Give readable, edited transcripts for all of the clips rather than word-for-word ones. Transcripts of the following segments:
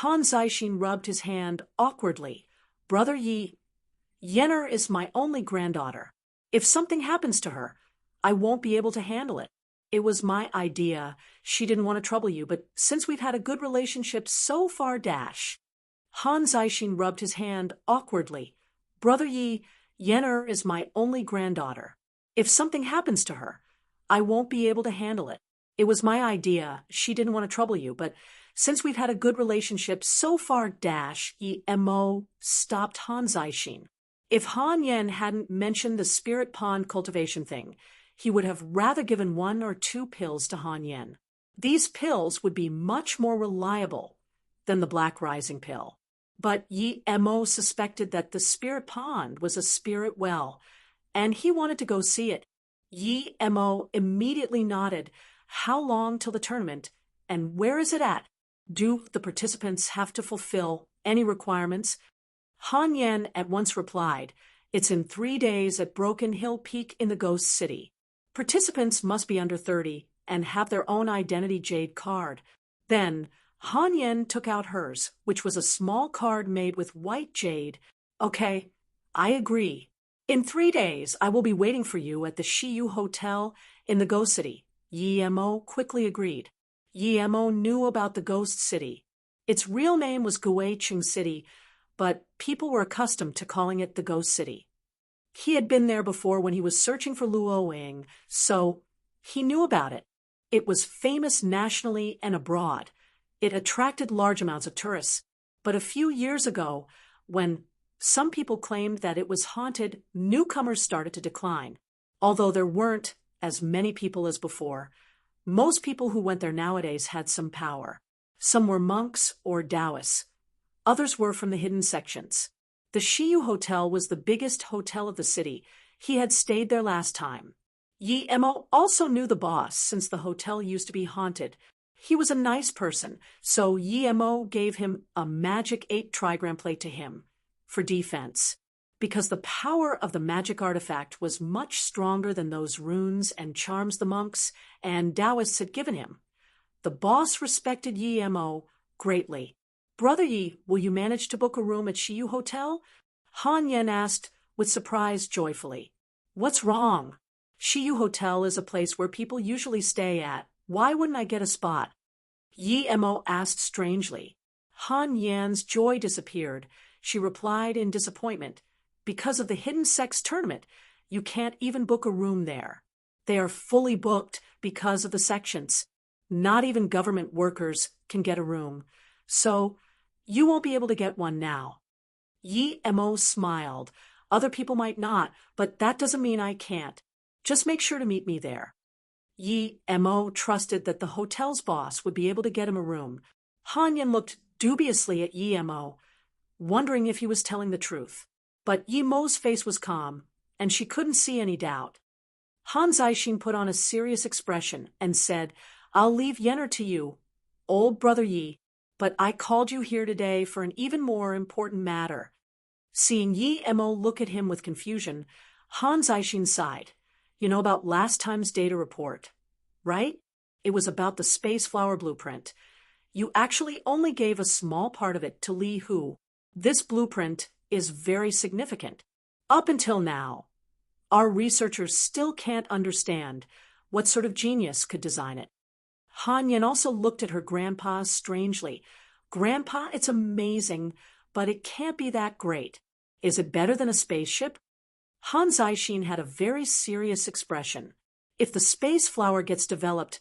Han Zaixin rubbed his hand awkwardly. Brother Yenner is my only granddaughter. If something happens to her, I won't be able to handle it. It was my idea. She didn't want to trouble you, but since we've had a good relationship so far Han Zaixin rubbed his hand awkwardly. Brother Yenner is my only granddaughter. If something happens to her, I won't be able to handle it. It was my idea. She didn't want to trouble you, but since we've had a good relationship so far Mo stopped Han Zaixin. If Han Yen hadn't mentioned the spirit pond cultivation thing, he would have rather given 1 or 2 pills to Han Yen. These pills would be much more reliable than the Black Rising pill. But Mo suspected that the spirit pond was a spirit well, and he wanted to go see it. Mo immediately nodded. How long till the tournament, and where is it at? Do the participants have to fulfill any requirements? Han Yen at once replied, It's in 3 days at Broken Hill Peak in the Ghost City. Participants must be under 30 and have their own identity jade card. Then, Han Yen took out hers, which was a small card made with white jade. Okay, I agree. In 3 days, I will be waiting for you at the Shiyu Hotel in the Ghost City. Mo quickly agreed. Mo knew about the Ghost City. Its real name was Guicheng City, but people were accustomed to calling it the Ghost City. He had been there before when he was searching for Luoying, so he knew about it. It was famous nationally and abroad. It attracted large amounts of tourists. But a few years ago, when some people claimed that it was haunted, newcomers started to decline. Although there weren't as many people as before, most people who went there nowadays had some power. Some were monks or Taoists. Others were from the hidden sections. The Shiyu Hotel was the biggest hotel of the city. He had stayed there last time. Mo also knew the boss since the hotel used to be haunted. He was a nice person, so Mo gave him a magic 8 trigram plate to him for defense, because the power of the magic artifact was much stronger than those runes and charms the monks and Taoists had given him. The boss respected Mo greatly. Brother will you manage to book a room at Shiyu Hotel? Han Yen asked with surprise joyfully. What's wrong? Shiyu Hotel is a place where people usually stay at. Why wouldn't I get a spot? Mo asked strangely. Han Yan's joy disappeared. She replied in disappointment. Because of the hidden sex tournament, you can't even book a room there. They are fully booked because of the sections. Not even government workers can get a room. So, you won't be able to get one now. Mo smiled. Other people might not, but that doesn't mean I can't. Just make sure to meet me there. Mo trusted that the hotel's boss would be able to get him a room. Han Yen looked dubiously at Mo, wondering if he was telling the truth. But Mo's face was calm, and she couldn't see any doubt. Han Zaixin put on a serious expression and said, I'll leave Yenner to you, old brother but I called you here today for an even more important matter. Seeing Mo look at him with confusion, Han Zaixin sighed. You know about last time's data report, right? It was about the space flower blueprint. You actually only gave a small part of it to Li Hu. This blueprint is very significant. Up until now, our researchers still can't understand what sort of genius could design it. Han Yen also looked at her grandpa strangely. Grandpa, it's amazing, but it can't be that great. Is it better than a spaceship? Han Zaixin had a very serious expression. If the space flower gets developed,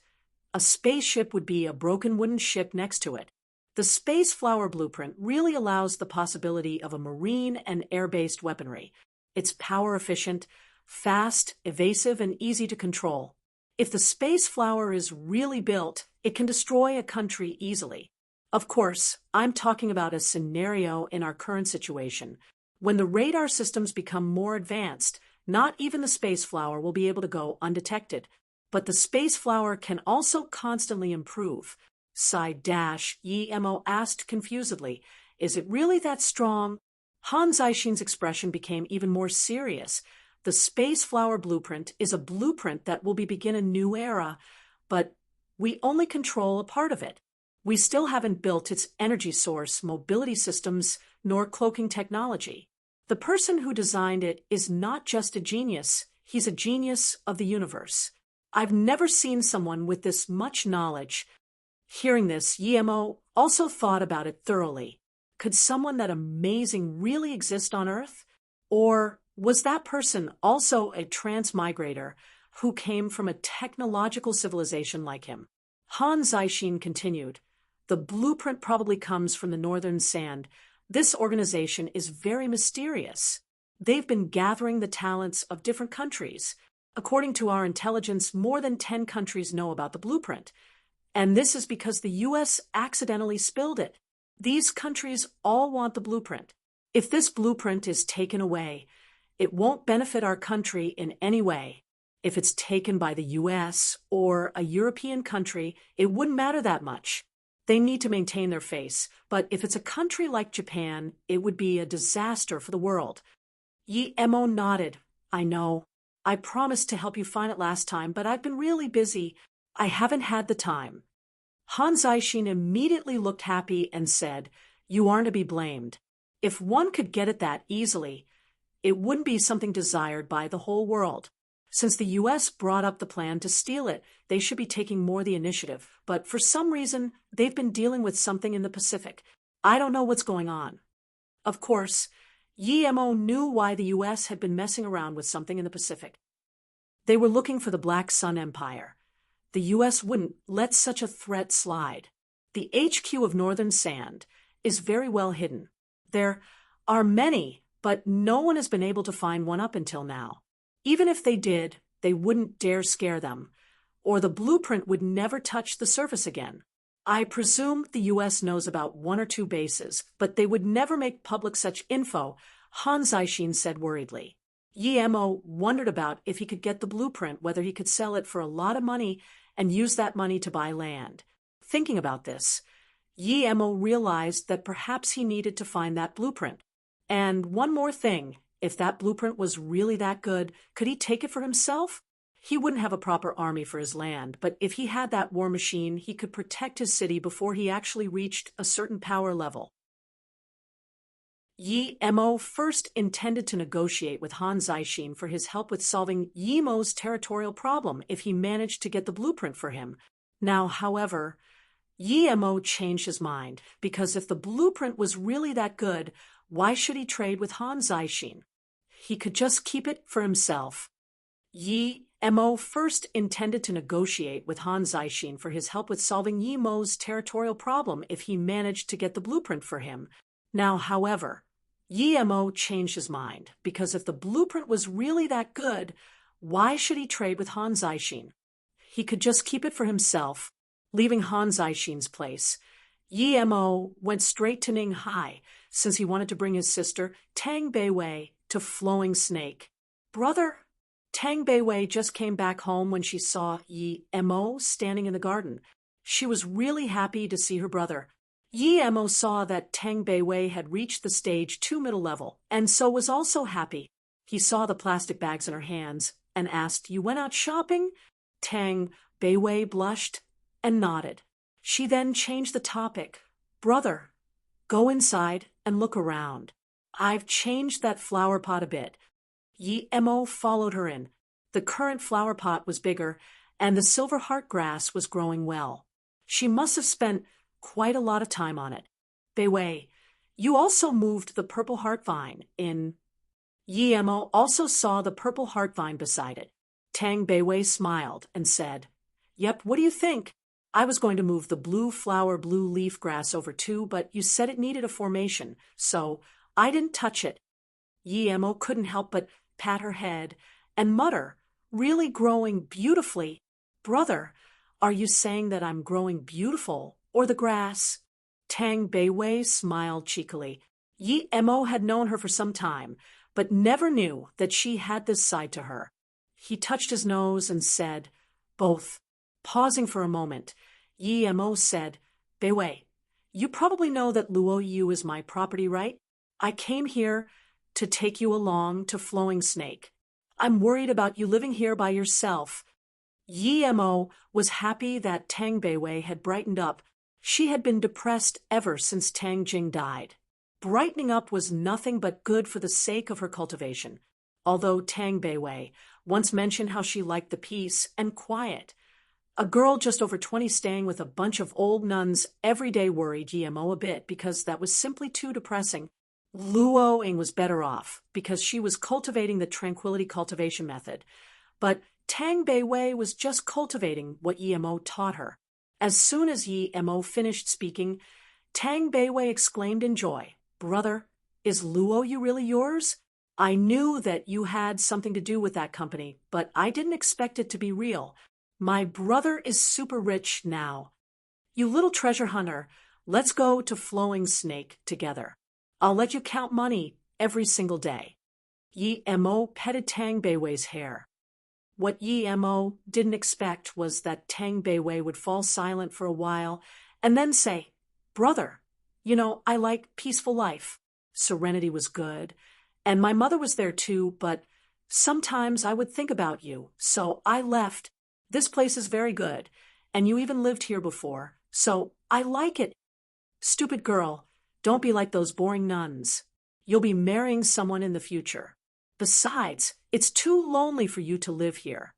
a spaceship would be a broken wooden ship next to it. The space flower blueprint really allows the possibility of a marine and air-based weaponry. It's power-efficient, fast, evasive, and easy to control. If the space flower is really built, it can destroy a country easily. Of course, I'm talking about a scenario in our current situation. When the radar systems become more advanced, not even the space flower will be able to go undetected. But the space flower can also constantly improve. Mo asked confusedly, Is it really that strong? Han Zaixin's expression became even more serious. The space flower blueprint is a blueprint that will begin a new era, but we only control a part of it. We still haven't built its energy source, mobility systems, nor cloaking technology. The person who designed it is not just a genius, he's a genius of the universe. I've never seen someone with this much knowledge. Hearing this, Yemo also thought about it thoroughly. Could someone that amazing really exist on Earth? Or was that person also a transmigrator who came from a technological civilization like him? Han Zixin continued, "The blueprint probably comes from the Northern Sand. This organization is very mysterious. They've been gathering the talents of different countries. According to our intelligence, more than 10 countries know about the blueprint. And this is because the U.S. accidentally spilled it. These countries all want the blueprint. If this blueprint is taken away, it won't benefit our country in any way. If it's taken by the U.S. or a European country, it wouldn't matter that much. They need to maintain their face, but if it's a country like Japan, it would be a disaster for the world." Yemo nodded. "I know. I promised to help you find it last time, but I've been really busy. I haven't had the time." Han Zixin immediately looked happy and said, "You aren't to be blamed. If one could get it that easily, it wouldn't be something desired by the whole world. Since the U.S. brought up the plan to steal it, they should be taking more the initiative. But for some reason, they've been dealing with something in the Pacific. I don't know what's going on." Of course, Yemo knew why the U.S. had been messing around with something in the Pacific. They were looking for the Black Sun Empire. The U.S. wouldn't let such a threat slide. The HQ of Northern Sand is very well hidden. There are many, but no one has been able to find one up until now. Even if they did, they wouldn't dare scare them, or the blueprint would never touch the surface again. I presume the U.S. knows about 1 or 2 bases, but they would never make public such info, Han Zixin said worriedly. Yemo wondered about if he could get the blueprint, whether he could sell it for a lot of money and use that money to buy land. Thinking about this, Yemo realized that perhaps he needed to find that blueprint. And one more thing, if that blueprint was really that good, could he take it for himself? He wouldn't have a proper army for his land, but if he had that war machine, he could protect his city before he actually reached a certain power level. Yemo first intended to negotiate with Han Zixin for his help with solving Yemo's territorial problem if he managed to get the blueprint for him. Now, however, Yemo changed his mind, because if the blueprint was really that good, why should he trade with Han Zixin? He could just keep it for himself. Yemo first intended to negotiate with Han Zixin for his help with solving Yemo's territorial problem if he managed to get the blueprint for him. Now, however, Yemo changed his mind, because if the blueprint was really that good, why should he trade with Han Zixin? He could just keep it for himself. Leaving Han Zixin's place, Yemo went straight to Ninghai, since he wanted to bring his sister, Tang Beiwei, to Flowing Snake. "Brother," Tang Beiwei just came back home when she saw Yemo standing in the garden. She was really happy to see her brother. Yemo saw that Tang Beiwei had reached the stage 2 middle level, and so was also happy. He saw the plastic bags in her hands and asked, "You went out shopping?" Tang Beiwei blushed and nodded. She then changed the topic. "Brother, go inside and look around. I've changed that flower pot a bit." Yemo followed her in. The current flower pot was bigger, and the silver heart grass was growing well. She must have spent quite a lot of time on it. "Beiwei, you also moved the purple heart vine in." Yemo also saw the purple heart vine beside it. Tang Beiwei smiled and said, "Yep, what do you think? I was going to move the blue flower, blue leaf grass over too, but you said it needed a formation, so I didn't touch it." Yemo couldn't help but pat her head and mutter, "Really growing beautifully. Brother, are you saying that I'm growing beautiful, or the grass?" Tang Beiwei smiled cheekily. Yemo had known her for some time, but never knew that she had this side to her. He touched his nose and said, "Both." Pausing for a moment, Yemo said, "Beiwei, you probably know that Luoyu is my property, right? I came here to take you along to Flowing Snake. I'm worried about you living here by yourself." Yemo was happy that Tang Beiwei had brightened up. She had been depressed ever since Tang Jing died. Brightening up was nothing but good for the sake of her cultivation, although Tang Beiwei once mentioned how she liked the peace and quiet. A girl just over 20 staying with a bunch of old nuns every day worried Yemo a bit because that was simply too depressing. Luo Ying was better off because she was cultivating the tranquility cultivation method, but Tang Beiwei was just cultivating what Yemo taught her. As soon as Yemo finished speaking, Tang Beiwei exclaimed in joy, "Brother, is Luo Yu really yours? I knew that you had something to do with that company, but I didn't expect it to be real. My brother is super rich now. You little treasure hunter, let's go to Flowing Snake together. I'll let you count money every single day." Mo petted Tang Beiwei's hair. What Mo didn't expect was that Tang Beiwei would fall silent for a while and then say, "Brother, I like peaceful life. Serenity was good, and my mother was there too, but sometimes I would think about you, so I left. This place is very good, and you even lived here before, so I like it. Stupid girl, don't be like those boring nuns. You'll be marrying someone in the future. Besides, it's too lonely for you to live here."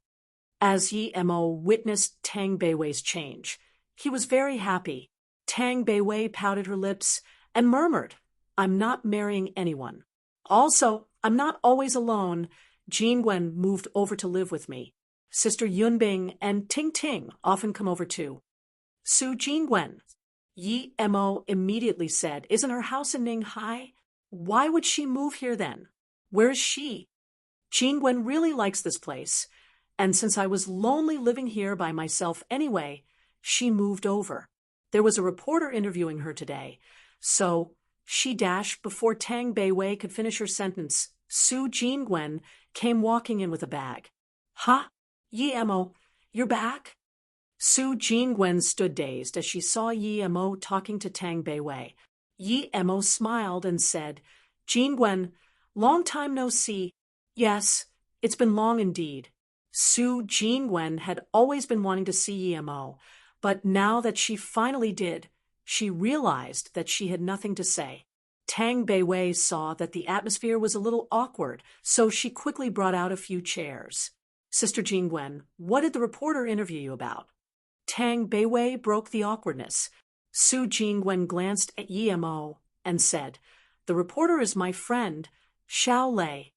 As Mo witnessed Tang Beiwei's change, he was very happy. Tang Beiwei pouted her lips and murmured, "I'm not marrying anyone. Also, I'm not always alone. Jingwen moved over to live with me. Sister Yunbing and Ting Ting often come over too." "Su Jingwen," Mo immediately said, "isn't her house in Ninghai? Why would she move here then? Where is she? Jingwen really likes this place, and since I was lonely living here by myself anyway, she moved over. There was a reporter interviewing her today, so she dashed before Tang Beiwei could finish her sentence. Su Jingwen came walking in with a bag. "Huh? Mo, you're back?" Su Jingwen stood dazed as she saw Mo talking to Tang Beiwei. Mo smiled and said, "Jingwen, long time no see." "Yes, it's been long indeed." Su Jingwen had always been wanting to see Mo, but now that she finally did, she realized that she had nothing to say. Tang Beiwei saw that the atmosphere was a little awkward, so she quickly brought out a few chairs. "Sister Jingwen, what did the reporter interview you about?" Tang Beiwei broke the awkwardness. Su Jingwen glanced at Mo and said, "The reporter is my friend, Xiao Lei.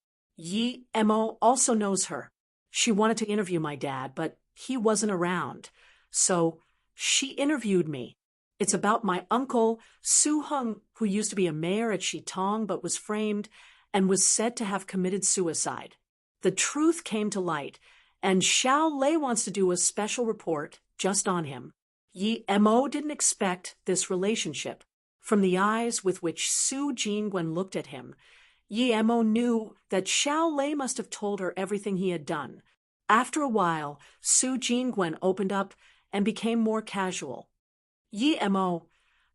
Mo also knows her. She wanted to interview my dad, but he wasn't around. So she interviewed me. It's about my uncle, Su Heng, who used to be a mayor at Shitong but was framed and was said to have committed suicide. The truth came to light, and Xiao Lei wants to do a special report just on him." Mo didn't expect this relationship. From the eyes with which Su Jingwen looked at him, Mo knew that Xiao Lei must have told her everything he had done. After a while, Su Jingwen opened up and became more casual. "Mo,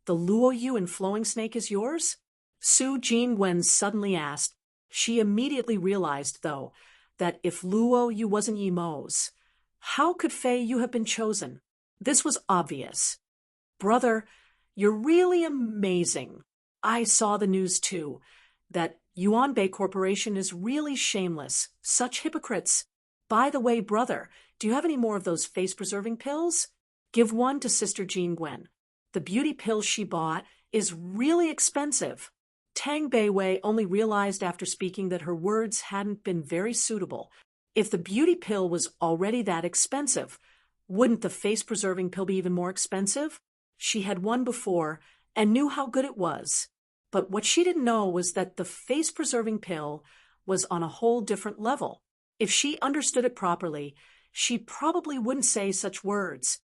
the Luo Yu in Flowing Snake is yours?" Su Jingwen suddenly asked. She immediately realized, though, that if Luo Yu wasn't Mo's, how could Fei Yu have been chosen? This was obvious. "Brother, you're really amazing. I saw the news too, that Yuanbei Corporation is really shameless. Such hypocrites. By the way, brother, do you have any more of those face-preserving pills? Give one to Sister Jingwen. The beauty pill she bought is really expensive." Tang Beiwei only realized after speaking that her words hadn't been very suitable. If the beauty pill was already that expensive, wouldn't the face-preserving pill be even more expensive? She had one before and knew how good it was. But what she didn't know was that the face-preserving pill was on a whole different level. If she understood it properly, she probably wouldn't say such words.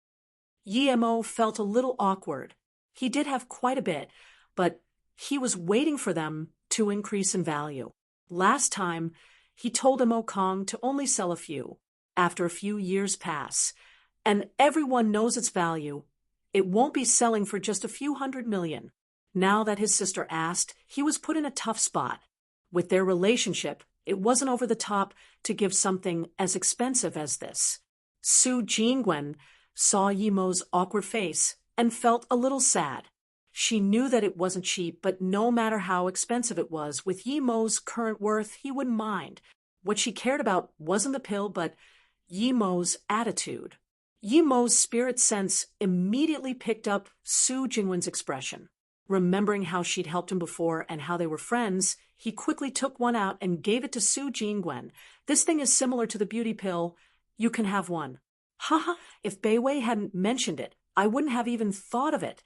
Mo felt a little awkward. He did have quite a bit, but he was waiting for them to increase in value. Last time, he told Mo Kong to only sell a few. After a few years pass, and everyone knows its value, it won't be selling for just a few $100 million. Now that his sister asked, he was put in a tough spot. With their relationship, it wasn't over the top to give something as expensive as this. Su Jingwen saw Mo's awkward face and felt a little sad. She knew that it wasn't cheap, but no matter how expensive it was, with Yi Mo's current worth, he wouldn't mind. What she cared about wasn't the pill, but Yi Mo's attitude. Yi Mo's spirit sense immediately picked up Su Jingwen's expression. Remembering how she'd helped him before and how they were friends, he quickly took one out and gave it to Su Jingwen. This thing is similar to the beauty pill. You can have one. Haha, if Bei Wei hadn't mentioned it, I wouldn't have even thought of it.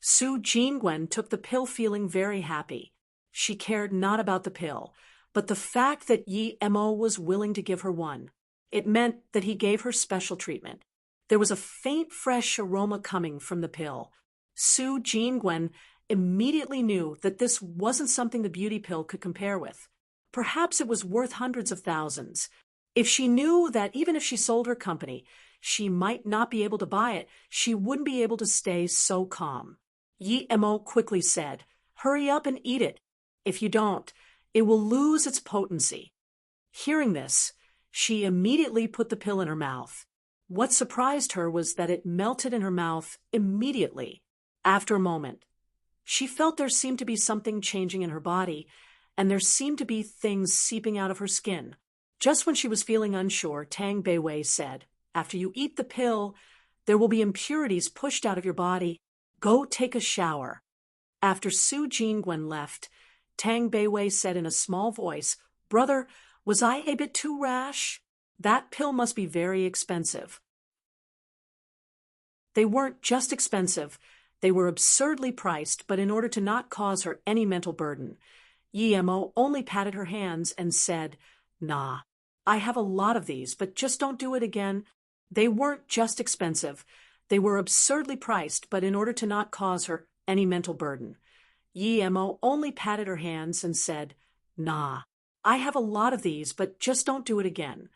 Su Jingwen took the pill feeling very happy. She cared not about the pill, but the fact that Yi Mo was willing to give her one. It meant that he gave her special treatment. There was a faint, fresh aroma coming from the pill. Su Jingwen immediately knew that this wasn't something the beauty pill could compare with. Perhaps it was worth hundreds of thousands. If she knew that even if she sold her company, she might not be able to buy it, she wouldn't be able to stay so calm. Yi Mo quickly said, "Hurry up and eat it. If you don't, it will lose its potency." Hearing this, she immediately put the pill in her mouth. What surprised her was that it melted in her mouth immediately. After a moment, she felt there seemed to be something changing in her body, and there seemed to be things seeping out of her skin. Just when she was feeling unsure, Tang Beiwei said, "After you eat the pill, there will be impurities pushed out of your body. Go take a shower." After Su Jingwen left, Tang Beiwei said in a small voice, "Brother, was I a bit too rash? That pill must be very expensive." They weren't just expensive, they were absurdly priced, but in order to not cause her any mental burden, Yi Mo only patted her hands and said, "Nah, I have a lot of these, but just don't do it again." They weren't just expensive, they were absurdly priced, but in order to not cause her any mental burden, Yi Mo only patted her hands and said, "Nah, I have a lot of these, but just don't do it again."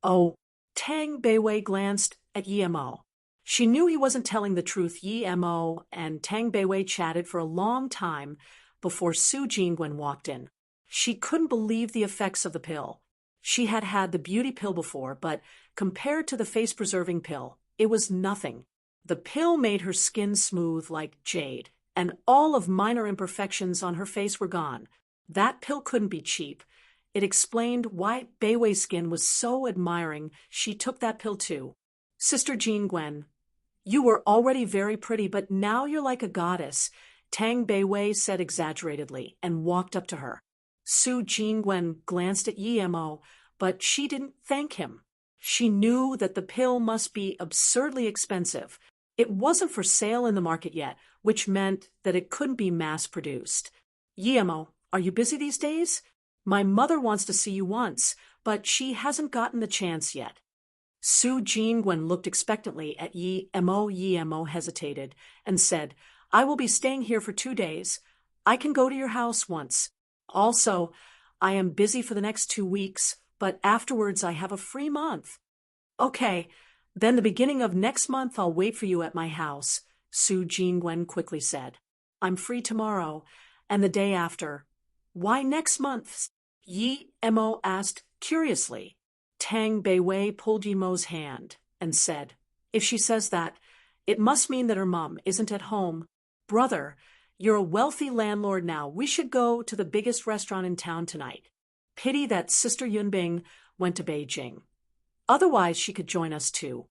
Oh, Tang Beiwei glanced at Yi Mo. She knew he wasn't telling the truth. Yi Mo and Tang Beiwei chatted for a long time before Su Jingwen walked in. She couldn't believe the effects of the pill. She had had the beauty pill before, but compared to the face-preserving pill, it was nothing. The pill made her skin smooth like jade, and all of minor imperfections on her face were gone. That pill couldn't be cheap. It explained why Beiwei's skin was so admiring. She took that pill too. "Sister Jingwen, you were already very pretty, but now you're like a goddess," Tang Beiwei said exaggeratedly and walked up to her. Su Jingwen glanced at Yi Mo, but she didn't thank him. She knew that the pill must be absurdly expensive. It wasn't for sale in the market yet, which meant that it couldn't be mass-produced. "Yi Mo, are you busy these days? My mother wants to see you once, but she hasn't gotten the chance yet." Su Jingwen looked expectantly at Yi Mo. Yi Mo hesitated and said, "I will be staying here for 2 days. I can go to your house once. Also, I am busy for the next 2 weeks, but afterwards I have a free month." "Okay, then the beginning of next month I'll wait for you at my house," Su Jingwen quickly said. "I'm free tomorrow, and the day after." "Why next month?" Yi Mo asked curiously. Tang Beiwei pulled Yi Mo's hand and said, "If she says that, it must mean that her mom isn't at home. Brother, you're a wealthy landlord now. We should go to the biggest restaurant in town tonight. Pity that Sister Yunbing went to Beijing. Otherwise, she could join us too."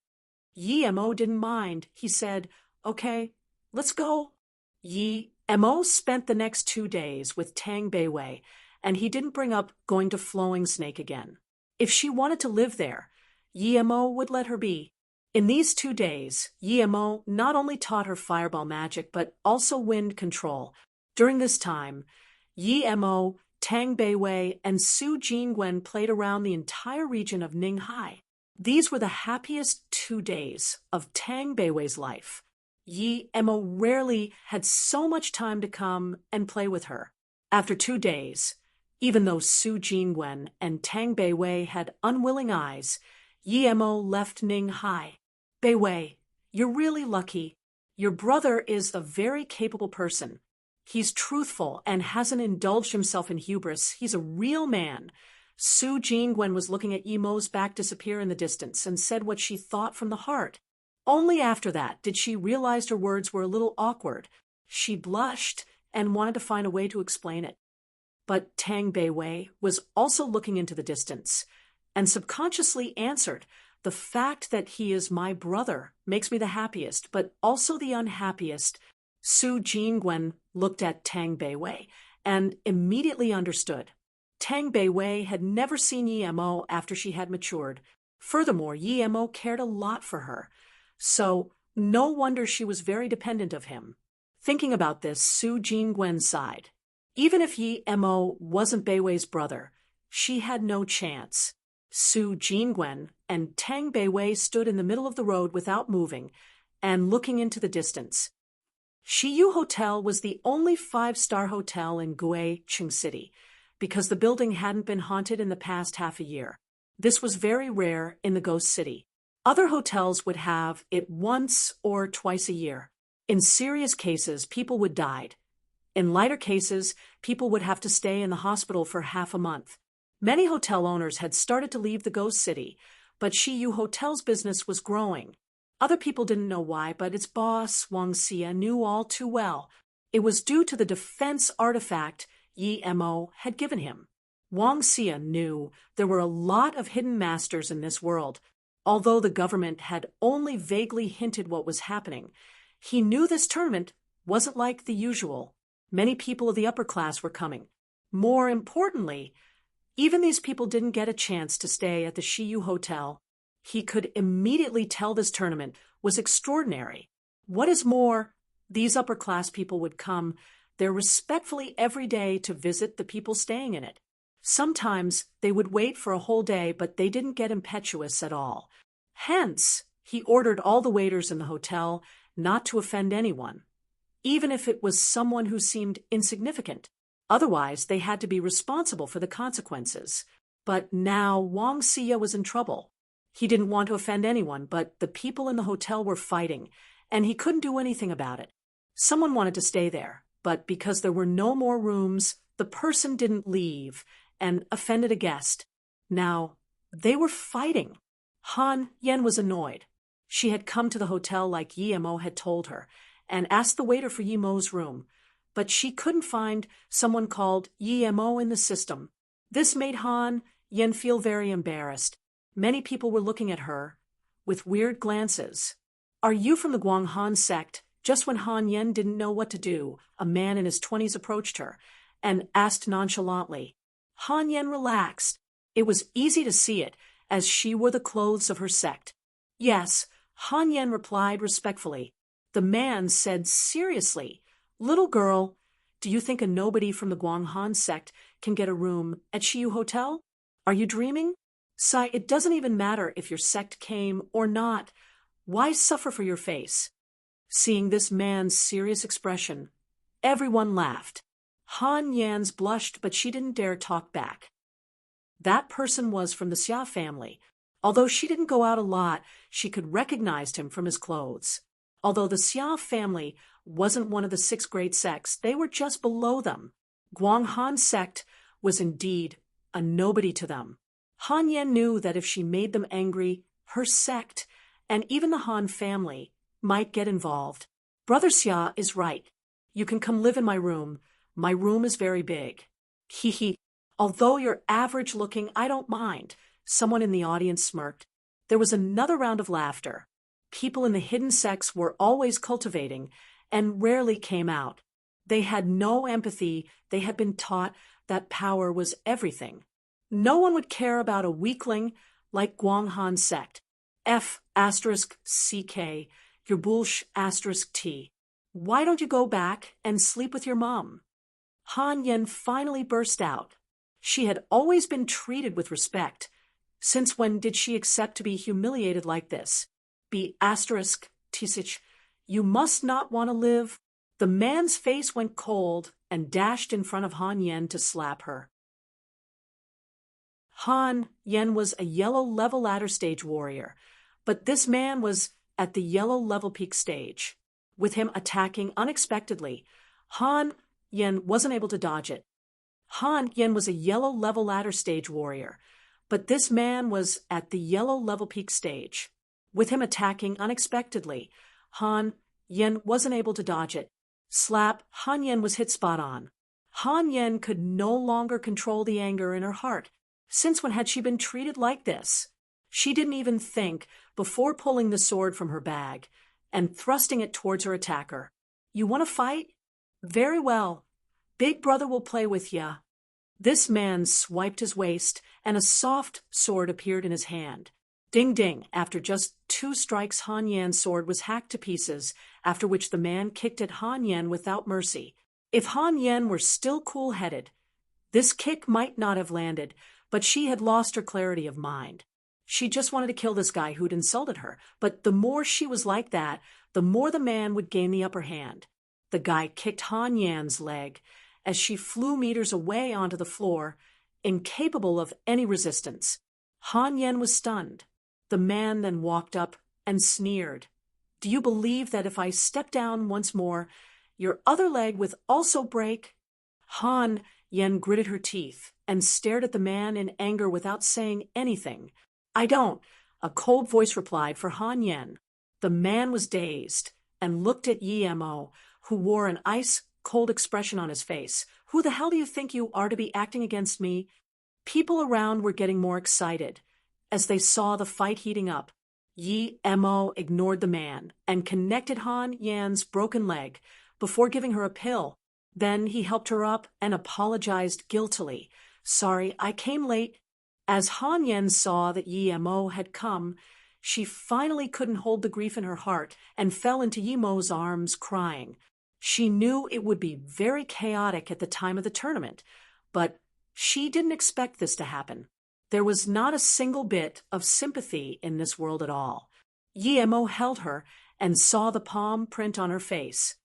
Yi Mo didn't mind. He said, "Okay, let's go." Yi Mo spent the next 2 days with Tang Beiwei, and he didn't bring up going to Flowing Snake again. If she wanted to live there, Yi Mo would let her be. In these 2 days, Yi Mo not only taught her fireball magic, but also wind control. During this time, Yi Mo, Tang Beiwei, and Su Jingwen played around the entire region of Ninghai. These were the happiest 2 days of Tang Beiwei's life. Yi Mo rarely had so much time to come and play with her. After 2 days, even though Su Jingwen and Tang Beiwei had unwilling eyes, Yi Mo left Ninghai. "Beiwei, you're really lucky. Your brother is a very capable person. He's truthful and hasn't indulged himself in hubris. He's a real man." Su Jingwen was looking at Yi Mo's back disappear in the distance and said what she thought from the heart. Only after that did she realize her words were a little awkward. She blushed and wanted to find a way to explain it. But Tang Beiwei was also looking into the distance and subconsciously answered, "The fact that he is my brother makes me the happiest, but also the unhappiest." Su Jingwen looked at Tang Beiwei and immediately understood. Tang Beiwei had never seen Yi Mo after she had matured. Furthermore, Yi Mo cared a lot for her, so no wonder she was very dependent of him. Thinking about this, Su Jingwen sighed. Even if Yi Mo wasn't Beiwei's brother, she had no chance. Su Jingwen and Tang Beiwei stood in the middle of the road without moving and looking into the distance. Shiyu Hotel was the only five-star hotel in Guicheng City because the building hadn't been haunted in the past half a year. This was very rare in the ghost city. Other hotels would have it once or twice a year. In serious cases, people would die. In lighter cases, people would have to stay in the hospital for half a month. Many hotel owners had started to leave the ghost city, but Shiyu Hotel's business was growing. Other people didn't know why, but its boss, Wang Xia, knew all too well. It was due to the defense artifact Yi Mo had given him. Wang Xia knew there were a lot of hidden masters in this world. Although the government had only vaguely hinted what was happening, he knew this tournament wasn't like the usual. Many people of the upper class were coming. More importantly, even these people didn't get a chance to stay at the Shiyu Hotel. He could immediately tell this tournament was extraordinary. What is more, these upper-class people would come there respectfully every day to visit the people staying in it. Sometimes they would wait for a whole day, but they didn't get impetuous at all. Hence, he ordered all the waiters in the hotel not to offend anyone, even if it was someone who seemed insignificant. Otherwise, they had to be responsible for the consequences. But now Wang Xia was in trouble. He didn't want to offend anyone, but the people in the hotel were fighting, and he couldn't do anything about it. Someone wanted to stay there, but because there were no more rooms, the person didn't leave and offended a guest. Now, they were fighting. Han Yen was annoyed. She had come to the hotel like Yi Mo had told her and asked the waiter for Yi Mo's room, but she couldn't find someone called Yi Mo in the system. This made Han Yen feel very embarrassed. Many people were looking at her with weird glances. "Are you from the Guanghan sect?" Just when Han Yen didn't know what to do, a man in his 20s approached her and asked nonchalantly. Han Yen relaxed. It was easy to see it, as she wore the clothes of her sect. "Yes," Han Yen replied respectfully. The man said seriously, "Little girl, do you think a nobody from the Guanghan sect can get a room at Shiyu Hotel? Are you dreaming? Sai, it doesn't even matter if your sect came or not. Why suffer for your face?" Seeing this man's serious expression, everyone laughed. Han Yan's blushed, but she didn't dare talk back. That person was from the Xia family. Although she didn't go out a lot, she could recognize him from his clothes. Although the Xia family wasn't one of the 6 great sects, they were just below them. Guanghan sect was indeed a nobody to them. Han Yan knew that if she made them angry, her sect, and even the Han family, might get involved. "Brother Xia is right. You can come live in my room. My room is very big." Hee. "Although you're average looking, I don't mind." Someone in the audience smirked. There was another round of laughter. People in the hidden sects were always cultivating and rarely came out. They had no empathy. They had been taught that power was everything. No one would care about a weakling like Guanghan sect. F***CK, your bullsh**T. Why don't you go back and sleep with your mom? Han Yen finally burst out. She had always been treated with respect. Since when did she accept to be humiliated like this? B***Tisich, you must not want to live. The man's face went cold and dashed in front of Han Yen to slap her. Han Yen was a yellow level ladder stage warrior, but this man was at the yellow level peak stage. With him attacking unexpectedly, Han Yen wasn't able to dodge it. Han Yen was a yellow level ladder stage warrior, but this man was at the yellow level peak stage. with him attacking unexpectedly. Han Yen wasn't able to dodge it. Slap, Han Yen was hit spot on. Han Yen could no longer control the anger in her heart. Since when had she been treated like this? She didn't even think before pulling the sword from her bag and thrusting it towards her attacker. You want to fight? Very well. Big brother will play with ya. This man swiped his waist, and a soft sword appeared in his hand. Ding ding, after just 2 strikes Han Yan's sword was hacked to pieces, after which the man kicked at Han Yan without mercy. If Han Yan were still cool-headed, this kick might not have landed, but she had lost her clarity of mind. She just wanted to kill this guy who'd insulted her, but the more she was like that, the more the man would gain the upper hand. The guy kicked Han Yan's leg as she flew meters away onto the floor, incapable of any resistance. Han Yan was stunned. The man then walked up and sneered. Do you believe that if I step down once more, your other leg would also break? Han Yan gritted her teeth and stared at the man in anger without saying anything. I don't, a cold voice replied for Han Yan. The man was dazed and looked at Yi Mo, who wore an ice-cold expression on his face. Who the hell do you think you are to be acting against me? People around were getting more excited as they saw the fight heating up. Yi Mo ignored the man and connected Han Yan's broken leg before giving her a pill. Then he helped her up and apologized guiltily. Sorry, I came late. As Han Yan saw that Yi Mo had come, she finally couldn't hold the grief in her heart and fell into Yi Mo's arms crying. She knew it would be very chaotic at the time of the tournament, but she didn't expect this to happen. There was not a single bit of sympathy in this world at all. Yi Mo held her and saw the palm print on her face.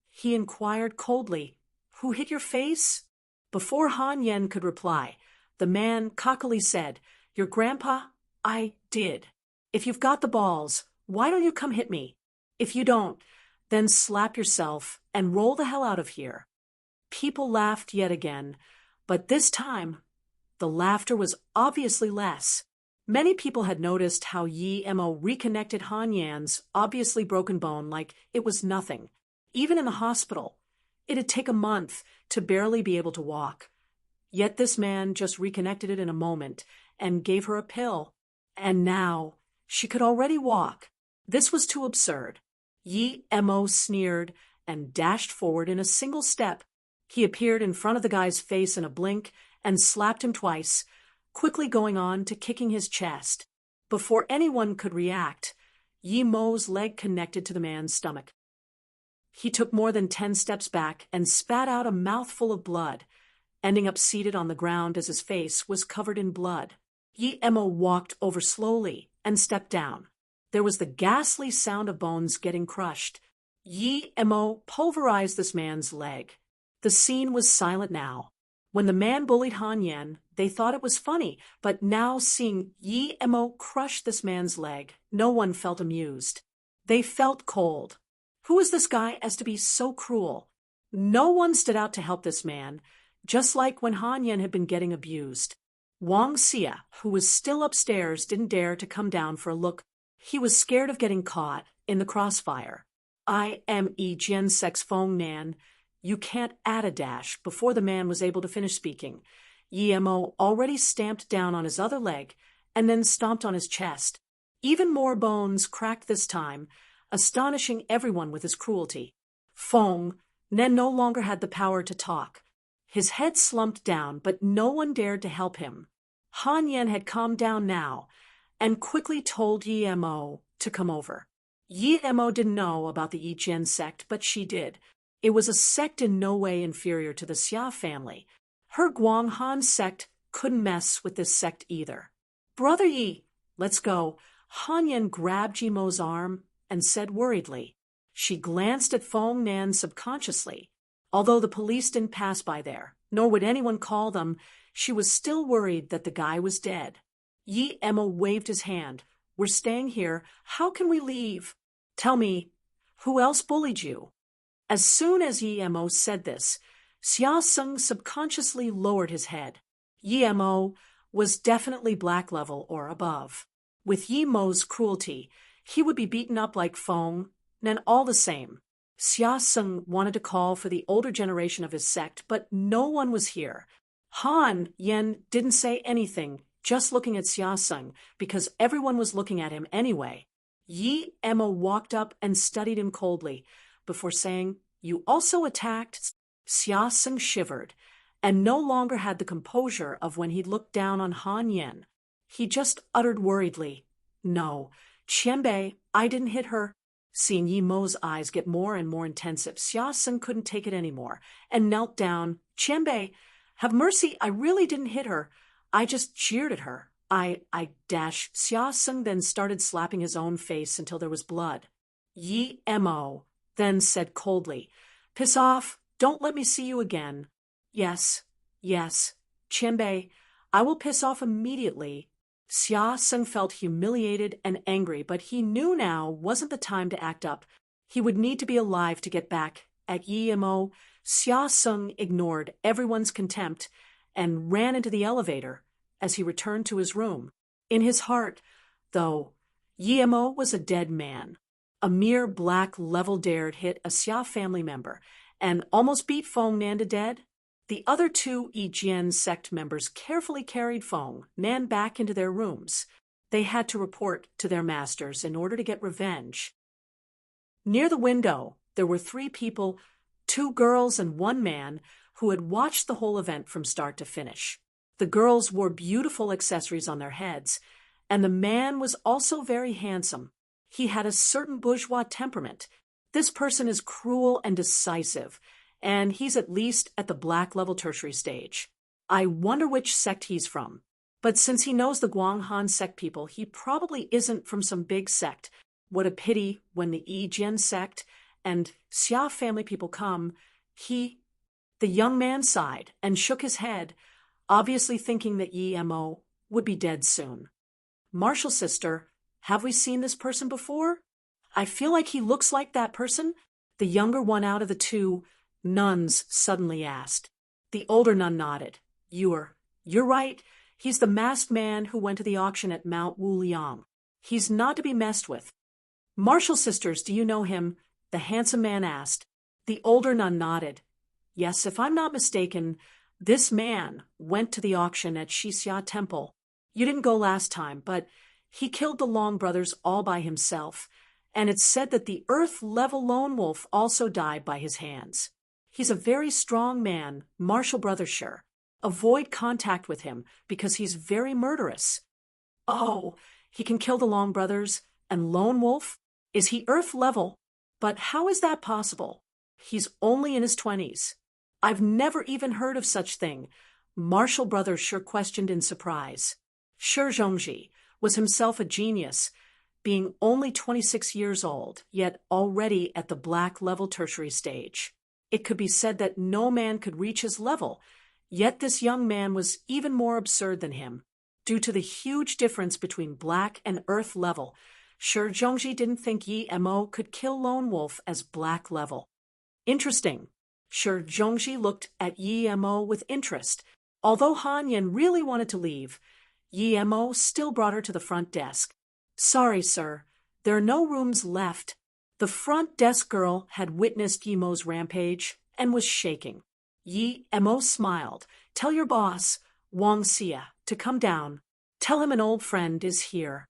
He inquired coldly, Who hit your face? Before Han Yan could reply, the man cockily said, Your grandpa? I did. If you've got the balls, why don't you come hit me? If you don't, then slap yourself and roll the hell out of here. People laughed yet again, but this time, the laughter was obviously less. Many people had noticed how Yi Mo reconnected Han Yan's obviously broken bone like it was nothing. Even in the hospital, it'd take a month to barely be able to walk. Yet this man just reconnected it in a moment and gave her a pill. And now she could already walk. This was too absurd. Yi Mo sneered and dashed forward in a single step. He appeared in front of the guy's face in a blink and slapped him twice, quickly going on to kicking his chest. Before anyone could react, Yi Mo's leg connected to the man's stomach. He took more than 10 steps back and spat out a mouthful of blood, ending up seated on the ground as his face was covered in blood. Yi Mo walked over slowly and stepped down. There was the ghastly sound of bones getting crushed. Yi Mo pulverized this man's leg. The scene was silent now. When the man bullied Han Yan, they thought it was funny, but now seeing Yi Mo crush this man's leg, no one felt amused. They felt cold. Who was this guy as to be so cruel? No one stood out to help this man, just like when Han Yan had been getting abused. Wang Xia, who was still upstairs, didn't dare to come down for a look. He was scared of getting caught in the crossfire. I am Jian Sex Fong Nan. You can't add a dash before the man was able to finish speaking. Yi Mo already stamped down on his other leg and then stomped on his chest. Even more bones cracked this time, astonishing everyone with his cruelty. Fong Nen no longer had the power to talk. His head slumped down, but no one dared to help him. Han Yan had calmed down now and quickly told Yi Mo to come over. Yi Mo didn't know about the Yi Jian sect, but she did. It was a sect in no way inferior to the Xia family. Her Guang Han sect couldn't mess with this sect either. Brother Yi, let's go. Han Yan grabbed Yi Mo's arm and said worriedly. She glanced at Fong Nan subconsciously. Although the police didn't pass by there, nor would anyone call them, she was still worried that the guy was dead. Yi Mo waved his hand. We're staying here. How can we leave? Tell me, who else bullied you? As soon as Yi Mo said this, Xia Sung subconsciously lowered his head. Yi Mo was definitely black level or above. With Yi Mo's cruelty, he would be beaten up like Feng, and all the same. Xia Seng wanted to call for the older generation of his sect, but no one was here. Han Yen didn't say anything, just looking at Xia Seng, because everyone was looking at him anyway. Yi Emma walked up and studied him coldly, before saying, "You also attacked?" Xia Seng shivered, and no longer had the composure of when he looked down on Han Yen. He just uttered worriedly, "No, Qianbei, I didn't hit her." Seeing Yi Mo's eyes get more and more intensive, Xia Seng couldn't take it anymore, and knelt down. "Qianbei, have mercy, I really didn't hit her. I just jeered at her. I dash." Xia Seng then started slapping his own face until there was blood. Yi Mo then said coldly, "Piss off, don't let me see you again." Yes, Qianbei, I will piss off immediately." Xia Seng felt humiliated and angry, but he knew now wasn't the time to act up. He would need to be alive to get back at Yi Mo. Xia Seng ignored everyone's contempt and ran into the elevator as he returned to his room. In his heart, though, Yi Mo was a dead man. A mere black level dared hit a Xia family member and almost beat Feng Nan to dead. The other two Yijian sect members carefully carried Feng Nan back into their rooms. They had to report to their masters in order to get revenge. Near the window, there were 3 people, 2 girls and 1 man, who had watched the whole event from start to finish. The girls wore beautiful accessories on their heads, and the man was also very handsome. He had a certain bourgeois temperament. This person is cruel and decisive, and he's at least at the black level tertiary stage. I wonder which sect he's from. But since he knows the Guanghan sect people, he probably isn't from some big sect. What a pity when the Yijian sect and Xia family people come. The young man sighed and shook his head, obviously thinking that Yi Mo would be dead soon. "Marshal sister, have we seen this person before? I feel like he looks like that person," the younger one out of the 2 nuns suddenly asked. The older nun nodded. You're right. He's the masked man who went to the auction at Mount Wuliang. He's not to be messed with." "Marshal sisters, do you know him?" the handsome man asked. The older nun nodded. "Yes, if I'm not mistaken, this man went to the auction at Shixia Temple. You didn't go last time, but he killed the Long brothers all by himself, and it's said that the Earth-level lone wolf also died by his hands. He's a very strong man, Marshal Brothershire. Avoid contact with him, because he's very murderous." "Oh, he can kill the Long brothers and lone wolf? Is he Earth-level? But how is that possible? He's only in his 20s. I've never even heard of such thing," Marshal Brothershire questioned in surprise. Shi Zhongji was himself a genius, being only 26 years old, yet already at the black level tertiary stage. It could be said that no man could reach his level, yet this young man was even more absurd than him. Due to the huge difference between black and earth level, Shi Zhongji didn't think Yi Mo could kill Lone Wolf as black level. Interesting. Shi Zhongji looked at Yi Mo with interest. Although Han Yan really wanted to leave, Yi Mo still brought her to the front desk. "Sorry, sir. There are no rooms left." The front desk girl had witnessed Yi Mo's rampage and was shaking. Yi Mo smiled. "Tell your boss, Wang Xia, to come down. Tell him an old friend is here."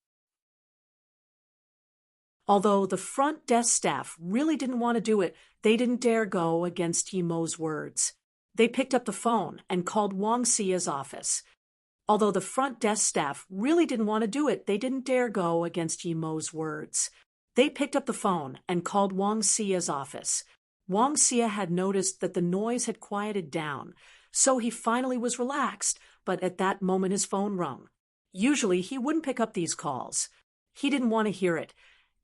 Although the front desk staff really didn't want to do it, they didn't dare go against Yi Mo's words. They picked up the phone and called Wang Xia's office. Although the front desk staff really didn't want to do it, they didn't dare go against Yi Mo's words. They picked up the phone and called Wang Xia's office. Wang Xia had noticed that the noise had quieted down, so he finally was relaxed, but at that moment his phone rung. Usually he wouldn't pick up these calls. He didn't want to hear it,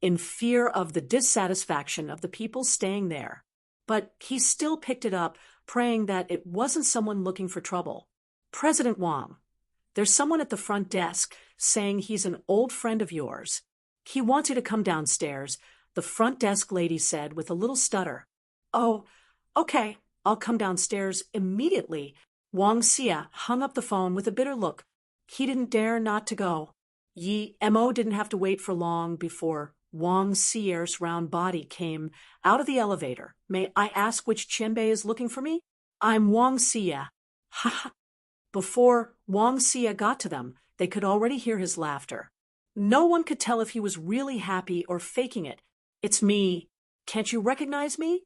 in fear of the dissatisfaction of the people staying there. But he still picked it up, praying that it wasn't someone looking for trouble. "President Wang, there's someone at the front desk saying he's an old friend of yours. He wants you to come downstairs," the front desk lady said with a little stutter. "Oh, okay, I'll come downstairs immediately." Wang Xia hung up the phone with a bitter look. He didn't dare not to go. Yi Mo didn't have to wait for long before Wang Xie's round body came out of the elevator. May I ask which Qianbei is looking for me? I'm Wang Xie. Ha ha. Before Wang Xie got to them, they could already hear his laughter. No one could tell if he was really happy or faking it. It's me. Can't you recognize me?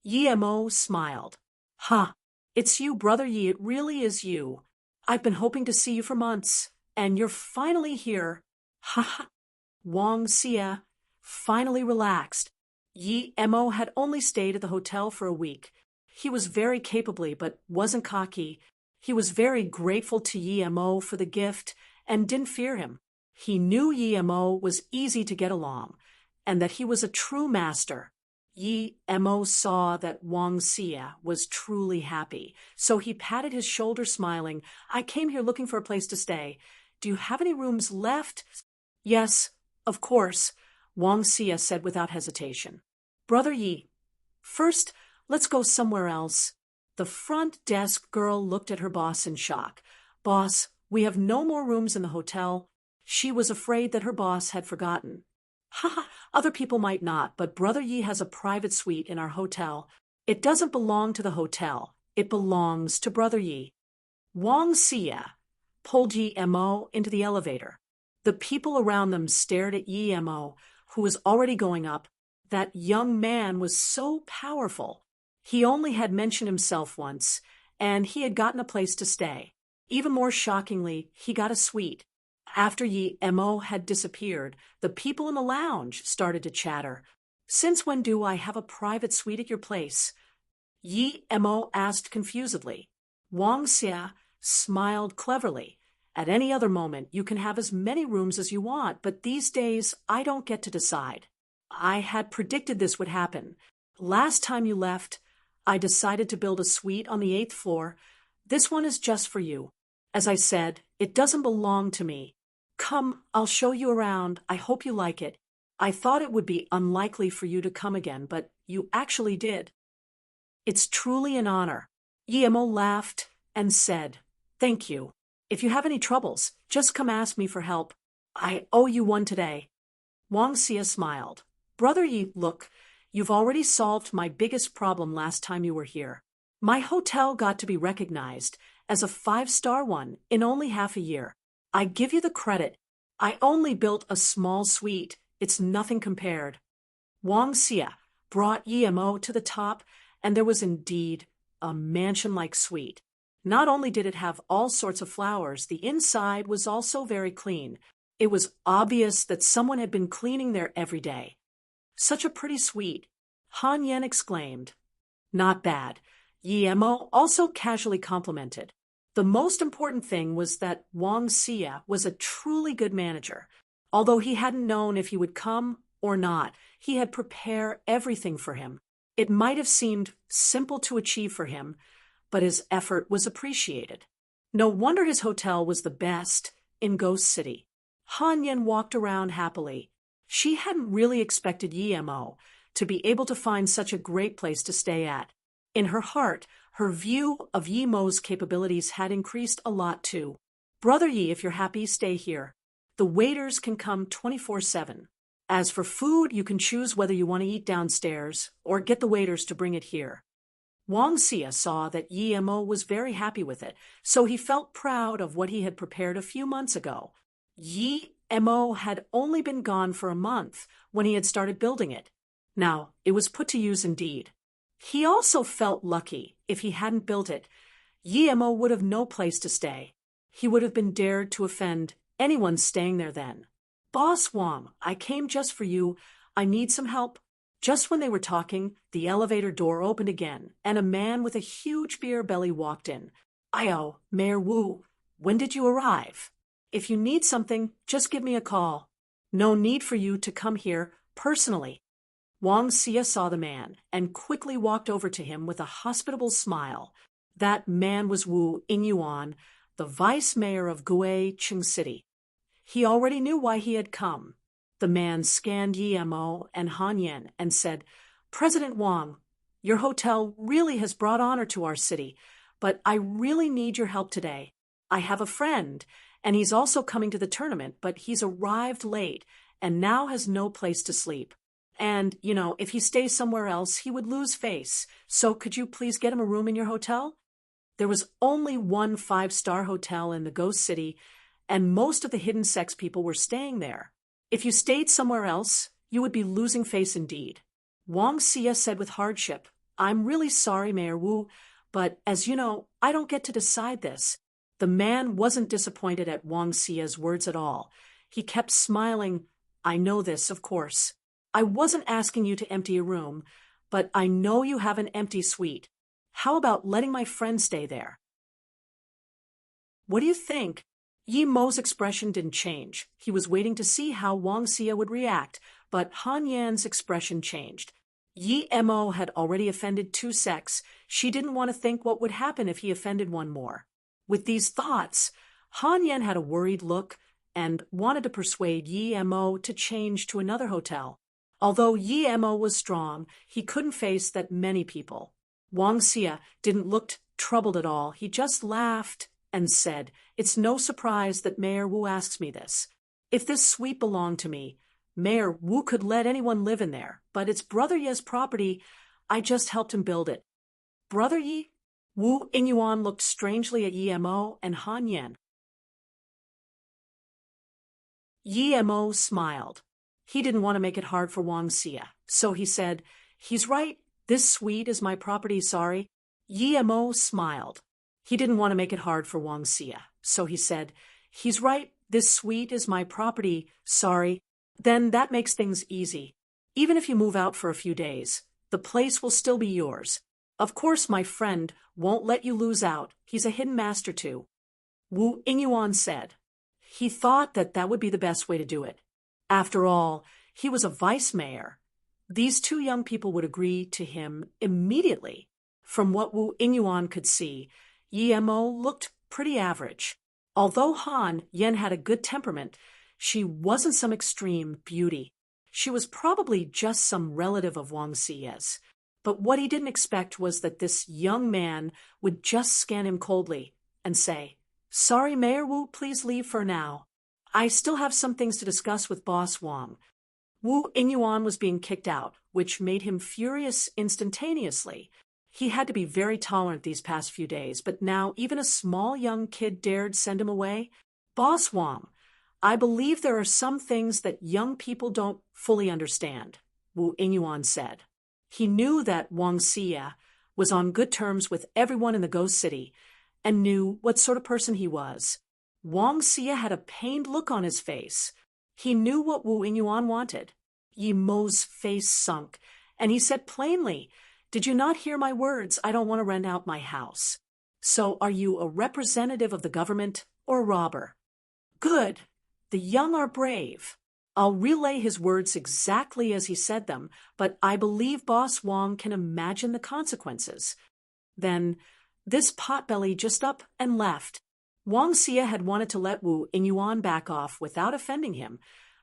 Yi Mo smiled. Ha! It's you, Brother Yi. It really is you. I've been hoping to see you for months, and you're finally here. Ha ha! Wang Xie finally relaxed. Yi Mo had only stayed at the hotel for a week. He was very capably, but wasn't cocky. He was very grateful to Yi Mo for the gift and didn't fear him. He knew Yi Mo was easy to get along, and that he was a true master. Yi Mo saw that Wang Xie was truly happy, so he patted his shoulder smiling. I came here looking for a place to stay. Do you have any rooms left? Yes, of course, Wang Xie said without hesitation. Brother Yi, first, let's go somewhere else. The front desk girl looked at her boss in shock. Boss, we have no more rooms in the hotel. She was afraid that her boss had forgotten. Haha, other people might not, but Brother Yi has a private suite in our hotel. It doesn't belong to the hotel. It belongs to Brother Yi. Wang Xie pulled Yi Mo into the elevator. The people around them stared at Yi Mo, who was already going up. That young man was so powerful. He only had mentioned himself once, and he had gotten a place to stay. Even more shockingly, he got a suite. After Yi Mo had disappeared, the people in the lounge started to chatter. Since when do I have a private suite at your place? Yi Mo asked confusedly. Wang Xie smiled cleverly. At any other moment, you can have as many rooms as you want, but these days, I don't get to decide. I had predicted this would happen. Last time you left, I decided to build a suite on the 8th floor. This one is just for you. As I said, it doesn't belong to me. Come, I'll show you around. I hope you like it. I thought it would be unlikely for you to come again, but you actually did. It's truly an honor. Yi Mo laughed and said, Thank you. If you have any troubles, just come ask me for help. I owe you one today. Wang Xie smiled. Brother Yi, look, you've already solved my biggest problem last time you were here. My hotel got to be recognized as a 5-star one in only half a year. I give you the credit. I only built a small suite. It's nothing compared. Wang Xie brought Yi Mo to the top, and there was indeed a mansion-like suite. Not only did it have all sorts of flowers, the inside was also very clean. It was obvious that someone had been cleaning there every day. Such a pretty suite, Han Yan exclaimed. Not bad. Yi Mo also casually complimented. The most important thing was that Wang Xie was a truly good manager. Although he hadn't known if he would come or not, he had prepared everything for him. It might have seemed simple to achieve for him, but his effort was appreciated. No wonder his hotel was the best in Ghost City. Han Yan walked around happily. She hadn't really expected Yi Mo to be able to find such a great place to stay at. In her heart, her view of Yi Mo's capabilities had increased a lot too. Brother Yi, if you're happy, stay here. The waiters can come 24/7. As for food, you can choose whether you want to eat downstairs or get the waiters to bring it here. Wang Xie saw that Yi Mo was very happy with it, so he felt proud of what he had prepared a few months ago. Yi Mo had only been gone for a month when he had started building it. Now, it was put to use indeed. He also felt lucky. If he hadn't built it, Yi Mo would have no place to stay. He would have been dared to offend anyone staying there then. Boss Wang, I came just for you. I need some help. Just when they were talking, the elevator door opened again, and a man with a huge beer belly walked in. Io, Mayor Wu, when did you arrive? If you need something, just give me a call. No need for you to come here personally. Wang Xie saw the man and quickly walked over to him with a hospitable smile. That man was Wu Ingyuan, the vice mayor of Guiqing City. He already knew why he had come. The man scanned Yi Mo and Han Yan and said, President Wang, your hotel really has brought honor to our city, but I really need your help today. I have a friend, and he's also coming to the tournament, but he's arrived late, and now has no place to sleep. And, if he stays somewhere else, he would lose face. So could you please get him a room in your hotel? There was only one 5-star hotel in the Ghost City, and most of the hidden sex people were staying there. If you stayed somewhere else, you would be losing face indeed. Wang Xia said with hardship, I'm really sorry, Mayor Wu, but as you know, I don't get to decide this. The man wasn't disappointed at Wang Xia's words at all. He kept smiling. I know this, of course. I wasn't asking you to empty a room, but I know you have an empty suite. How about letting my friend stay there? What do you think? Yi Mo's expression didn't change. He was waiting to see how Wang Xia would react, but Han Yan's expression changed. Yi Mo had already offended 2 sects. She didn't want to think what would happen if he offended one more. With these thoughts, Han Yan had a worried look and wanted to persuade Yi Mo to change to another hotel. Although Yi Mo was strong, he couldn't face that many people. Wang Xia didn't look troubled at all. He just laughed and said, It's no surprise that Mayor Wu asks me this. If this suite belonged to me, Mayor Wu could let anyone live in there, but it's Brother Ye's property. I just helped him build it. Brother Yi? Wu Ingyuan looked strangely at Yi Mo and Han Yan. Yi Mo smiled. He didn't want to make it hard for Wang Xia, so he said, He's right. This suite is my property, sorry. Yi Mo smiled. He didn't want to make it hard for Wang Xia, so he said, He's right. This suite is my property, sorry. Then that makes things easy. Even if you move out for a few days, the place will still be yours. Of course, my friend won't let you lose out. He's a hidden master too. Wu Ingyuan said. He thought that would be the best way to do it. After all, he was a vice mayor. These 2 young people would agree to him immediately. From what Wu Ingyuan could see, Yi Mo looked pretty average. Although Han Yan had a good temperament, she wasn't some extreme beauty. She was probably just some relative of Wang Xia's. But what he didn't expect was that this young man would just scan him coldly and say, Sorry, Mayor Wu, please leave for now. I still have some things to discuss with Boss Wang. Wu Ingyuan was being kicked out, which made him furious instantaneously. He had to be very tolerant these past few days, but now even a small young kid dared send him away? Boss Wang, I believe there are some things that young people don't fully understand, Wu Ingyuan said. He knew that Wang Xia was on good terms with everyone in the Ghost City and knew what sort of person he was. Wang Xia had a pained look on his face. He knew what Wu Ingyuan wanted. Yi Mo's face sunk, and he said plainly, Did you not hear my words? I don't want to rent out my house. So are you a representative of the government or a robber? Good. The young are brave. I'll relay his words exactly as he said them, but I believe Boss Wang can imagine the consequences. Then this potbelly just up and left. Wang Xia had wanted to let Wu Ingyuan back off without offending him,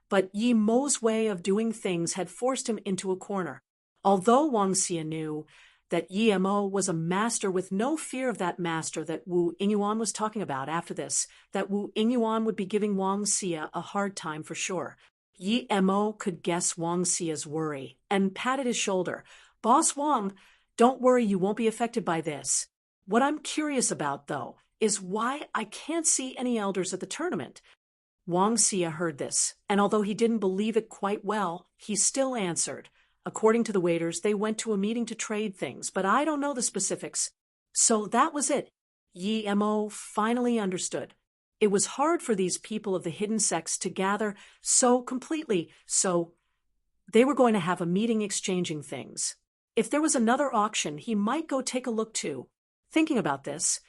but Yi Mo's way of doing things had forced him into a corner. Although Wang Xia knew that Yi Mo was a master with no fear of that master that Wu Ingyuan was talking about after this, that Wu Ingyuan would be giving Wang Xia a hard time for sure. Yi Mo could guess Wang Xia's worry and patted his shoulder. Boss Wang, don't worry, you won't be affected by this. What I'm curious about, though, is why I can't see any elders at the tournament. Wang Xia heard this, and although he didn't believe it quite well, he still answered. According to the waiters, they went to a meeting to trade things, but I don't know the specifics. So that was it. Yi Mo finally understood. It was hard for these people of the hidden sects to gather so completely, so they were going to have a meeting exchanging things. If there was another auction, he might go take a look too. Thinking about this,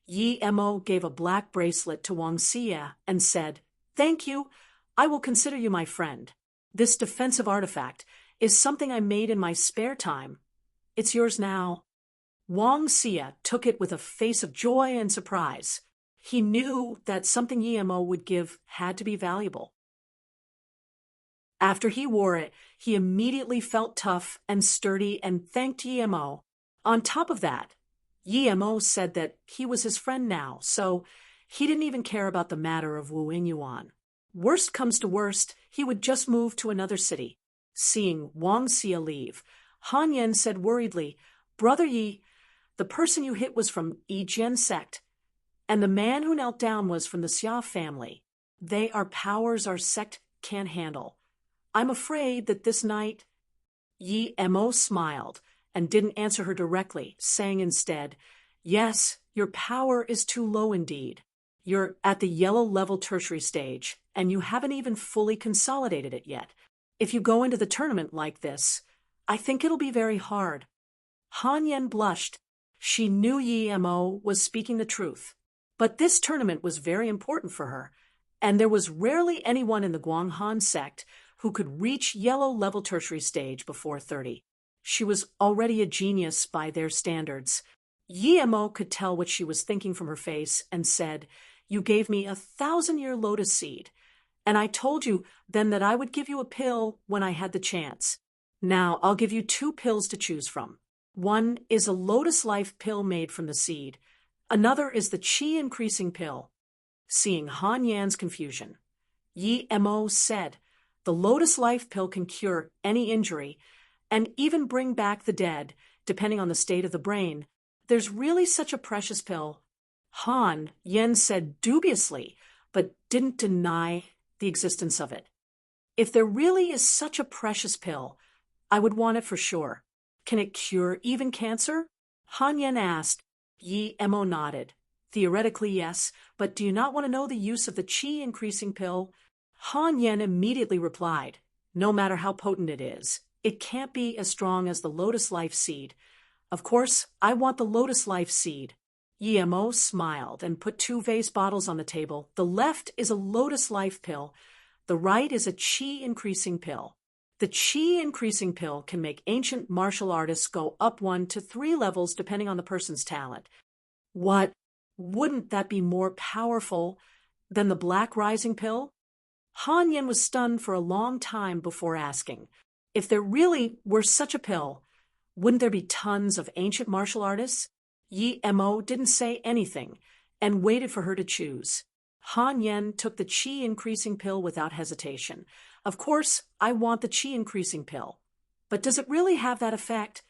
Yi Mo gave a black bracelet to Wang Xia and said, Thank you. I will consider you my friend. This defensive artifact is something I made in my spare time. It's yours now. Wang Xia took it with a face of joy and surprise. He knew that something Yi Mo would give had to be valuable. After he wore it, he immediately felt tough and sturdy and thanked Yi Mo. On top of that, Yi Mo said that he was his friend now, so he didn't even care about the matter of Wu Ingyuan. Worst comes to worst, he would just move to another city. Seeing Wang Xia leave, Han Yen said worriedly, "Brother Yi, the person you hit was from Yi Jian sect, and the man who knelt down was from the Xia family. They are powers our sect can't handle. I'm afraid that this night—" Yi Mo smiled and didn't answer her directly, saying instead, "Yes, your power is too low indeed. You're at the yellow level tertiary stage, and you haven't even fully consolidated it yet. If you go into the tournament like this, I think it'll be very hard." Han Yen blushed. She knew Yi Mo was speaking the truth. But this tournament was very important for her, and there was rarely anyone in the Guanghan sect who could reach yellow level tertiary stage before 30. She was already a genius by their standards. Yi Mo could tell what she was thinking from her face and said, "You gave me a 1,000-year lotus seed, and I told you then that I would give you a pill when I had the chance. Now I'll give you 2 pills to choose from. One is a lotus life pill made from the seed. Another is the qi increasing pill." Seeing Han Yan's confusion, Yi Mo said, "The lotus life pill can cure any injury and even bring back the dead, depending on the state of the brain. There's really such a precious pill." Han Yen said dubiously, but didn't deny the existence of it. "If there really is such a precious pill, I would want it for sure. Can it cure even cancer?" Han Yen asked. Yi Mo nodded. "Theoretically, yes, but do you not want to know the use of the qi increasing pill?" Han Yen immediately replied, "No matter how potent it is, it can't be as strong as the lotus life seed. Of course, I want the lotus life seed." Yi Mo smiled and put 2 vase bottles on the table. The left is a lotus life pill. The right is a qi increasing pill. The qi increasing pill can make ancient martial artists go up 1 to 3 levels depending on the person's talent. What? Wouldn't that be more powerful than the black rising pill? Han Yen was stunned for a long time before asking, if there really were such a pill, wouldn't there be tons of ancient martial artists? Yi Mo didn't say anything and waited for her to choose. Han Yen took the qi increasing pill without hesitation. "Of course, I want the qi increasing pill. But does it really have that effect?"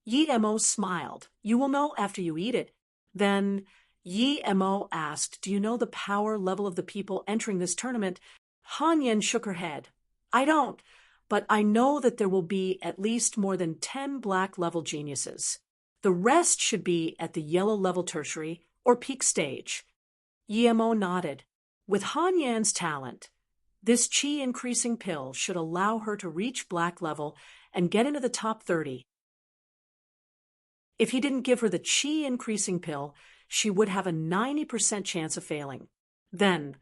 Yi Mo smiled. "You will know after you eat it." Then Yi Mo asked, "Do you know the power level of the people entering this tournament?" Han Yen shook her head. "I don't, but I know that there will be at least more than 10 black level geniuses. The rest should be at the yellow level tertiary or peak stage." Yi Mo nodded. With Han Yan's talent, this qi increasing pill should allow her to reach black level and get into the top 30. If he didn't give her the qi increasing pill, she would have a 90% chance of failing. Then,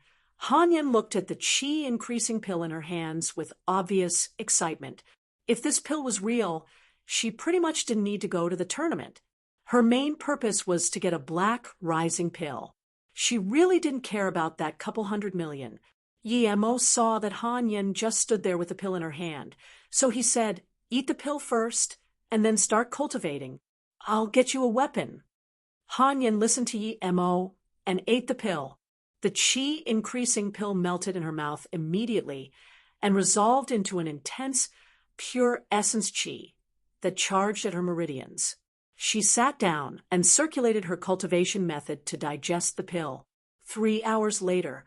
Han Yen looked at the qi increasing pill in her hands with obvious excitement. If this pill was real, she pretty much didn't need to go to the tournament. Her main purpose was to get a black rising pill. She really didn't care about that couple 100 million. Yi Mo saw that Han Yen just stood there with the pill in her hand, so he said, "Eat the pill first, and then start cultivating. I'll get you a weapon." Han Yen listened to Yi Mo and ate the pill. The qi increasing pill melted in her mouth immediately and resolved into an intense, pure essence qi that charged at her meridians. She sat down and circulated her cultivation method to digest the pill. 3 hours later,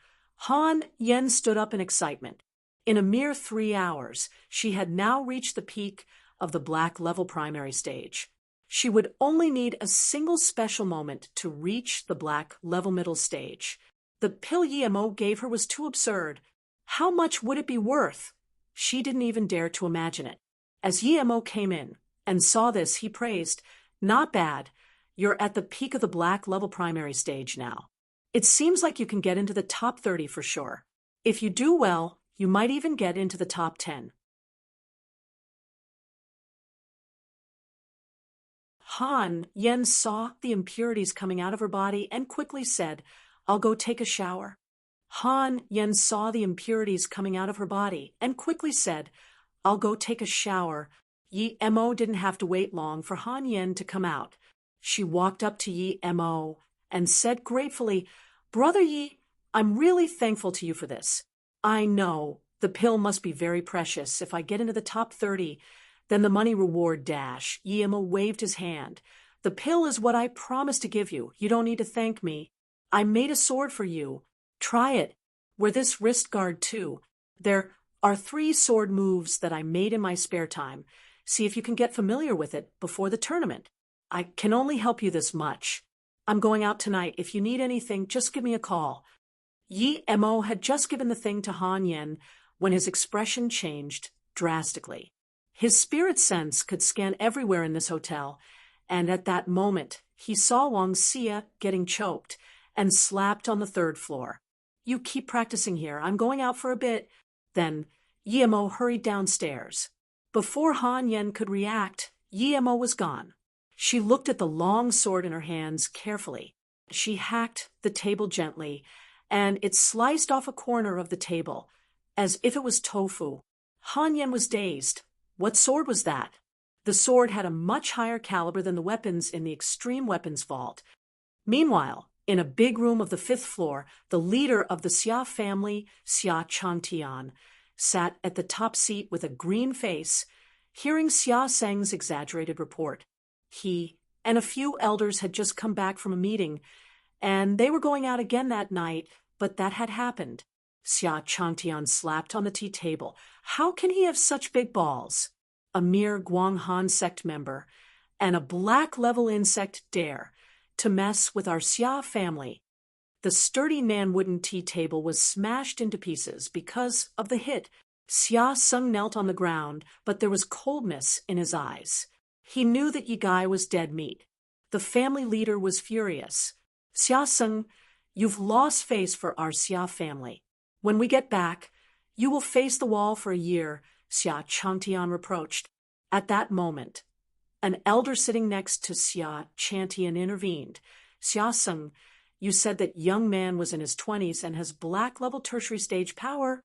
Han Yen stood up in excitement. In a mere 3 hours, she had now reached the peak of the black level primary stage. She would only need a single special moment to reach the black level middle stage. The pill Yi Mo gave her was too absurd. How much would it be worth? She didn't even dare to imagine it. As Yi Mo came in and saw this, he praised, "Not bad. You're at the peak of the black level primary stage now. It seems like you can get into the top 30 for sure. If you do well, you might even get into the top 10. Han Yen saw the impurities coming out of her body and quickly said, "I'll go take a shower." Han Yen saw the impurities coming out of her body and quickly said, "I'll go take a shower." Yi Mo didn't have to wait long for Han Yen to come out. She walked up to Yi Mo and said gratefully, "Brother Yi, I'm really thankful to you for this. I know. The pill must be very precious. If I get into the top 30, then the money reward dash. Yemo waved his hand. The pill is what I promised to give you. You don't need to thank me. I made a sword for you. Try it. Wear this wrist guard too. There are 3 sword moves that I made in my spare time. See if you can get familiar with it before the tournament. I can only help you this much. I'm going out tonight. If you need anything, just give me a call. Yi Mo had just given the thing to Han Yen when his expression changed drastically. His spirit sense could scan everywhere in this hotel, and at that moment he saw Wang Xia getting choked and slapped on the 3rd floor. You keep practicing here. I'm going out for a bit. Then Yi Mo hurried downstairs. Before Han Yen could react, Yi Mo was gone. She looked at the long sword in her hands carefully. She hacked the table gently, and it sliced off a corner of the table, as if it was tofu. Han Yen was dazed. What sword was that? The sword had a much higher caliber than the weapons in the extreme weapons vault. Meanwhile, in a big room of the 5th floor, the leader of the Xia family, Xia Changtian, sat at the top seat with a green face, hearing Xia Seng's exaggerated report. He and a few elders had just come back from a meeting, and they were going out again that night, but that had happened. Xia Changtian slapped on the tea table. How can he have such big balls? A mere Guanghan sect member, and a black-level insect dare to mess with our Xia family. The sturdy nan-wooden tea table was smashed into pieces because of the hit. Xia Seng knelt on the ground, but there was coldness in his eyes. He knew that Yi Gai was dead meat. The family leader was furious. Xia Seng, you've lost face for our Xia family. When we get back, you will face the wall for a year, Xia Changtian reproached. At that moment, an elder sitting next to Xia Changtian intervened. Xia Seng, you said that young man was in his 20s and has black-level tertiary stage power.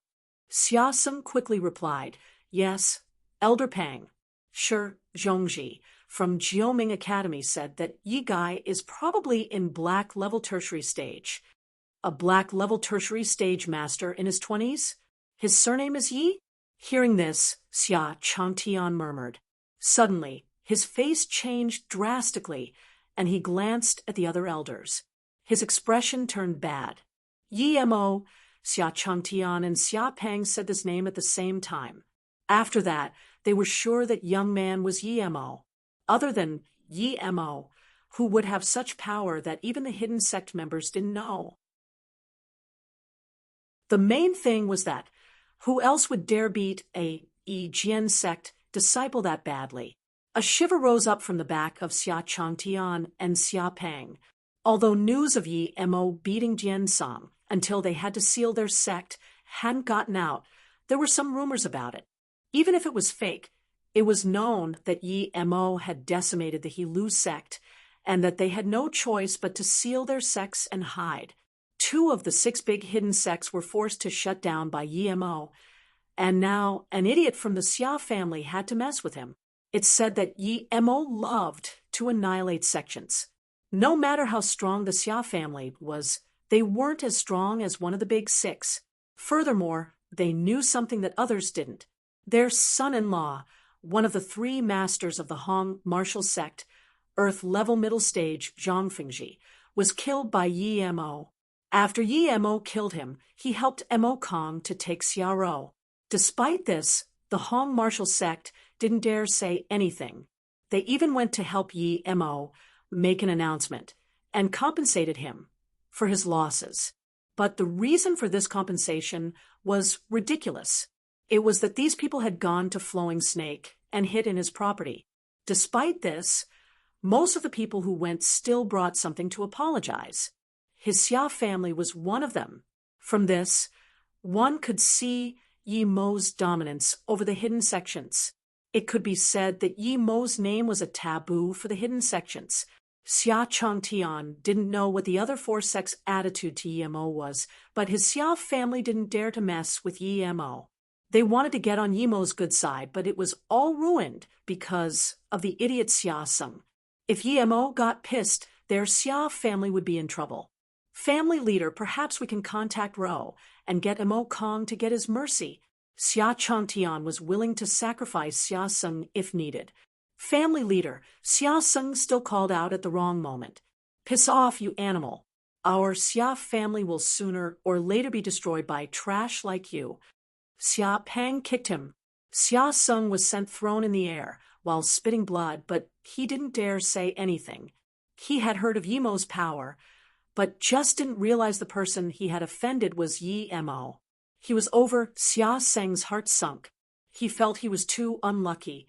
Xia Seng quickly replied, yes, Elder Pang. Shi Zhongji from Jioming Academy said that Yi Gai is probably in black-level tertiary stage. A black-level tertiary stage master in his 20s? His surname is Yi? Hearing this, Xia Changtian murmured. Suddenly, his face changed drastically, and he glanced at the other elders. His expression turned bad. Yi Mo, Xia Changtian, and Xia Peng said this name at the same time. After that, they were sure that young man was Yi Mo. Other than Yi Mo, who would have such power that even the hidden sect members didn't know. The main thing was that who else would dare beat a Yi Jian sect disciple that badly? A shiver rose up from the back of Xia Changtian and Xia Peng. Although news of Yi Mo beating Jiansang until they had to seal their sect hadn't gotten out, there were some rumors about it. Even if it was fake, it was known that Yi Mo had decimated the Helu sect and that they had no choice but to seal their sects and hide. 2 of the 6 big hidden sects were forced to shut down by Yi Mo, and now an idiot from the Xia family had to mess with him. It's said that Yi Mo loved to annihilate sections. No matter how strong the Xia family was, they weren't as strong as one of the big 6. Furthermore, they knew something that others didn't. Their son-in-law, one of the 3 masters of the Hong martial sect, Earth-level middle stage Zhang Fengji, was killed by Yi Mo. After Yi Mo killed him, he helped Mo Kong to take Xiaorou. Despite this, the Hong martial sect didn't dare say anything. They even went to help Yi Mo make an announcement and compensated him for his losses. But the reason for this compensation was ridiculous. It was that these people had gone to Flowing Snake and hid in his property. Despite this, most of the people who went still brought something to apologize. His Xia family was one of them. From this, one could see Yi Mo's dominance over the hidden sections. It could be said that Yi Mo's name was a taboo for the hidden sections. Xia Changtian didn't know what the other 4 sects' attitude to Yi Mo was, but his Xia family didn't dare to mess with Yi Mo. They wanted to get on Yi Mo's good side, but it was all ruined because of the idiot Xia Seng. If Yi Mo got pissed, their Xia family would be in trouble. Family leader, perhaps we can contact Ro and get Mo Kong to get his mercy. Xia Changtian was willing to sacrifice Xia Seng if needed. Family leader, Xia Seng still called out at the wrong moment. Piss off, you animal. Our Xia family will sooner or later be destroyed by trash like you. Xia Pang kicked him. Xia Seng was sent thrown in the air while spitting blood, but he didn't dare say anything. He had heard of Yimo's power, but just didn't realize the person he had offended was Yi Mo. He was over. Xia Seng's heart sunk. He felt he was too unlucky.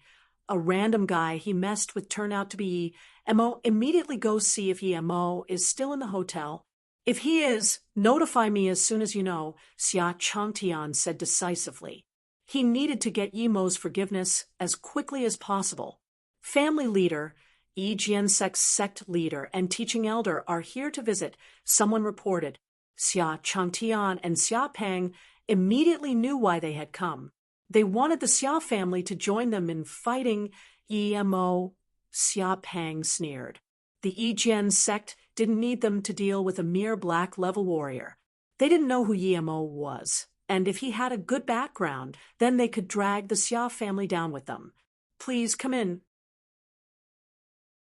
A random guy he messed with turned out to be Yi Mo. Immediately go see if Yi Mo is still in the hotel. If he is, notify me as soon as you know, Xia Changtian said decisively. He needed to get Yi Mo's forgiveness as quickly as possible. Family leader, Yi Jiansek's sect leader and teaching elder are here to visit, someone reported. Xia Changtian and Xia Pang immediately knew why they had come. They wanted the Xia family to join them in fighting Yi Mo. Xia Pang sneered. The Yi Jian sect didn't need them to deal with a mere black-level warrior. They didn't know who Yi Mo was, and if he had a good background, then they could drag the Xia family down with them. Please come in.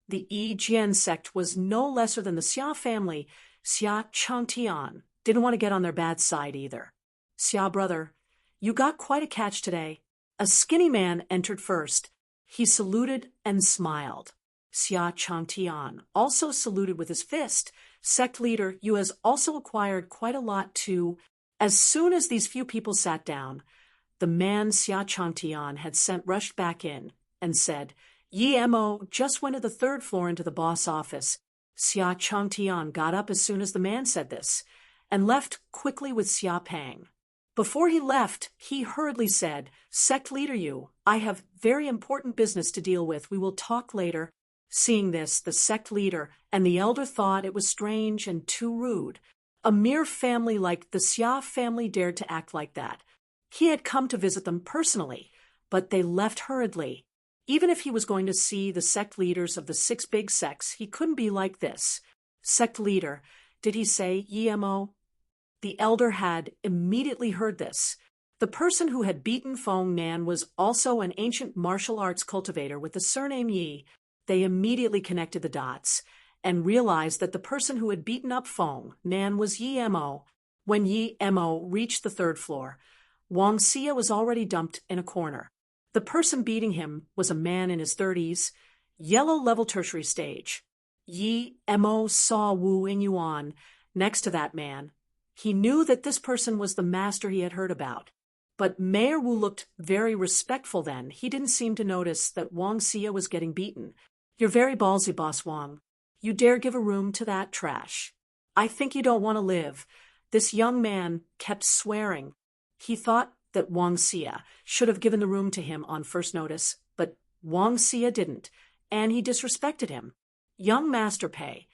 The Yi Jian sect was no lesser than the Xia family. Xia Changtian didn't want to get on their bad side either. Xia brother, you got quite a catch today. A skinny man entered first. He saluted and smiled. Xia Changtian also saluted with his fist. Sect leader, you has also acquired quite a lot too. As soon as these few people sat down, the man Xia Changtian had sent rushed back in and said, Yi Mo just went to the third floor into the boss office. Xia Changtian got up as soon as the man said this and left quickly with Xia Pang. Before he left, he hurriedly said, Sect leader you, I have very important business to deal with. We will talk later. Seeing this, the sect leader and the elder thought it was strange and too rude. A mere family like the Xia family dared to act like that. He had come to visit them personally, but they left hurriedly. Even if he was going to see the sect leaders of the 6 big sects, he couldn't be like this. Sect leader, did he say Yi Mo? The elder had immediately heard this. The person who had beaten Feng Nan was also an ancient martial arts cultivator with the surname Yi. They immediately connected the dots and realized that the person who had beaten up Feng Nan was Yi Mo. When Yi Mo reached the 3rd floor, Wang Xia was already dumped in a corner. The person beating him was a man in his 30s, yellow-level tertiary stage. Yi Mo saw Wu Yingyuan next to that man. He knew that this person was the master he had heard about. But Mayor Wu looked very respectful then. He didn't seem to notice that Wang Xia was getting beaten. You're very ballsy, Boss Wang. You dare give a room to that trash. I think you don't want to live. This young man kept swearing. He thought that Wang Xia should have given the room to him on first notice, but Wang Xia didn't, and he disrespected him. Young Master Pei,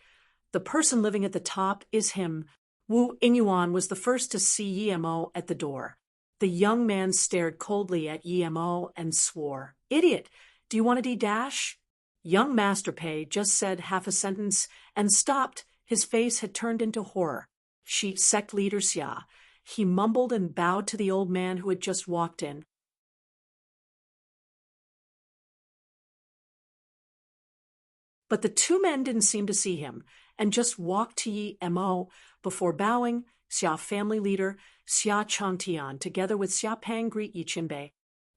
the person living at the top is him. Wu Yingyuan was the first to see Yi Mo at the door. The young man stared coldly at Yi Mo and swore, Idiot, do you want to dash? Young Master Pei just said half a sentence and stopped. His face had turned into horror. Sect leader Xia. He mumbled and bowed to the old man who had just walked in. But the 2 men didn't seem to see him and just walked to Yi Mo before bowing. Xia family leader Xia Changtian together with Xia Pang greet Yi Qinbei.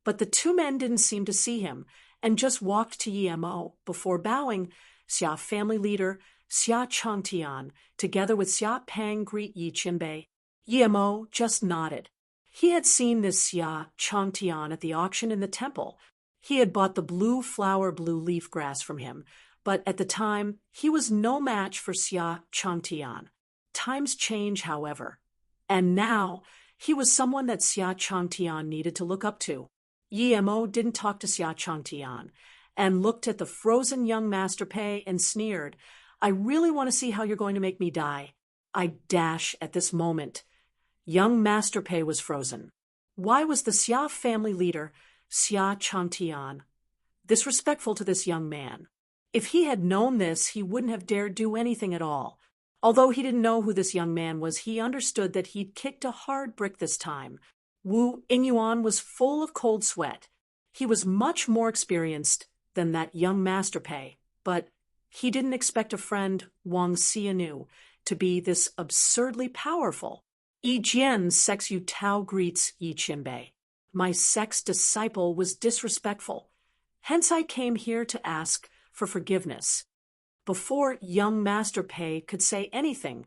But the 2 men didn't seem to see him and just walked to Yi Mo before bowing. Xia family leader Xia Changtian together with Xia Pang greet Yi Qinbei. Yi Mo just nodded. He had seen this Xia Changtian at the auction in the temple. He had bought the blue leaf grass from him, but at the time he was no match for Xia Changtian. Times change, however, and now he was someone that Xia Changtian needed to look up to. Yi Mo didn't talk to Xia Changtian and looked at the frozen young Master Pei and sneered, I really want to see how you're going to make me die. I dash at this moment. Young Master Pei was frozen. Why was the Xia family leader, Xia Changtian, disrespectful to this young man? If he had known this, he wouldn't have dared do anything at all. Although he didn't know who this young man was, he understood that he'd kicked a hard brick this time. Wu Inyuan was full of cold sweat. He was much more experienced than that young master Pei, but he didn't expect a friend, Wang Xianu, to be this absurdly powerful. Yi Jian's sex Yu Tao greets Yi Qinbei. My sex disciple was disrespectful. Hence I came here to ask for forgiveness. Before young Master Pei could say anything,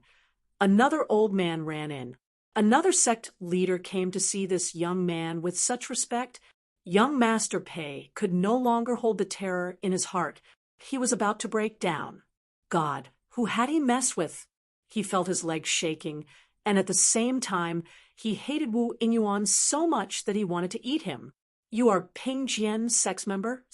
another old man ran in. Another sect leader came to see this young man with such respect. Young Master Pei could no longer hold the terror in his heart. He was about to break down. God, who had he messed with? He felt his legs shaking, and at the same time, he hated Wu Inyuan so much that he wanted to eat him. You are Ping Jian's sex member?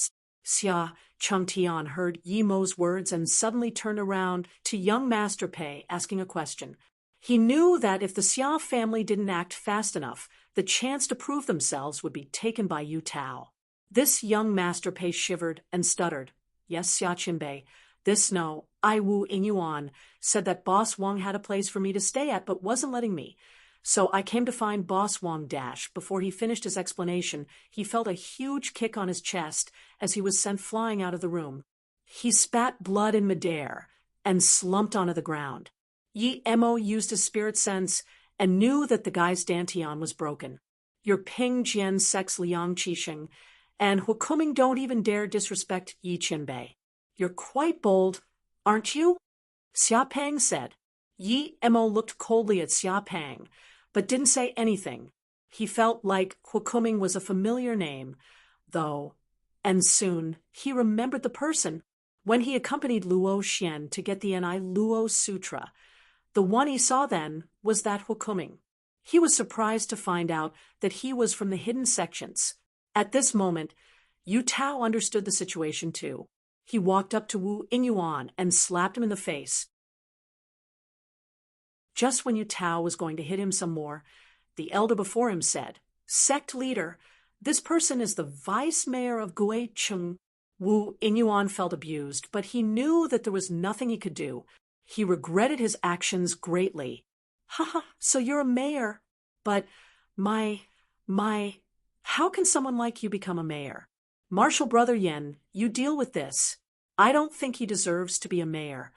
Xia Chengtian heard Yi Mo's words and suddenly turned around to young Master Pei, asking a question. He knew that if the Xia family didn't act fast enough, the chance to prove themselves would be taken by Yu Tao. This young Master Pei shivered and stuttered. Yes, Xia Qinbei. This no, I Wu Inyuan said that Boss Wang had a place for me to stay at but wasn't letting me. So I came to find Boss Wang dash. Before he finished his explanation, he felt a huge kick on his chest as he was sent flying out of the room. He spat blood in midair and slumped onto the ground. Yi Mo used his spirit sense and knew that the guy's dantian was broken. Your Ping Jian sex Liang Qixing and Hukuming don't even dare disrespect Yi Qinbei. You're quite bold, aren't you? Xia Pang said. Yi Mo looked coldly at Xia Pang, but didn't say anything. He felt like Hukuming was a familiar name, though, and soon he remembered the person when he accompanied Luo Xian to get the Ni Luo Sutra. The one he saw then was that Hukuming. He was surprised to find out that he was from the hidden sections. At this moment, Yu Tao understood the situation too. He walked up to Wu Inyuan and slapped him in the face. Just when Yu Tao was going to hit him some more, the elder before him said, Sect leader, this person is the vice mayor of Guicheng. Wu Inyuan felt abused, but he knew that there was nothing he could do. He regretted his actions greatly. Haha, so you're a mayor. But how can someone like you become a mayor? Marshal Brother Yen, you deal with this. I don't think he deserves to be a mayor.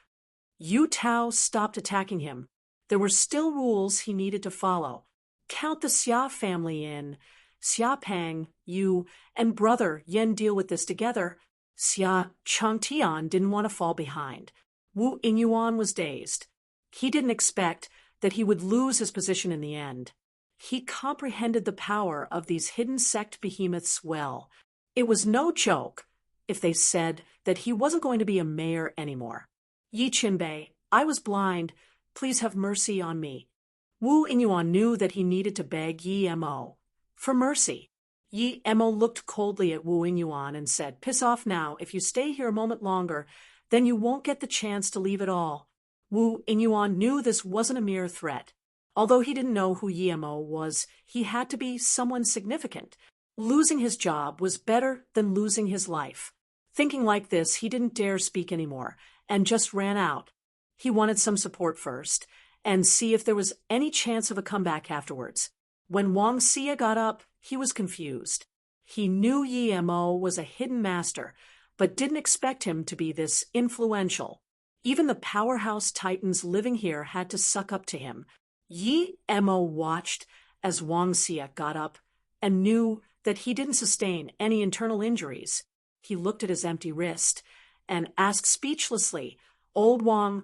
Yu Tao stopped attacking him. There were still rules he needed to follow. Count the Xia family in. Xia Pang, you, and Brother Yen deal with this together. Xia Chengtian didn't want to fall behind. Wu Inyuan was dazed. He didn't expect that he would lose his position in the end. He comprehended the power of these hidden sect behemoths well. It was no joke if they said that he wasn't going to be a mayor anymore. Yi Qinbei, I was blind. Please have mercy on me. Wu Inyuan knew that he needed to beg Yi Mo for mercy. Yi Mo looked coldly at Wu Inyuan and said, Piss off now. If you stay here a moment longer, then you won't get the chance to leave at all. Wu Inyuan knew this wasn't a mere threat. Although he didn't know who Yi Mo was, he had to be someone significant. Losing his job was better than losing his life. Thinking like this, he didn't dare speak anymore and just ran out. He wanted some support first and see if there was any chance of a comeback afterwards. When Wang Xia got up, he was confused. He knew Yi Mo was a hidden master, but didn't expect him to be this influential. Even the powerhouse titans living here had to suck up to him. Yi Mo watched as Wang Xia got up and knew that he didn't sustain any internal injuries. He looked at his empty wrist and asked speechlessly, Old Wang,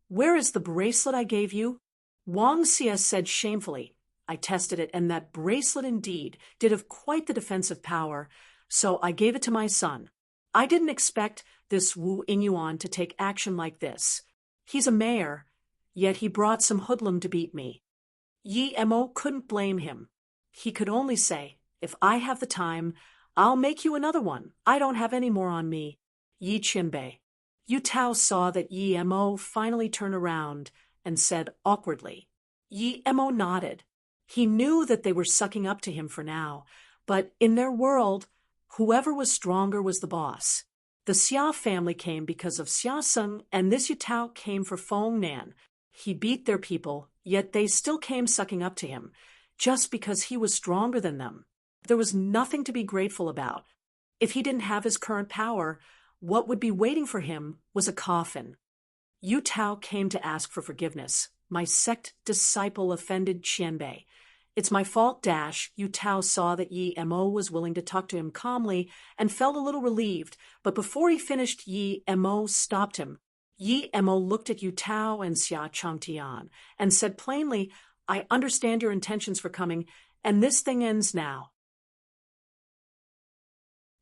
where is the bracelet I gave you? Wang Xia said shamefully, I tested it, and that bracelet indeed did have quite the defensive power, so I gave it to my son. I didn't expect this Wu Inyuan to take action like this. He's a mayor, yet he brought some hoodlum to beat me. Yi Mo couldn't blame him. He could only say, if I have the time, I'll make you another one. I don't have any more on me. Yi Qinbei. Yu Tao saw that Yi Mo finally turned around and said awkwardly. Yi Mo nodded. He knew that they were sucking up to him for now, but in their world, whoever was stronger was the boss. The Xia family came because of Xia Seng, and this Yu Tao came for Feng Nan. He beat their people, yet they still came sucking up to him, just because he was stronger than them. There was nothing to be grateful about. If he didn't have his current power, what would be waiting for him was a coffin. Yu Tao came to ask for forgiveness. My sect disciple offended Qianbei. It's my fault. Yu Tao saw that Yi Mo was willing to talk to him calmly and felt a little relieved, but before he finished, Yi Mo stopped him. Yi Mo looked at Yu Tao and Xia Changtian and said plainly, I understand your intentions for coming, and this thing ends now.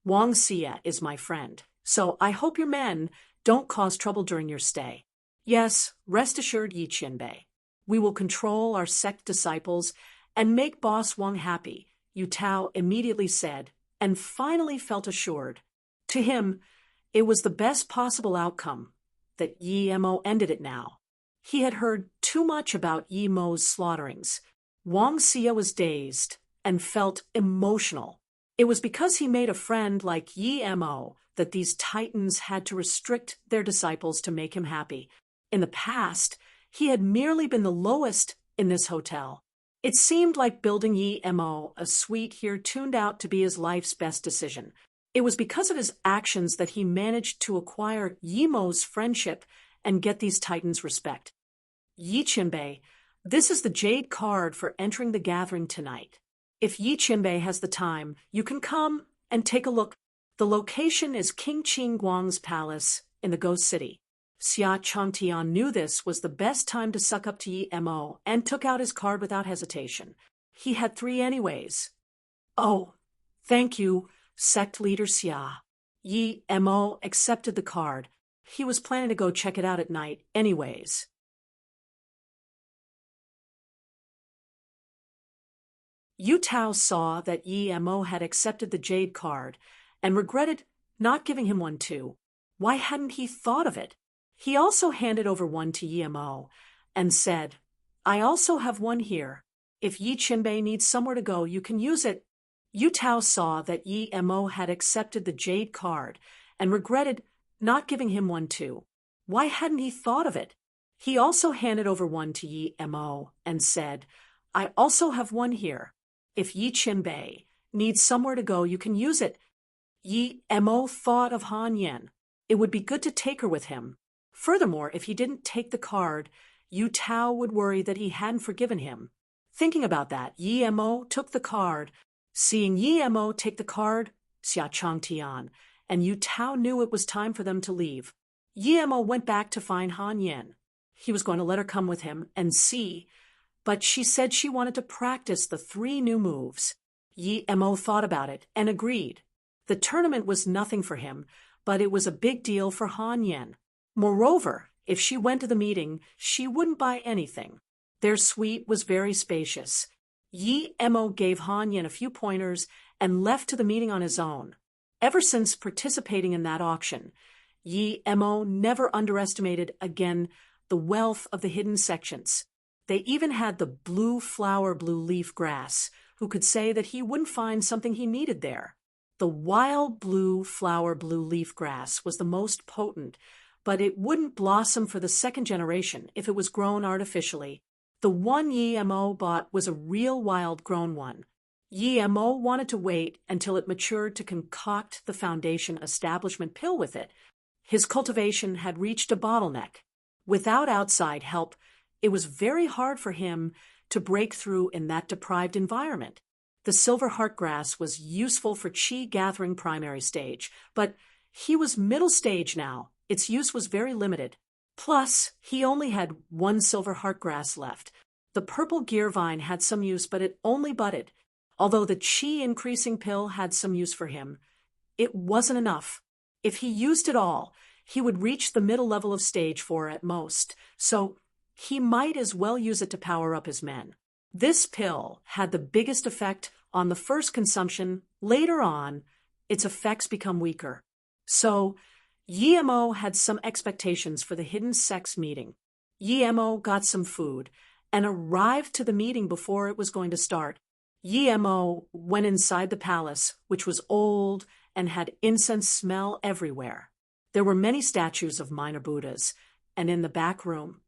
Wang Xia is my friend, so I hope your men don't cause trouble during your stay. Yes, rest assured, Yi Qianbei. We will control our sect disciples and make Boss Wang happy, Yu Tao immediately said, and finally felt assured. To him, it was the best possible outcome that Yi Mo ended it now. He had heard too much about Yi Mo's slaughterings. Wang Xia was dazed and felt emotional. It was because he made a friend like Yi Mo that these titans had to restrict their disciples to make him happy. In the past, he had merely been the lowest in this hotel. It seemed like building Yi Mo a suite here turned out to be his life's best decision. It was because of his actions that he managed to acquire Yi Mo's friendship and get these titans' respect. Yi Qianbei, this is the jade card for entering the gathering tonight. If Yi Qianbei has the time, you can come and take a look. The location is King Qing Guang's palace in the Ghost City. Xia Changtian knew this was the best time to suck up to Yi Mo and took out his card without hesitation. He had 3 anyways. Oh, thank you, sect leader Xia. Yi Mo accepted the card. He was planning to go check it out at night anyways. Yu Tao saw that Yi Mo had accepted the jade card and regretted not giving him one too. Why hadn't he thought of it? He also handed over one to Yi Mo and said, I also have one here. If Yi Qianbei needs somewhere to go, you can use it. Yu Tao saw that Yi Mo had accepted the jade card and regretted not giving him one too. Why hadn't he thought of it? He also handed over one to Yi Mo and said, I also have one here. If Yi Qianbei needs somewhere to go, you can use it. Yi Mo thought of Han Yan. It would be good to take her with him. Furthermore, if he didn't take the card, Yu Tao would worry that he hadn't forgiven him. Thinking about that, Yi Mo took the card. Seeing Yi Mo take the card, Xia Changtian and Yu Tao knew it was time for them to leave. Yi Mo went back to find Han Yan. He was going to let her come with him and see, but she said she wanted to practice the 3 new moves. Yi Mo thought about it and agreed. The tournament was nothing for him, but it was a big deal for Han Yan. Moreover, if she went to the meeting, she wouldn't buy anything. Their suite was very spacious. Yi Mo gave Han Yan a few pointers and left to the meeting on his own. Ever since participating in that auction, Yi Mo never underestimated again the wealth of the hidden sections. They even had the blue flower blue leaf grass, who could say that he wouldn't find something he needed there. The wild blue flower blue leaf grass was the most potent, but it wouldn't blossom for the 2nd generation if it was grown artificially. The one Yi Mo bought was a real wild-grown one. Yi Mo wanted to wait until it matured to concoct the foundation establishment pill with it. His cultivation had reached a bottleneck. Without outside help, it was very hard for him to break through in that deprived environment. The silver heartgrass was useful for qi gathering primary stage, but he was middle stage now. Its use was very limited. Plus, he only had 1 silver heartgrass left. The purple gear vine had some use, but it only budded. Although the qi increasing pill had some use for him, it wasn't enough. If he used it all, he would reach the middle level of stage 4 at most, so he might as well use it to power up his men. This pill had the biggest effect on the first consumption. Later on, its effects become weaker. So, Yi Mo had some expectations for the hidden sex meeting. Yi Mo got some food and arrived to the meeting before it was going to start. Yi Mo went inside the palace, which was old and had incense smell everywhere. There were many statues of minor Buddhas, and in the back room,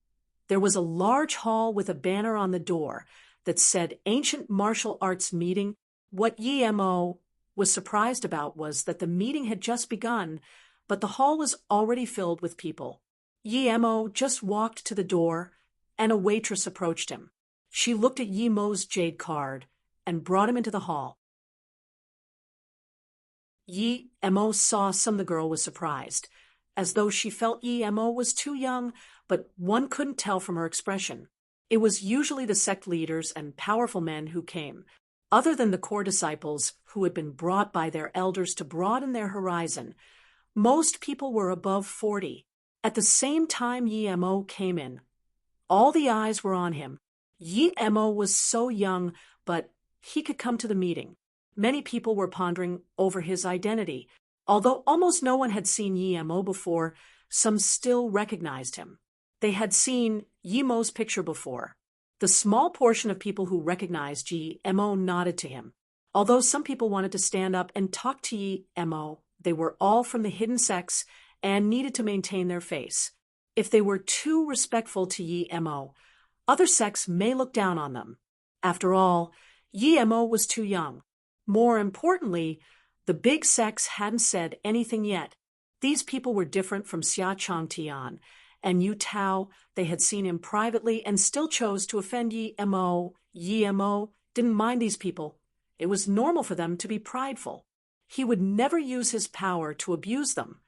There was a large hall with a banner on the door that said Ancient Martial Arts Meeting. What Yemo was surprised about was that the meeting had just begun, but the hall was already filled with people. Yemo just walked to the door, and a waitress approached him. She looked at Yemo's jade card and brought him into the hall. Yemo saw the girl was surprised, as though she felt Yemo was too young, but one couldn't tell from her expression. It was usually the sect leaders and powerful men who came, other than the core disciples who had been brought by their elders to broaden their horizon. Most people were above 40. At the same time Yemo came in, all the eyes were on him. Yemo was so young, but he could come to the meeting. Many people were pondering over his identity. Although almost no one had seen Yemo before, some still recognized him. They had seen Yemo's picture before. The small portion of people who recognized Yemo nodded to him. Although some people wanted to stand up and talk to Yemo, they were all from the hidden sects and needed to maintain their face. If they were too respectful to Yemo, other sects may look down on them. After all, Yemo was too young. More importantly, the big sects hadn't said anything yet. These people were different from Xia Changtian and Yu Tao. They had seen him privately and still chose to offend Yemo. Yemo didn't mind these people. It was normal for them to be prideful. He would never use his power to abuse them,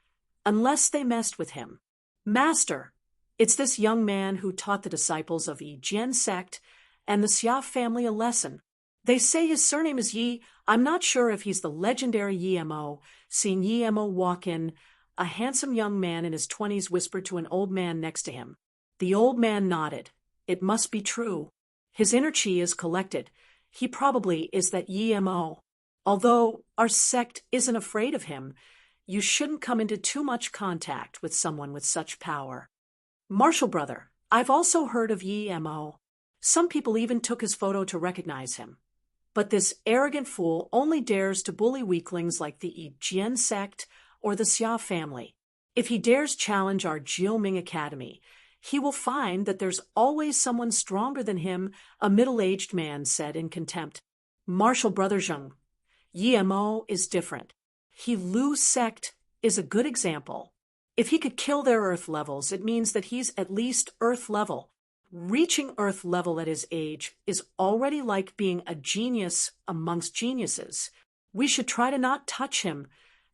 unless they messed with him. Master, it's this young man who taught the disciples of Yi Jian sect and the Xia family a lesson. They say his surname is Yi. I'm not sure if he's the legendary Yemo. Seeing Yemo walk in, a handsome young man in his 20s whispered to an old man next to him. The old man nodded. It must be true. His inner chi is collected. He probably is that Yemo. Although our sect isn't afraid of him, you shouldn't come into too much contact with someone with such power. Martial brother, I've also heard of Yemo. Some people even took his photo to recognize him. But this arrogant fool only dares to bully weaklings like the Yi Jian sect or the Xia family. If he dares challenge our Jiuming Academy, he will find that there's always someone stronger than him, a middle-aged man said in contempt. Martial brother Zheng, Yemo is different. He Lu sect is a good example. If he could kill their earth levels, it means that he's at least earth level. Reaching earth level at his age is already like being a genius amongst geniuses. We should try to not touch him.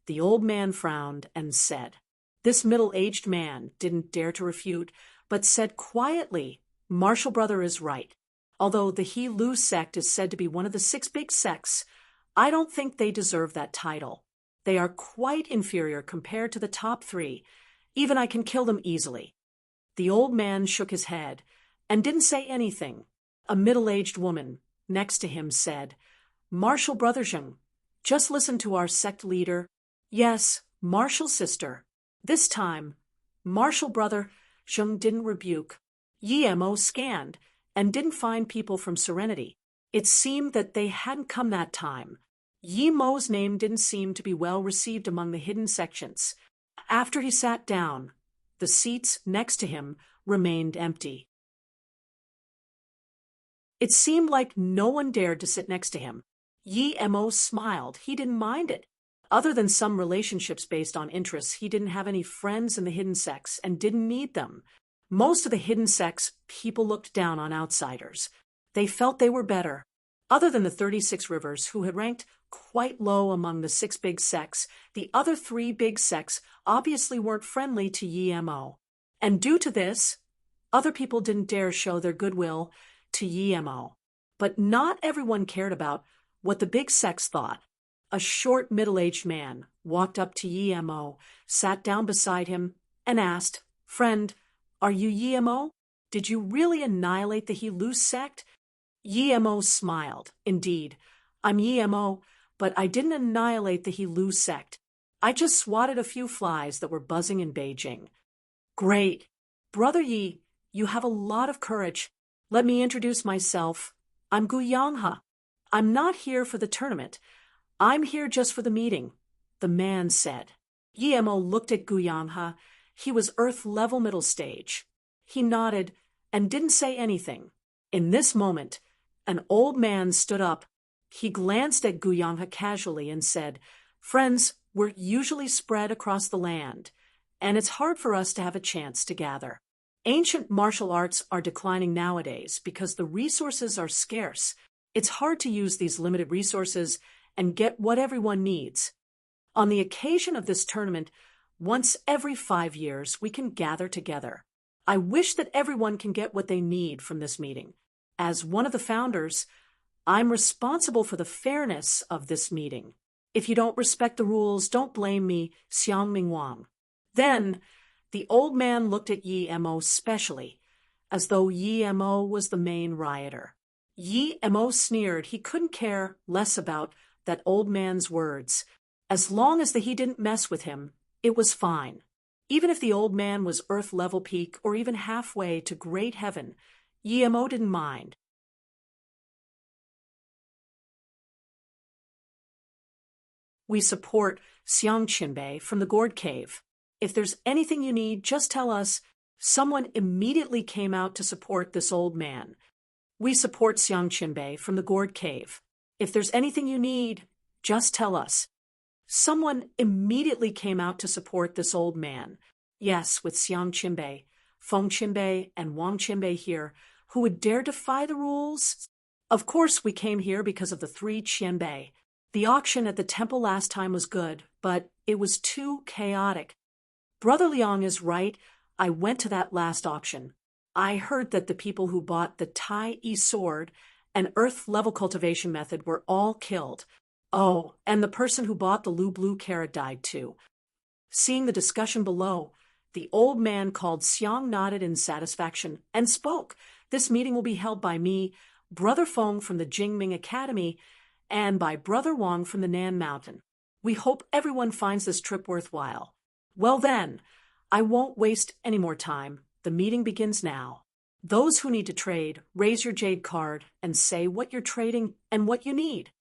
The old man frowned and said. This middle-aged man didn't dare to refute, but said quietly, Martial brother is right. Although the He Lu sect is said to be one of the 6 big sects, I don't think they deserve that title. They are quite inferior compared to the top 3. Even I can kill them easily. The old man shook his head and didn't say anything. A middle-aged woman next to him said, Martial brother Zheng, just listen to our sect leader. Yes, Martial sister. This time, Martial brother Zheng didn't rebuke. Yemo scanned and didn't find people from Serenity. It seemed that they hadn't come that time. Yemo's name didn't seem to be well received among the hidden sections. After he sat down, the seats next to him remained empty. It seemed like no one dared to sit next to him. Yemo smiled. He didn't mind it. Other than some relationships based on interests, he didn't have any friends in the hidden sects and didn't need them. Most of the hidden sects, people looked down on outsiders. They felt they were better. Other than the 36 rivers, who had ranked quite low among the 6 big sects, the other 3 big sects obviously weren't friendly to Yemo. And due to this, other people didn't dare show their goodwill to Yemo. But not everyone cared about what the big sects thought. A short middle-aged man walked up to Yemo, sat down beside him, and asked, Friend, are you Yemo? Did you really annihilate the He Lu sect? Yemo smiled. Indeed, I'm Yemo, but I didn't annihilate the He Lu sect. I just swatted a few flies that were buzzing in Beijing. Great. Brother Yi, you have a lot of courage. Let me introduce myself. I'm Gu Yanghe. I'm not here for the tournament. I'm here just for the meeting, the man said. Yemo looked at Gu Yanghe. He was Earth level middle stage. He nodded and didn't say anything. In this moment, an old man stood up. He glanced at Guyangha casually and said, "Friends, we're usually spread across the land, and it's hard for us to have a chance to gather. Ancient martial arts are declining nowadays because the resources are scarce. It's hard to use these limited resources and get what everyone needs. On the occasion of this tournament, once every 5 years, we can gather together. I wish that everyone can get what they need from this meeting. As one of the founders, I'm responsible for the fairness of this meeting. If you don't respect the rules, don't blame me, Xiang Mingwang." Then, the old man looked at Yi Mo specially, as though Yi Mo was the main rioter. Yi Mo sneered he couldn't care less about that old man's words. As long as he didn't mess with him, it was fine. Even if the old man was Earth-level peak or even halfway to great heaven, Yi Mo didn't mind. We support Xiang Qinbei from the Gourd Cave. If there's anything you need, just tell us. Someone immediately came out to support this old man. We support Xiang Qinbei from the Gourd Cave. If there's anything you need, just tell us. Someone immediately came out to support this old man. Yes, with Xiang Qinbei, Feng Qinbei, and Wang Qinbei here, who would dare defy the rules? Of course we came here because of the 3 Qianbei. The auction at the temple last time was good, but it was too chaotic. Brother Liang is right. I went to that last auction. I heard that the people who bought the Tai Yi sword and earth-level cultivation method were all killed. Oh, and the person who bought the Lu Blue carrot died too. Seeing the discussion below, the old man called Xiang nodded in satisfaction and spoke. This meeting will be held by me, Brother Feng from the Jingming Academy, and by Brother Wang from the Nan Mountain. We hope everyone finds this trip worthwhile. Well then, I won't waste any more time. The meeting begins now. Those who need to trade, raise your jade card and say what you're trading and what you need.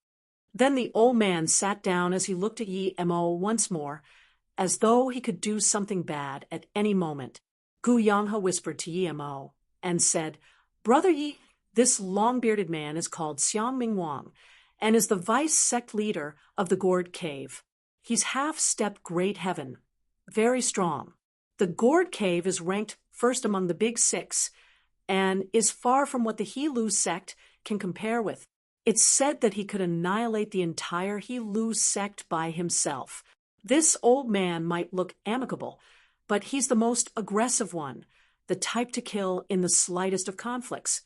Then the old man sat down as he looked at Yi Mo once more, as though he could do something bad at any moment. Guyangha whispered to Yi Mo and said, "Brother Yi, this long-bearded man is called Xiang Mingwang and is the vice-sect leader of the Gourd Cave. He's half-step great heaven, very strong. The Gourd Cave is ranked first among the big 6 and is far from what the He-Lu sect can compare with. It's said that he could annihilate the entire He-Lu sect by himself. This old man might look amicable, but he's the most aggressive one, the type to kill in the slightest of conflicts."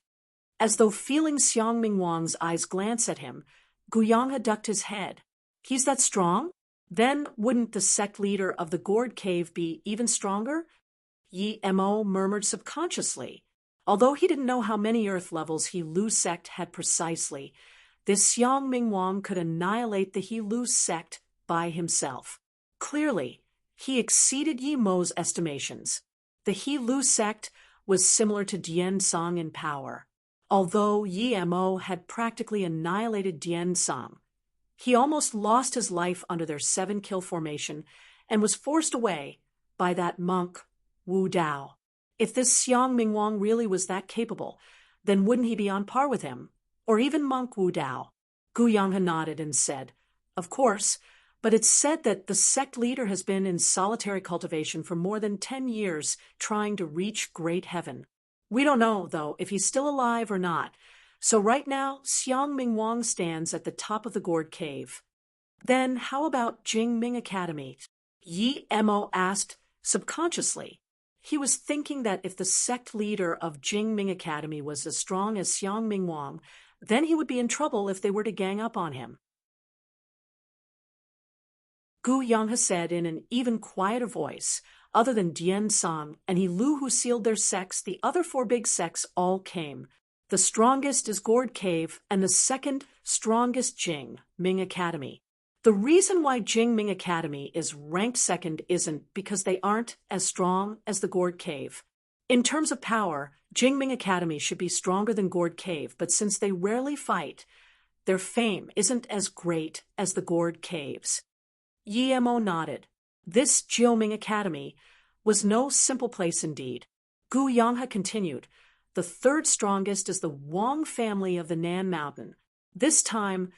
As though feeling Xiang Mingwang's eyes glance at him, Guyangha ducked his head. "He's that strong? Then wouldn't the sect leader of the Gourd Cave be even stronger?" Yi Mo murmured subconsciously. Although he didn't know how many Earth levels He-Lu sect had precisely, this Xiang Mingwang could annihilate the He-Lu sect by himself. Clearly, he exceeded Yi Mo's estimations. The He-Lu sect was similar to Dian Song in power. Although Yi Mo had practically annihilated Dian Song, he almost lost his life under their 7-kill formation and was forced away by that monk, Wu Dao. If this Xiang Mingwang really was that capable, then wouldn't he be on par with him, or even monk Wu Dao? Guyangha nodded and said, "Of course, but it's said that the sect leader has been in solitary cultivation for more than 10 years trying to reach great heaven. We don't know, though, if he's still alive or not. So right now, Xiang Mingwang stands at the top of the Gourd Cave." "Then how about Jingming Academy?" Yi Mo asked subconsciously. He was thinking that if the sect leader of Jingming Academy was as strong as Xiang Mingwang, then he would be in trouble if they were to gang up on him. Guyangha said in an even quieter voice, "Other than Dian Song and He-Lu who sealed their sects, the other 4 big sects all came. The strongest is Gourd Cave, and the second strongest Jing Ming Academy. The reason why Jing Ming Academy is ranked second isn't because they aren't as strong as the Gourd Cave. In terms of power, Jing Ming Academy should be stronger than Gourd Cave, but since they rarely fight, their fame isn't as great as the Gourd Cave's." Yi Mo nodded. This Jiuming Academy was no simple place indeed. Guyangha continued, The third strongest is the Wang family of the Nan Mountain. This time,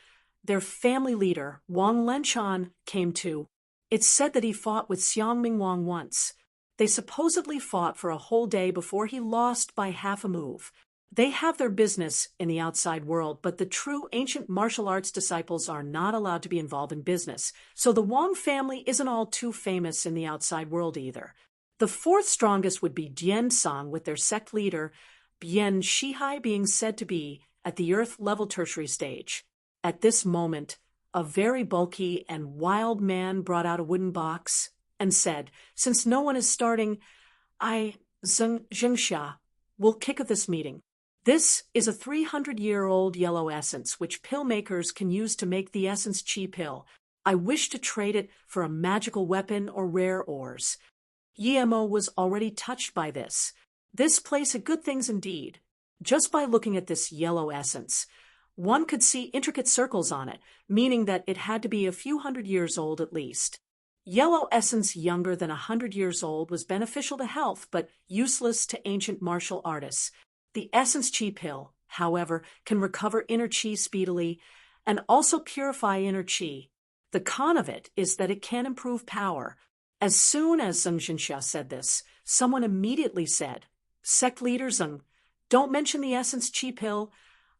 their family leader, Wang Lenshan, came too. It's said that he fought with Xiangming Wang once. They supposedly fought for a whole day before he lost by half a move. They have their business in the outside world, but the true ancient martial arts disciples are not allowed to be involved in business, so the Wang family isn't all too famous in the outside world either. The fourth strongest would be Dian Song, with their sect leader, Bian Shihai, being said to be at the Earth-level tertiary stage. At this moment, a very bulky and wild man brought out a wooden box and said, "Since no one is starting, I, Zhengxia, will kick off this meeting. This is a 300-year-old yellow essence, which pill makers can use to make the essence chi pill. I wish to trade it for a magical weapon or rare ores." Yemo was already touched by this. This place had good things indeed. Just by looking at this yellow essence, one could see intricate circles on it, meaning that it had to be a few hundred years old at least. Yellow essence younger than 100 years old was beneficial to health, but useless to ancient martial artists. The essence chi pill, however, can recover inner chi speedily and also purify inner chi. The con of it is that it can improve power. As soon as Zheng Jinxia said this, someone immediately said, "Sect leader Zheng, don't mention the essence chi pill.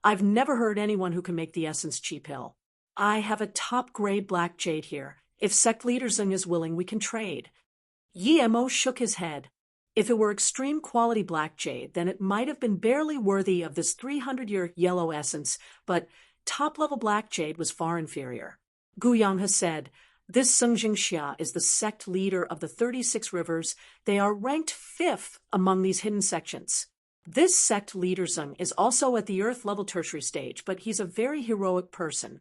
I've never heard anyone who can make the essence chi pill. I have a top-grade black jade here. If sect leader Zheng is willing, we can trade." Yemo shook his head. If it were extreme quality black jade, then it might have been barely worthy of this 300-year yellow essence, but top-level black jade was far inferior. Gu Yanghe said, "This Zheng Jingxia is the sect leader of the 36 rivers. They are ranked 5th among these hidden sections. This sect leader Zheng is also at the Earth-level tertiary stage, but he's a very heroic person."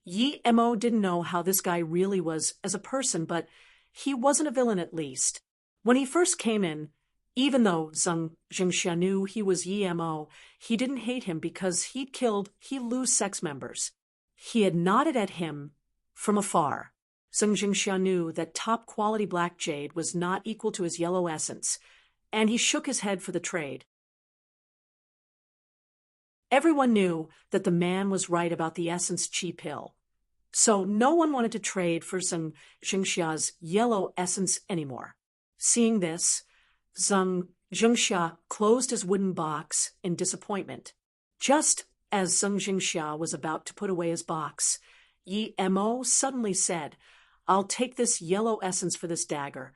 Yi Mo didn't know how this guy really was as a person, but he wasn't a villain at least. When he first came in, even though Zheng Jingxia knew he was Yi Mo, he didn't hate him because he'd killed He Lu's sex members. He had nodded at him from afar. Zheng Jingxia knew that top-quality black jade was not equal to his yellow essence, and he shook his head for the trade. Everyone knew that the man was right about the essence chi pill, so no one wanted to trade for Zheng Jingxia's yellow essence anymore. Seeing this, Zheng Jingxia closed his wooden box in disappointment. Just as Zheng Jingxia was about to put away his box, Yi Mo suddenly said, "I'll take this yellow essence for this dagger.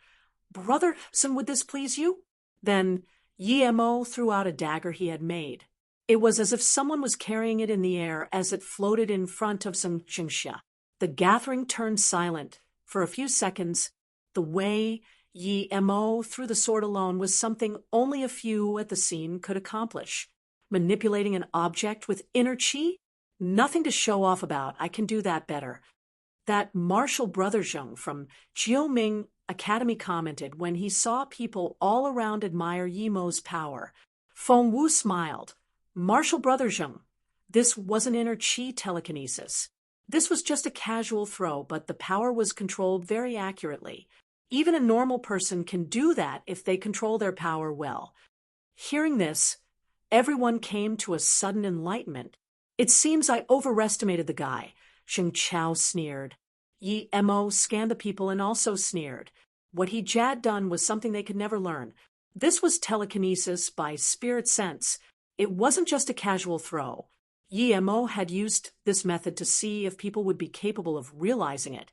Brother Zheng, would this please you?" Then Yi Mo threw out a dagger he had made. It was as if someone was carrying it in the air as it floated in front of Zheng Jingxia. The gathering turned silent. For a few seconds, the way Yi Mo threw the sword alone was something only a few at the scene could accomplish. Manipulating an object with inner chi? Nothing to show off about. I can do that better. That martial brother Zheng from Jiuming Academy commented when he saw people all around admire Yi Mo's power. Feng Wu smiled. "Martial brother Zheng, this wasn't inner chi telekinesis. This was just a casual throw, but the power was controlled very accurately. Even a normal person can do that if they control their power well." Hearing this, everyone came to a sudden enlightenment. "It seems I overestimated the guy," Xing Chao sneered. Yi Mo scanned the people and also sneered. What he had done was something they could never learn. This was telekinesis by spirit sense. It wasn't just a casual throw. Yi Mo had used this method to see if people would be capable of realizing it.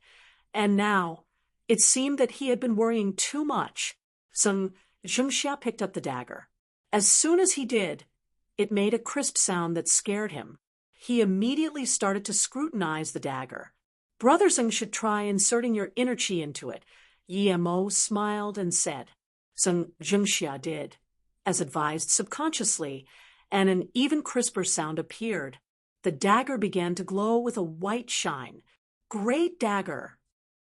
And now, it seemed that he had been worrying too much. Zheng Jingxia picked up the dagger. As soon as he did, it made a crisp sound that scared him. He immediately started to scrutinize the dagger. "Brother Zheng should try inserting your inner chi into it." Yi Mo smiled and said. Zheng Jingxia did, as advised subconsciously, and an even crisper sound appeared. The dagger began to glow with a white shine. "Great dagger!"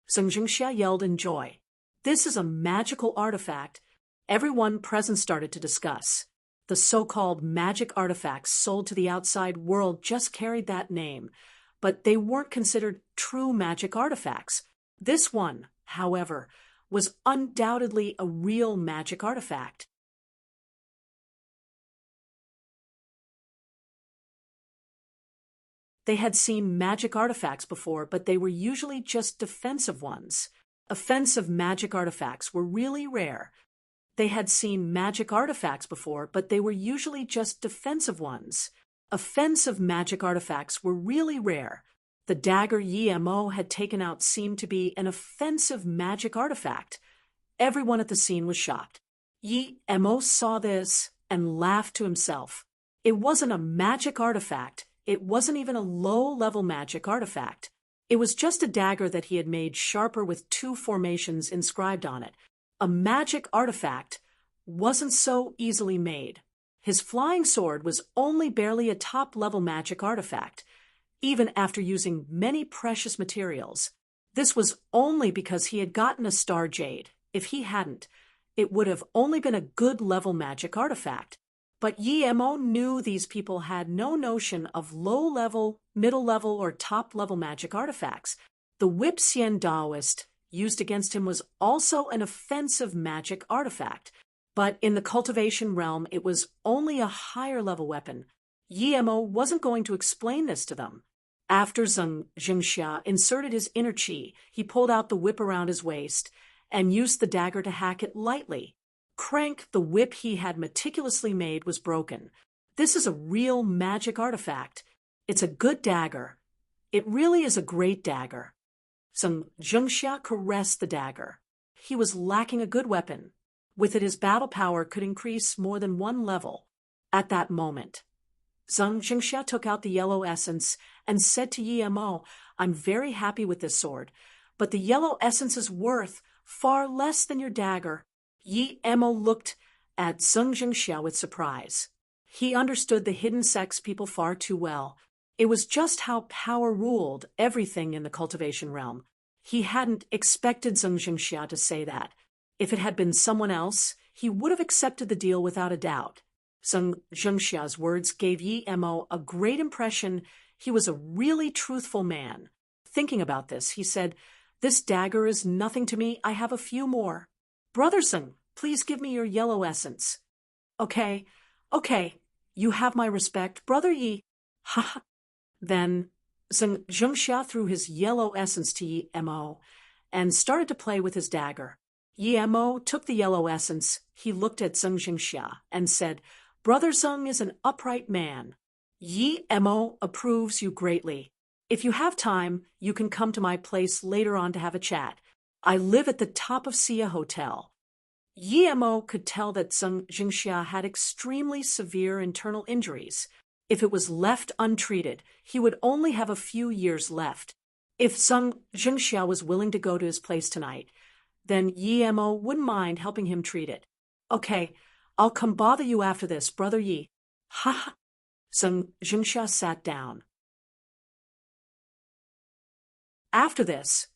Zheng Jingxia yelled in joy. "This is a magical artifact." Everyone present started to discuss. The so-called magic artifacts sold to the outside world just carried that name, but they weren't considered true magic artifacts. This one, however, was undoubtedly a real magic artifact. They had seen magic artifacts before, but they were usually just defensive ones. Offensive magic artifacts were really rare. They had seen magic artifacts before, but they were usually just defensive ones. Offensive magic artifacts were really rare. The dagger Yi Mo had taken out seemed to be an offensive magic artifact. Everyone at the scene was shocked. Yi Mo saw this and laughed to himself. It wasn't a magic artifact. It wasn't even a low-level magic artifact. It was just a dagger that he had made sharper with 2 formations inscribed on it. A magic artifact wasn't so easily made. His flying sword was only barely a top-level magic artifact, even after using many precious materials. This was only because he had gotten a star jade. If he hadn't, it would have only been a good-level magic artifact. But Yi Mo knew these people had no notion of low-level, middle-level, or top-level magic artifacts. The whip Xian Daoist used against him was also an offensive magic artifact, but in the cultivation realm it was only a higher-level weapon. Yi Mo wasn't going to explain this to them. After Zheng Jingxia inserted his inner qi, he pulled out the whip around his waist and used the dagger to hack it lightly. Crank, the whip he had meticulously made, was broken. This is a real magic artifact. It's a good dagger. It really is a great dagger. Zheng Jingxia caressed the dagger. He was lacking a good weapon. With it, his battle power could increase more than 1 level. At that moment, Zheng Jingxia took out the yellow essence and said to Yi Mo, "I'm very happy with this sword, but the yellow essence is worth far less than your dagger." Yi Mo looked at Zheng Jingxia with surprise. He understood the hidden sex people far too well. It was just how power ruled everything in the cultivation realm. He hadn't expected Zheng Jingxia to say that. If it had been someone else, he would have accepted the deal without a doubt. Zheng Jingxia's words gave Yi Mo a great impression. He was a really truthful man. Thinking about this, he said, "This dagger is nothing to me. I have a few more. Brother Zheng, please give me your yellow essence." Okay, you have my respect, Brother Yi. Ha! Then Zheng Jingxia threw his yellow essence to Yi Mo and started to play with his dagger. Yi Mo took the yellow essence. He looked at Zheng Jingxia and said, "Brother Zheng is an upright man. Yi Mo approves you greatly. If you have time, you can come to my place later on to have a chat. I live at the top of Sia Hotel." Yi Mo could tell that Zheng Jingxia had extremely severe internal injuries. If it was left untreated, he would only have a few years left. If Zheng Jingxia was willing to go to his place tonight, then Yi Mo wouldn't mind helping him treat it. "Okay, I'll come bother you after this, Brother Yi." Ha! Zheng Jingxia sat down. After this,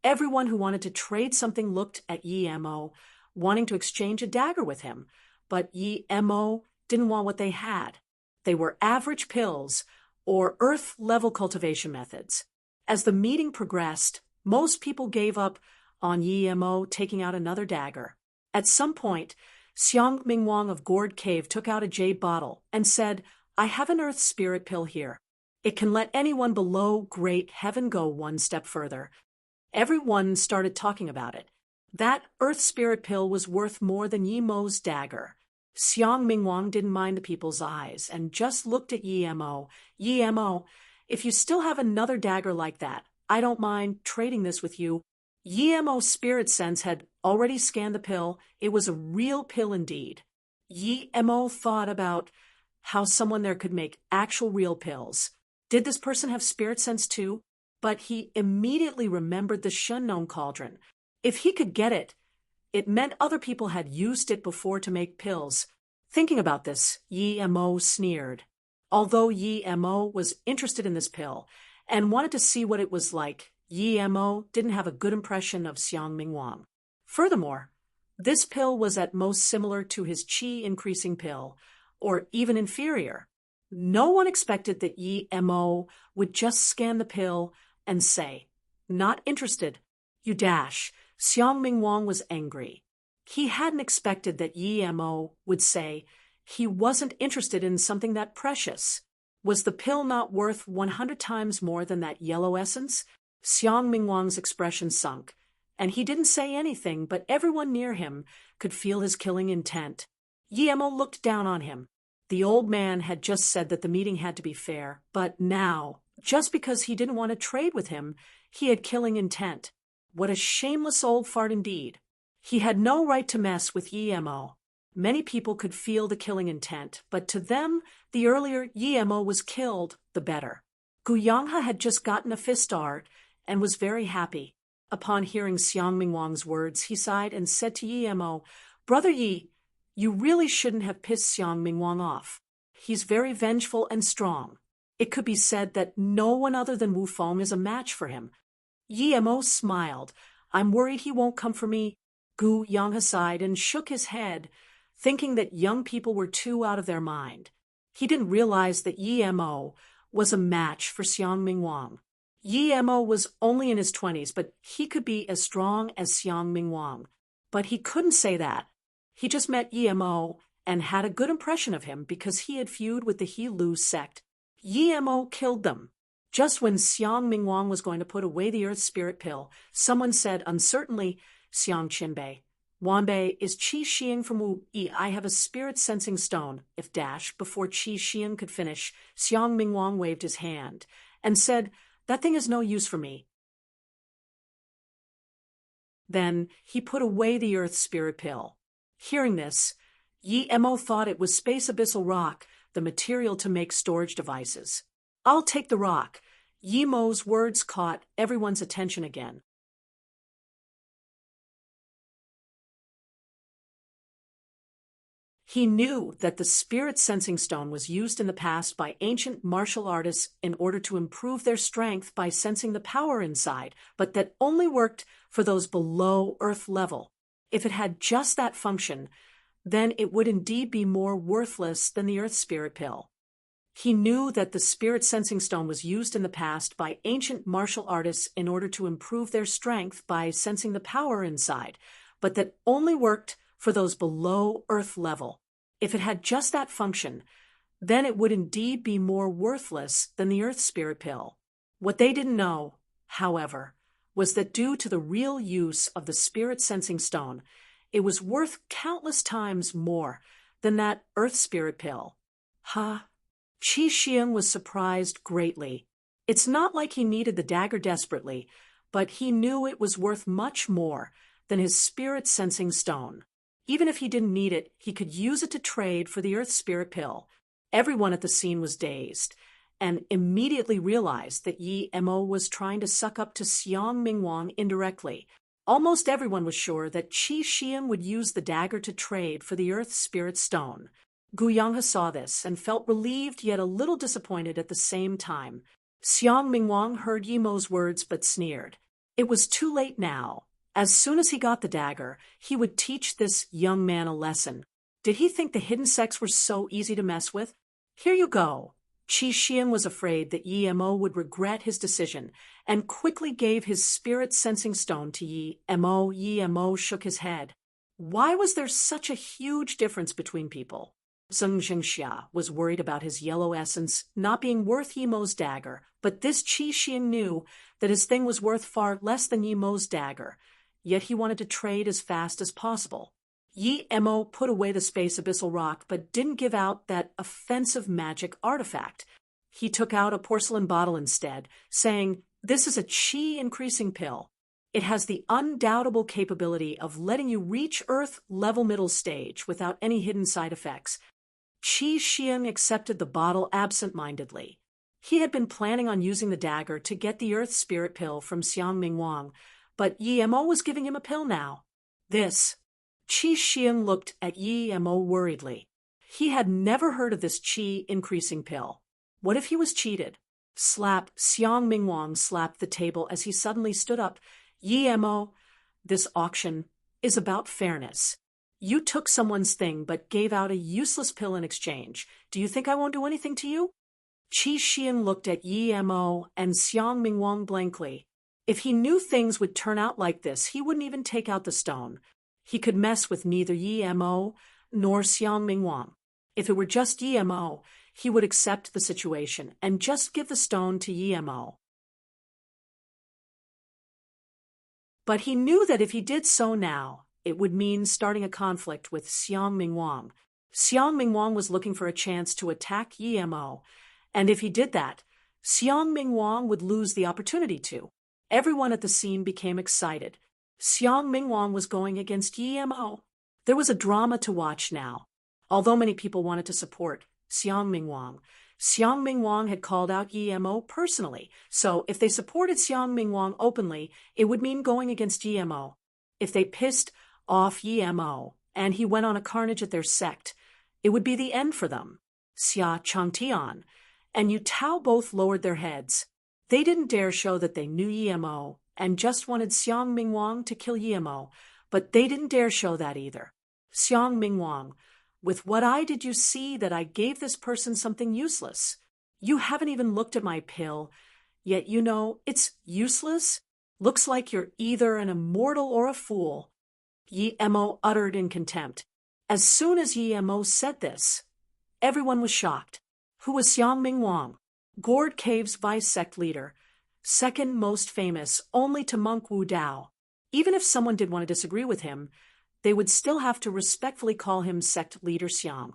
everyone who wanted to trade something looked at Yi Mo, wanting to exchange a dagger with him, but Yi Mo didn't want what they had. They were average pills or earth-level cultivation methods. As the meeting progressed, most people gave up on Yi Mo taking out another dagger. At some point, Xiang Mingwang of Gourd Cave took out a jade bottle and said, "I have an earth spirit pill here. It can let anyone below great heaven go one step further." Everyone started talking about it. That earth spirit pill was worth more than Yi Mo's dagger. Xiang Mingwang didn't mind the people's eyes and just looked at Yi Mo. "Yi Mo, if you still have another dagger like that, I don't mind trading this with you." Yi Mo's spirit sense had already scanned the pill. It was a real pill indeed. Yi Mo thought about how someone there could make actual real pills. Did this person have spirit sense too? But he immediately remembered the Shennon cauldron. If he could get it, it meant other people had used it before to make pills. Thinking about this, Yi Mo sneered. Although Yi Mo was interested in this pill and wanted to see what it was like, Yi Mo didn't have a good impression of Xiang Mingwang. Furthermore, this pill was at most similar to his qi increasing pill, or even inferior. No one expected that Yi Mo would just scan the pill and say, "Not interested." You dash. Xiang Mingwang was angry. He hadn't expected that Yi Mo would say he wasn't interested in something that precious. Was the pill not worth 100 times more than that yellow essence? Xiang Mingwang's expression sunk, and he didn't say anything, but everyone near him could feel his killing intent. Yi Mo looked down on him. The old man had just said that the meeting had to be fair, but now, just because he didn't want to trade with him, he had killing intent. What a shameless old fart indeed. He had no right to mess with Yi Mo. Many people could feel the killing intent, but to them, the earlier Yi Mo was killed, the better. Gu Yanghe had just gotten a fist start and was very happy. Upon hearing Xiang Mingwang's words, he sighed and said to Yi Mo, "Brother Yi, you really shouldn't have pissed Xiang Mingwang off. He's very vengeful and strong. It could be said that no one other than Wu Feng is a match for him." Yi Mo smiled. "I'm worried he won't come for me." Gu Yanghe sighed and shook his head, thinking that young people were too out of their mind. He didn't realize that Yi Mo was a match for Xiang Mingwang. Yi Mo was only in his 20s, but he could be as strong as Xiang Mingwang. But he couldn't say that. He just met Yi Mo and had a good impression of him because he had feud with the He Lu sect. Yi Mo killed them. Just when Xiang Mingwang was going to put away the Earth Spirit pill, someone said uncertainly, "Xiang Qinbei, Wanbei, is Qi Xiang from Wu Yi? I have a spirit-sensing stone." If dash, before Qi Xiang could finish, Xiang Mingwang waved his hand and said, "That thing is no use for me." Then he put away the Earth Spirit pill. Hearing this, Yi Mo thought it was space abyssal rock, the material to make storage devices. "I'll take the rock." Yi Mo's words caught everyone's attention again. He knew that the spirit-sensing stone was used in the past by ancient martial artists in order to improve their strength by sensing the power inside, but that only worked for those below Earth level. If it had just that function, then it would indeed be more worthless than the Earth Spirit pill. He knew that the spirit-sensing stone was used in the past by ancient martial artists in order to improve their strength by sensing the power inside, but that only worked for those below Earth level. If it had just that function, then it would indeed be more worthless than the Earth Spirit pill. What they didn't know, however, was that due to the real use of the spirit-sensing stone, it was worth countless times more than that Earth Spirit pill. Qi Xiang was surprised greatly. It's not like he needed the dagger desperately, but he knew it was worth much more than his spirit-sensing stone. Even if he didn't need it, he could use it to trade for the Earth Spirit pill. Everyone at the scene was dazed and immediately realized that Yi Mo was trying to suck up to Xiang Mingwang indirectly. Almost everyone was sure that Qi Xiang would use the dagger to trade for the Earth Spirit stone. Gu Yanghe saw this and felt relieved yet a little disappointed at the same time. Xiang Mingwang heard Yi Mo's words but sneered. It was too late now. As soon as he got the dagger, he would teach this young man a lesson. Did he think the hidden sects were so easy to mess with? Here you go. Qi Xiang was afraid that Yi Mo would regret his decision and quickly gave his spirit-sensing stone to Yi Mo. Yi Mo shook his head. Why was there such a huge difference between people? Zheng Jingxia was worried about his yellow essence not being worth Yi Mo's dagger, but this Qi Xiang knew that his thing was worth far less than Yi Mo's dagger. Yet he wanted to trade as fast as possible. Yi Mo put away the space abyssal rock but didn't give out that offensive magic artifact. He took out a porcelain bottle instead, saying, "This is a qi increasing pill. It has the undoubtable capability of letting you reach Earth level middle stage without any hidden side effects." Qi Xiang accepted the bottle absent-mindedly. He had been planning on using the dagger to get the Earth Spirit pill from Xiang Mingwang, but Yi Mo was giving him a pill now. This. Qi Xiang looked at Yi Mo worriedly. He had never heard of this qi increasing pill. What if he was cheated? Slap. Xiang Mingwang slapped the table as he suddenly stood up. Yi Mo, this auction is about fairness. You took someone's thing but gave out a useless pill in exchange. Do you think I won't do anything to you? Qi Xiang looked at Yi Mo and Xiang Mingwang blankly. If he knew things would turn out like this, he wouldn't even take out the stone. He could mess with neither Yi Mo nor Xiang Mingwang. If it were just Yi Mo, he would accept the situation and just give the stone to Yemo. But he knew that if he did so now, it would mean starting a conflict with Xiang Mingwang. Xiang Mingwang was looking for a chance to attack Yemo, and if he did that, Xiang Mingwang would lose the opportunity to. Everyone at the scene became excited. Xiang Mingwang was going against Yemo. There was a drama to watch now. Although many people wanted to support Xiang Mingwang had called out Yemo personally, so if they supported Xiang Mingwang openly, it would mean going against Yemo. If they pissed off Yemo and he went on a carnage at their sect, it would be the end for them. Xia Changtian and Yu Tao both lowered their heads. They didn't dare show that they knew Yemo and just wanted Xiang Mingwang to kill Yemo, but they didn't dare show that either. Xiang Mingwang, with what eye did you see that I gave this person something useless? You haven't even looked at my pill, yet you know it's useless? Looks like you're either an immortal or a fool. Yemo uttered in contempt. As soon as Yemo said this, everyone was shocked. Who was Xiang Mingwang? Gourd Cave's vice sect leader, second most famous only to Monk Wu Dao. Even if someone did want to disagree with him, they would still have to respectfully call him sect leader Xiang.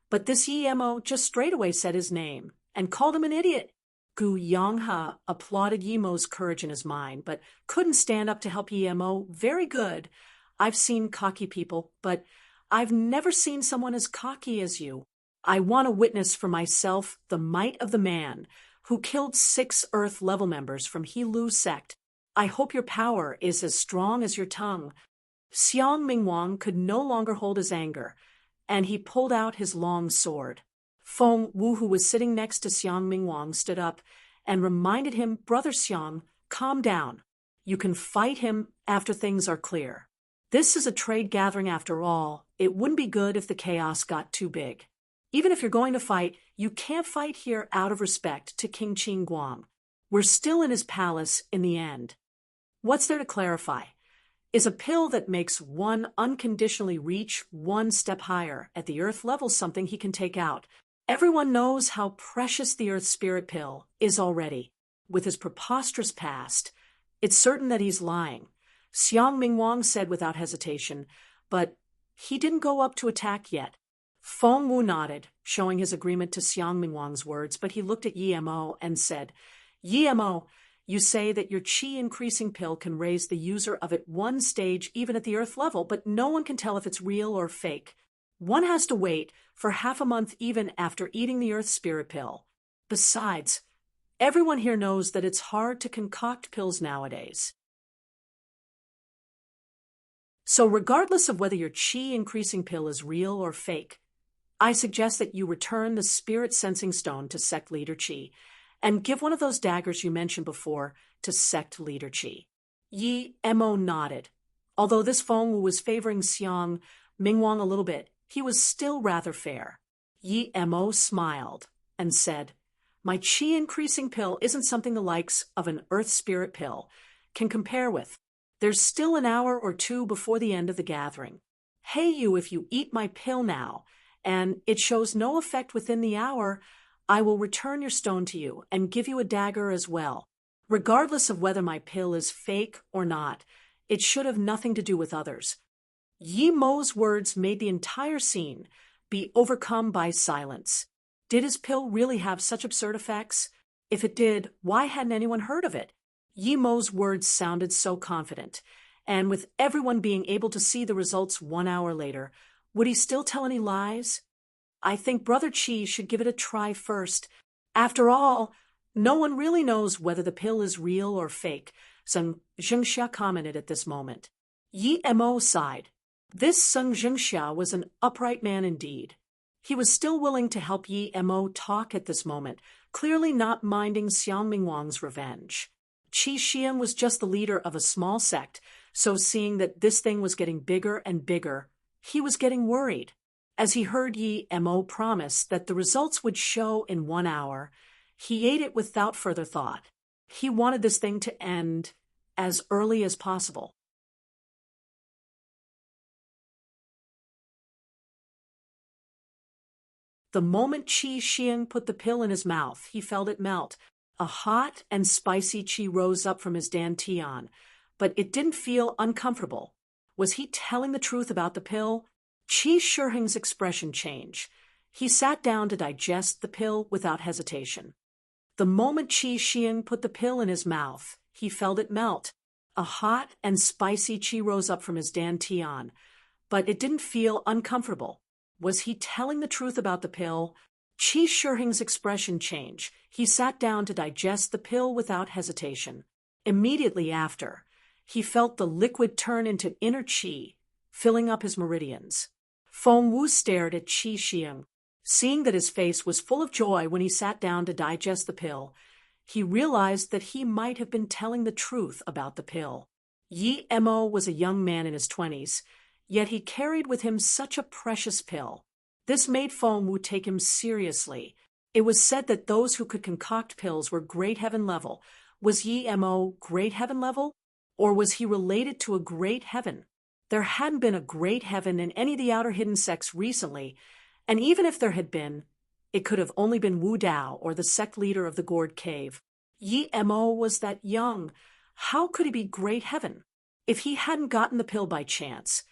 But this Yemo just straightaway said his name and called him an idiot. Gu Yonghe applauded Yemo's courage in his mind, but couldn't stand up to help Yemo. Very good. I've seen cocky people, but I've never seen someone as cocky as you. I want to witness for myself the might of the man who killed 6 Earth level members from He-Lu sect. I hope your power is as strong as your tongue. Xiang Mingwang could no longer hold his anger, and he pulled out his long sword. Feng Wu, who was sitting next to Xiang Mingwang, stood up and reminded him, Brother Xiang, calm down. You can fight him after things are clear. This is a trade gathering after all. It wouldn't be good if the chaos got too big. Even if you're going to fight, you can't fight here out of respect to King Qingguang. We're still in his palace in the end. What's there to clarify? Is a pill that makes one unconditionally reach 1 step higher at the Earth level something he can take out? Everyone knows how precious the Earth Spirit pill is already. With his preposterous past, it's certain that he's lying. Xiang Mingwang said without hesitation, but he didn't go up to attack yet. Feng Wu nodded, showing his agreement to Xiang Mingwang's words, but he looked at Yemo and said, Yemo, you say that your qi-increasing pill can raise the user of it 1 stage even at the Earth level, but no one can tell if it's real or fake. One has to wait for half a month even after eating the Earth Spirit pill. Besides, everyone here knows that it's hard to concoct pills nowadays. So regardless of whether your qi-increasing pill is real or fake, I suggest that you return the Spirit Sensing Stone to Sect Leader Qi, and give one of those daggers you mentioned before to Sect Leader Qi. Yemo nodded. Although this Feng Wu was favoring Xiang Mingwang a little bit, he was still rather fair. Yemo smiled and said, My qi-increasing pill isn't something the likes of an Earth Spirit pill can compare with. There's still an hour or 2 before the end of the gathering. Hey you, if you eat my pill now, and it shows no effect within the hour, I will return your stone to you and give you a dagger as well. Regardless of whether my pill is fake or not, it should have nothing to do with others. Yemo's words made the entire scene be overcome by silence. Did his pill really have such absurd effects? If it did, why hadn't anyone heard of it? Yemo's words sounded so confident, and with everyone being able to see the results 1 hour later, would he still tell any lies? I think Brother Qi should give it a try first. After all, no one really knows whether the pill is real or fake, Sun Zhengxia commented at this moment. Yemo sighed. This Sun Zhengxia was an upright man indeed. He was still willing to help Yemo talk at this moment, clearly not minding Xiang Mingwang's revenge. Qi Xian was just the leader of a small sect, so seeing that this thing was getting bigger and bigger, he was getting worried. As he heard Yemo promise that the results would show in 1 hour, he ate it without further thought. He wanted this thing to end as early as possible. The moment Qi Xiang put the pill in his mouth, he felt it melt. A hot and spicy qi rose up from his dantian, but it didn't feel uncomfortable. Was he telling the truth about the pill? Qi Shiheng's expression changed. He sat down to digest the pill without hesitation. The moment Qi Xiang put the pill in his mouth, he felt it melt. A hot and spicy qi rose up from his dantian, but it didn't feel uncomfortable. Was he telling the truth about the pill? Qi Shiheng's expression changed. He sat down to digest the pill without hesitation. Immediately after, he felt the liquid turn into inner qi, filling up his meridians. Feng Wu stared at Qi Xiang. Seeing that his face was full of joy when he sat down to digest the pill, he realized that he might have been telling the truth about the pill. Yi Mo was a young man in his 20s, yet he carried with him such a precious pill. This made Feng Wu take him seriously. It was said that those who could concoct pills were great heaven level. Was Yi Mo great heaven level? Or was he related to a great heaven? There hadn't been a great heaven in any of the outer hidden sects recently, and even if there had been, it could have only been Wu Dao or the sect leader of the Gourd Cave. Yi Mo was that young. How could he be great heaven? If he hadn't gotten the pill by chance,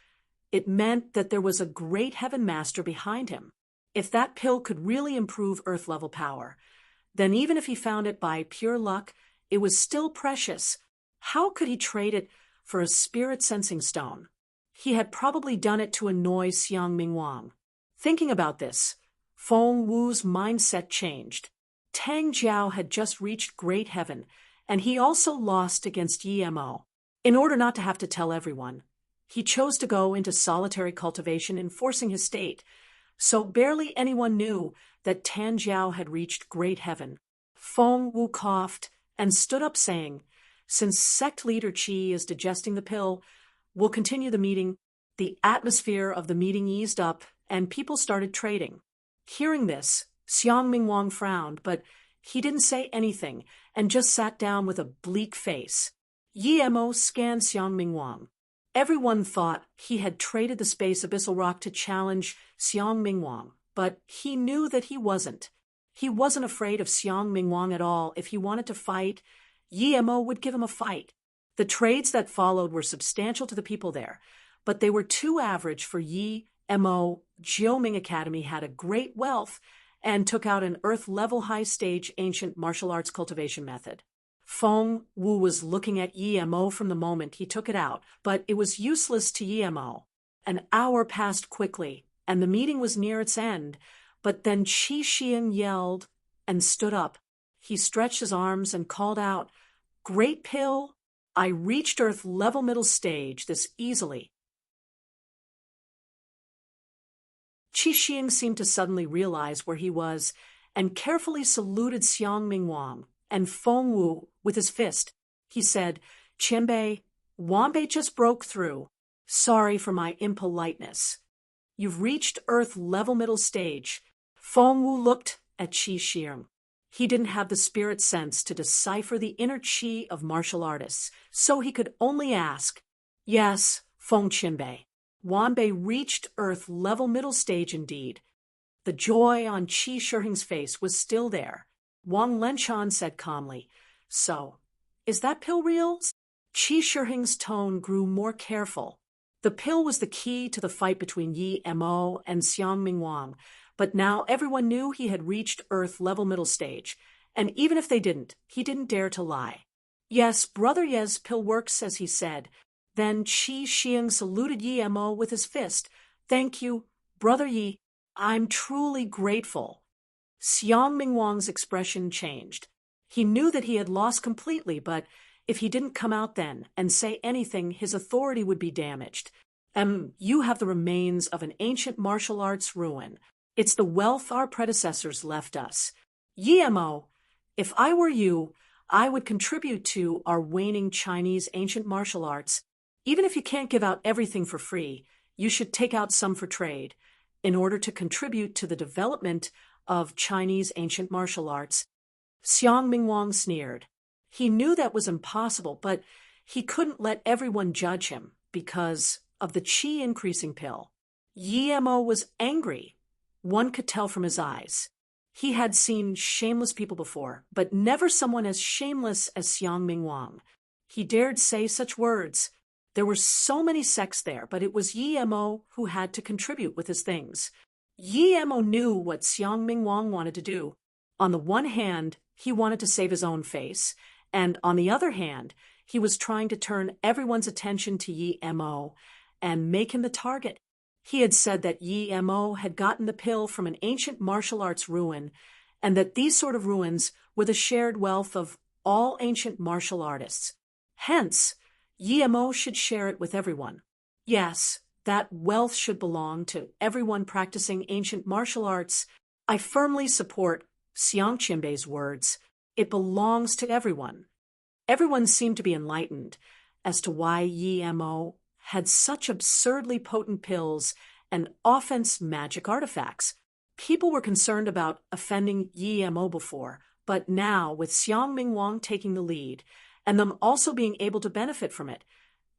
it meant that there was a great heaven master behind him. If that pill could really improve earth-level power, then even if he found it by pure luck, it was still precious. How could he trade it for a spirit-sensing stone? He had probably done it to annoy Xiang Mingwang. Thinking about this, Feng Wu's mindset changed. Tang Jiao had just reached great heaven, and he also lost against Yi Mo. In order not to have to tell everyone, he chose to go into solitary cultivation, enforcing his state, so barely anyone knew that Tang Jiao had reached great heaven. Feng Wu coughed and stood up saying, "Since sect leader Qi is digesting the pill, we'll continue the meeting." The atmosphere of the meeting eased up, and people started trading. Hearing this, Xiang Mingwang frowned, but he didn't say anything and just sat down with a bleak face. Yi Mo scanned Xiang Mingwang. Everyone thought he had traded the space abyssal rock to challenge Xiang Mingwang, but he knew that he wasn't. He wasn't afraid of Xiang Mingwang at all. If he wanted to fight, Yi Mo would give him a fight. The trades that followed were substantial to the people there, but they were too average for Yi Mo. Jiuming Academy had a great wealth and took out an earth-level high-stage ancient martial arts cultivation method. Feng Wu was looking at Yi Mo from the moment he took it out, but it was useless to Yi Mo. An hour passed quickly, and the meeting was near its end, but then Qi Xiang yelled and stood up. He stretched his arms and called out, "Great pill! I reached earth-level middle stage this easily." Qi Xiang seemed to suddenly realize where he was and carefully saluted Xiang Mingwang and Feng Wu with his fist. He said, "Qianbei, Wanbei just broke through. Sorry for my impoliteness. You've reached earth-level middle stage." Feng Wu looked at Qi Xiang. He didn't have the spirit sense to decipher the inner qi of martial artists, so he could only ask, "Yes, Feng Qianbei. Wanbei reached earth-level middle stage indeed." The joy on Qi Shiheng's face was still there. Wang Lenchan said calmly, "So, is that pill real?" Qi Shiheng's tone grew more careful. The pill was the key to the fight between Yi Mo and Xiang Mingwang, but now everyone knew he had reached earth-level middle stage, and even if they didn't, he didn't dare to lie. "Yes, Brother Ye's pill works as he said." Then Qi Xiang saluted Yi Mo with his fist. "Thank you, Brother Yi. I'm truly grateful." Xiang Mingwang's expression changed. He knew that he had lost completely, but if he didn't come out then and say anything, his authority would be damaged. You have the remains of an ancient martial arts ruin. It's the wealth our predecessors left us. Yi Mo, if I were you, I would contribute to our waning Chinese ancient martial arts. Even if you can't give out everything for free, you should take out some for trade, in order to contribute to the development of Chinese ancient martial arts. Xiang Mingwang sneered. He knew that was impossible, but he couldn't let everyone judge him because of the qi increasing pill. Yi Mo was angry. One could tell from his eyes. He had seen shameless people before, but never someone as shameless as Xiang Mingwang. He dared say such words. There were so many sects there, but it was Yi Mo who had to contribute with his things. Yi Mo knew what Xiang Mingwang wanted to do. On the one hand, he wanted to save his own face, and on the other hand, he was trying to turn everyone's attention to Yi Mo and make him the target. He had said that Yi Mo had gotten the pill from an ancient martial arts ruin, and that these sort of ruins were the shared wealth of all ancient martial artists. Hence, Yi Mo should share it with everyone. Yes, that wealth should belong to everyone practicing ancient martial arts. I firmly support Xiang Qianbei's words. It belongs to everyone. Everyone seemed to be enlightened as to why Yi Mo had such absurdly potent pills and offense magic artifacts. People were concerned about offending Yi Mo before, but now, with Xiang Mingwang taking the lead, and them also being able to benefit from it,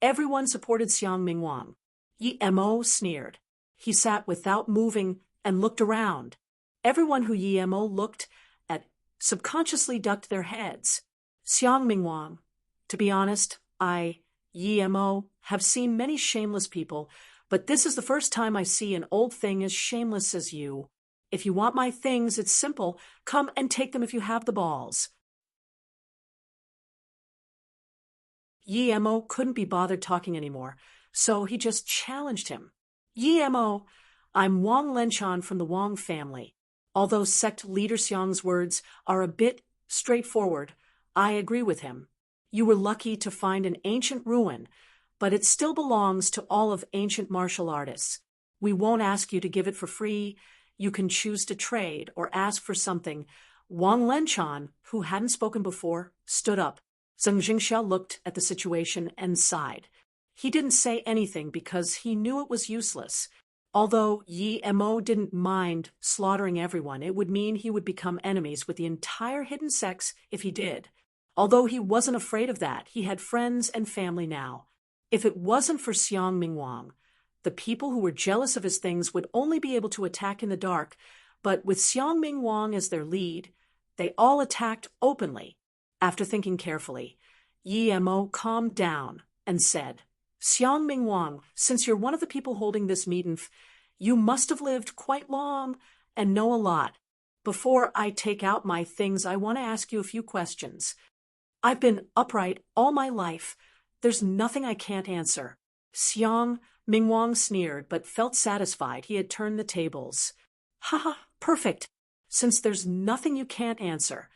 everyone supported Xiang Mingwang. Yi Mo sneered. He sat without moving and looked around. Everyone who Yi Mo looked at subconsciously ducked their heads. Xiang Mingwang, to be honest, Yi Mo, have seen many shameless people, but this is the first time I see an old thing as shameless as you. If you want my things, it's simple. Come and take them if you have the balls. Yi Mo couldn't be bothered talking anymore, so he just challenged him. Yi Mo, I'm Wang Lenchan from the Wang family. Although sect leader Xiang's words are a bit straightforward, I agree with him. You were lucky to find an ancient ruin, but it still belongs to all of ancient martial artists. We won't ask you to give it for free. You can choose to trade or ask for something. Wang Lenchan, who hadn't spoken before, stood up. Zheng Jingxiao looked at the situation and sighed. He didn't say anything because he knew it was useless. Although Yi Mo didn't mind slaughtering everyone, it would mean he would become enemies with the entire hidden sects if he did. Although he wasn't afraid of that, he had friends and family now. If it wasn't for Xiang Mingwang, the people who were jealous of his things would only be able to attack in the dark, but with Xiang Mingwang as their lead, they all attacked openly. After thinking carefully, Yi Mo calmed down and said, Xiang Mingwang, since you're one of the people holding this meeting, you must have lived quite long and know a lot. Before I take out my things, I want to ask you a few questions. I've been upright all my life. There's nothing I can't answer. Xiang Mingwang sneered, but felt satisfied he had turned the tables. Ha ha, perfect. Since there's nothing you can't answer,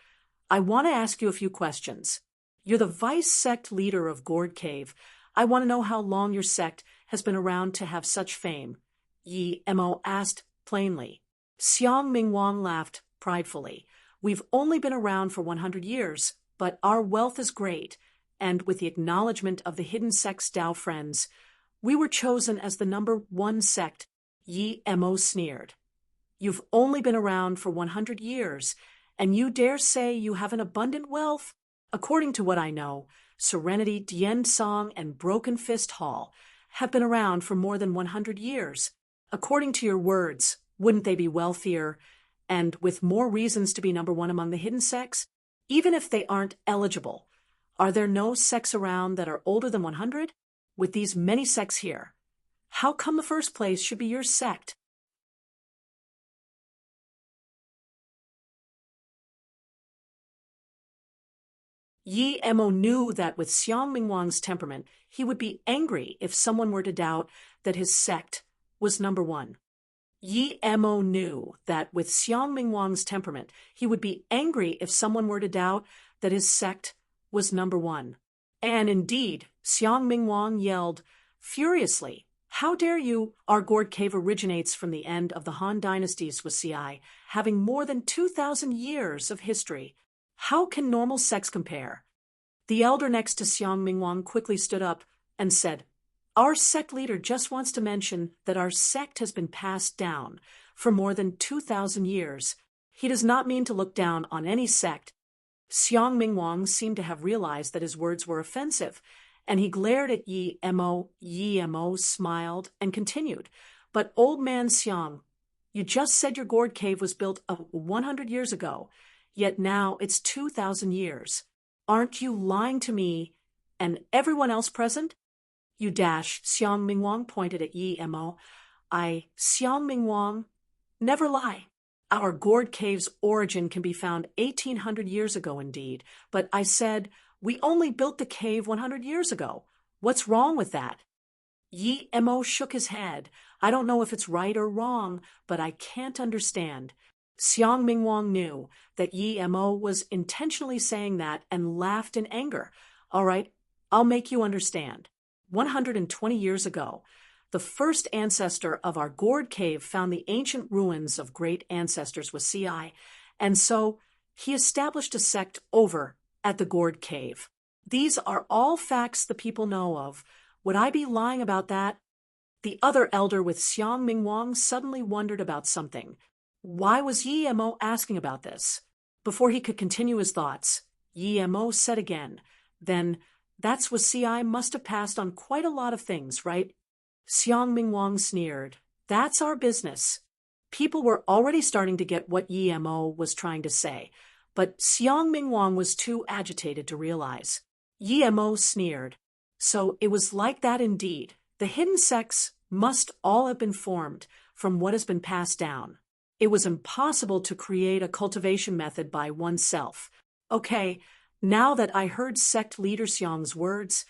I want to ask you a few questions. You're the vice sect leader of Gourd Cave. I want to know how long your sect has been around to have such fame. Yi Mo asked plainly. Xiang Mingwang laughed pridefully. We've only been around for 100 years, but our wealth is great, and with the acknowledgement of the hidden sect's Tao friends, we were chosen as the #1 sect. Yi Mo sneered. You've only been around for 100 years, and you dare say you have an abundant wealth? According to what I know, Serenity, Dien Song, and Broken Fist Hall have been around for more than 100 years. According to your words, wouldn't they be wealthier and with more reasons to be #1 among the hidden sects? Even if they aren't eligible, are there no sects around that are older than 100? With these many sects here, how come the first place should be your sect? Yi Mo knew that with Xiang Mingwang's temperament, he would be angry if someone were to doubt that his sect was #1. Yi Mo knew that with Xiang Mingwang's temperament, he would be angry if someone were to doubt that his sect was #1. And indeed, Xiang Mingwang yelled furiously, How dare you? Our Gourd Cave originates from the end of the Han dynasties with CI, having more than 2,000 years of history. How can normal sects compare? The elder next to Xiang Mingwang quickly stood up and said, Our sect leader just wants to mention that our sect has been passed down for more than 2,000 years. He does not mean to look down on any sect. Xiang Mingwang seemed to have realized that his words were offensive, and he glared at Yi Mo. Yi Mo smiled and continued, But old man Xiang, You just said your gourd cave was built 100 years ago, yet now it's 2,000 years. Aren't you lying to me and everyone else present? You dash, Xiang Mingwang pointed at Yi Mo. Xiang Mingwang, never lie. Our gourd cave's origin can be found 1,800 years ago indeed, but I said, we only built the cave 100 years ago. What's wrong with that? Yi Mo shook his head. I don't know if it's right or wrong, but I can't understand. Xiang Mingwang knew that Yi Mo was intentionally saying that and laughed in anger. All right, I'll make you understand. 120 years ago, the first ancestor of our gourd cave found the ancient ruins of great ancestors with CI, and so he established a sect over at the gourd cave. These are all facts the people know of. Would I be lying about that? The other elder with Xiang Mingwang suddenly wondered about something. Why was Yi Mo asking about this? Before he could continue his thoughts, Yi Mo said again, then that's what CI must have passed on quite a lot of things, right? Xiang Mingwang sneered. That's our business. People were already starting to get what Yi Mo was trying to say, but Xiang Mingwang was too agitated to realize. Yi Mo sneered. So it was like that indeed. The hidden sects must all have been formed from what has been passed down. It was impossible to create a cultivation method by oneself. Okay, now that I heard sect leader Xiang's words,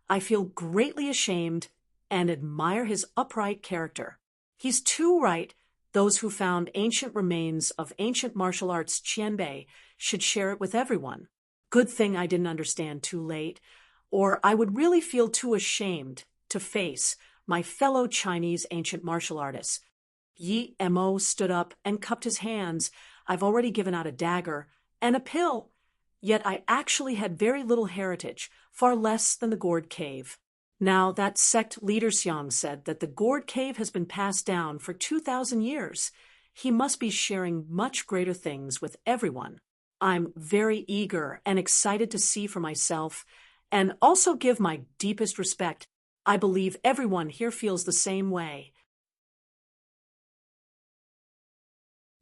I feel greatly ashamed and admire his upright character. He's too right. Those who found ancient remains of ancient martial arts Qianbei should share it with everyone. Good thing I didn't understand too late, or I would really feel too ashamed to face my fellow Chinese ancient martial artists. Yi Mo stood up and cupped his hands. I've already given out a dagger and a pill, yet I actually had very little heritage, far less than the gourd cave. Now that sect leader Xiang said that the gourd cave has been passed down for 2,000 years. He must be sharing much greater things with everyone. I'm very eager and excited to see for myself, and also give my deepest respect. I believe everyone here feels the same way.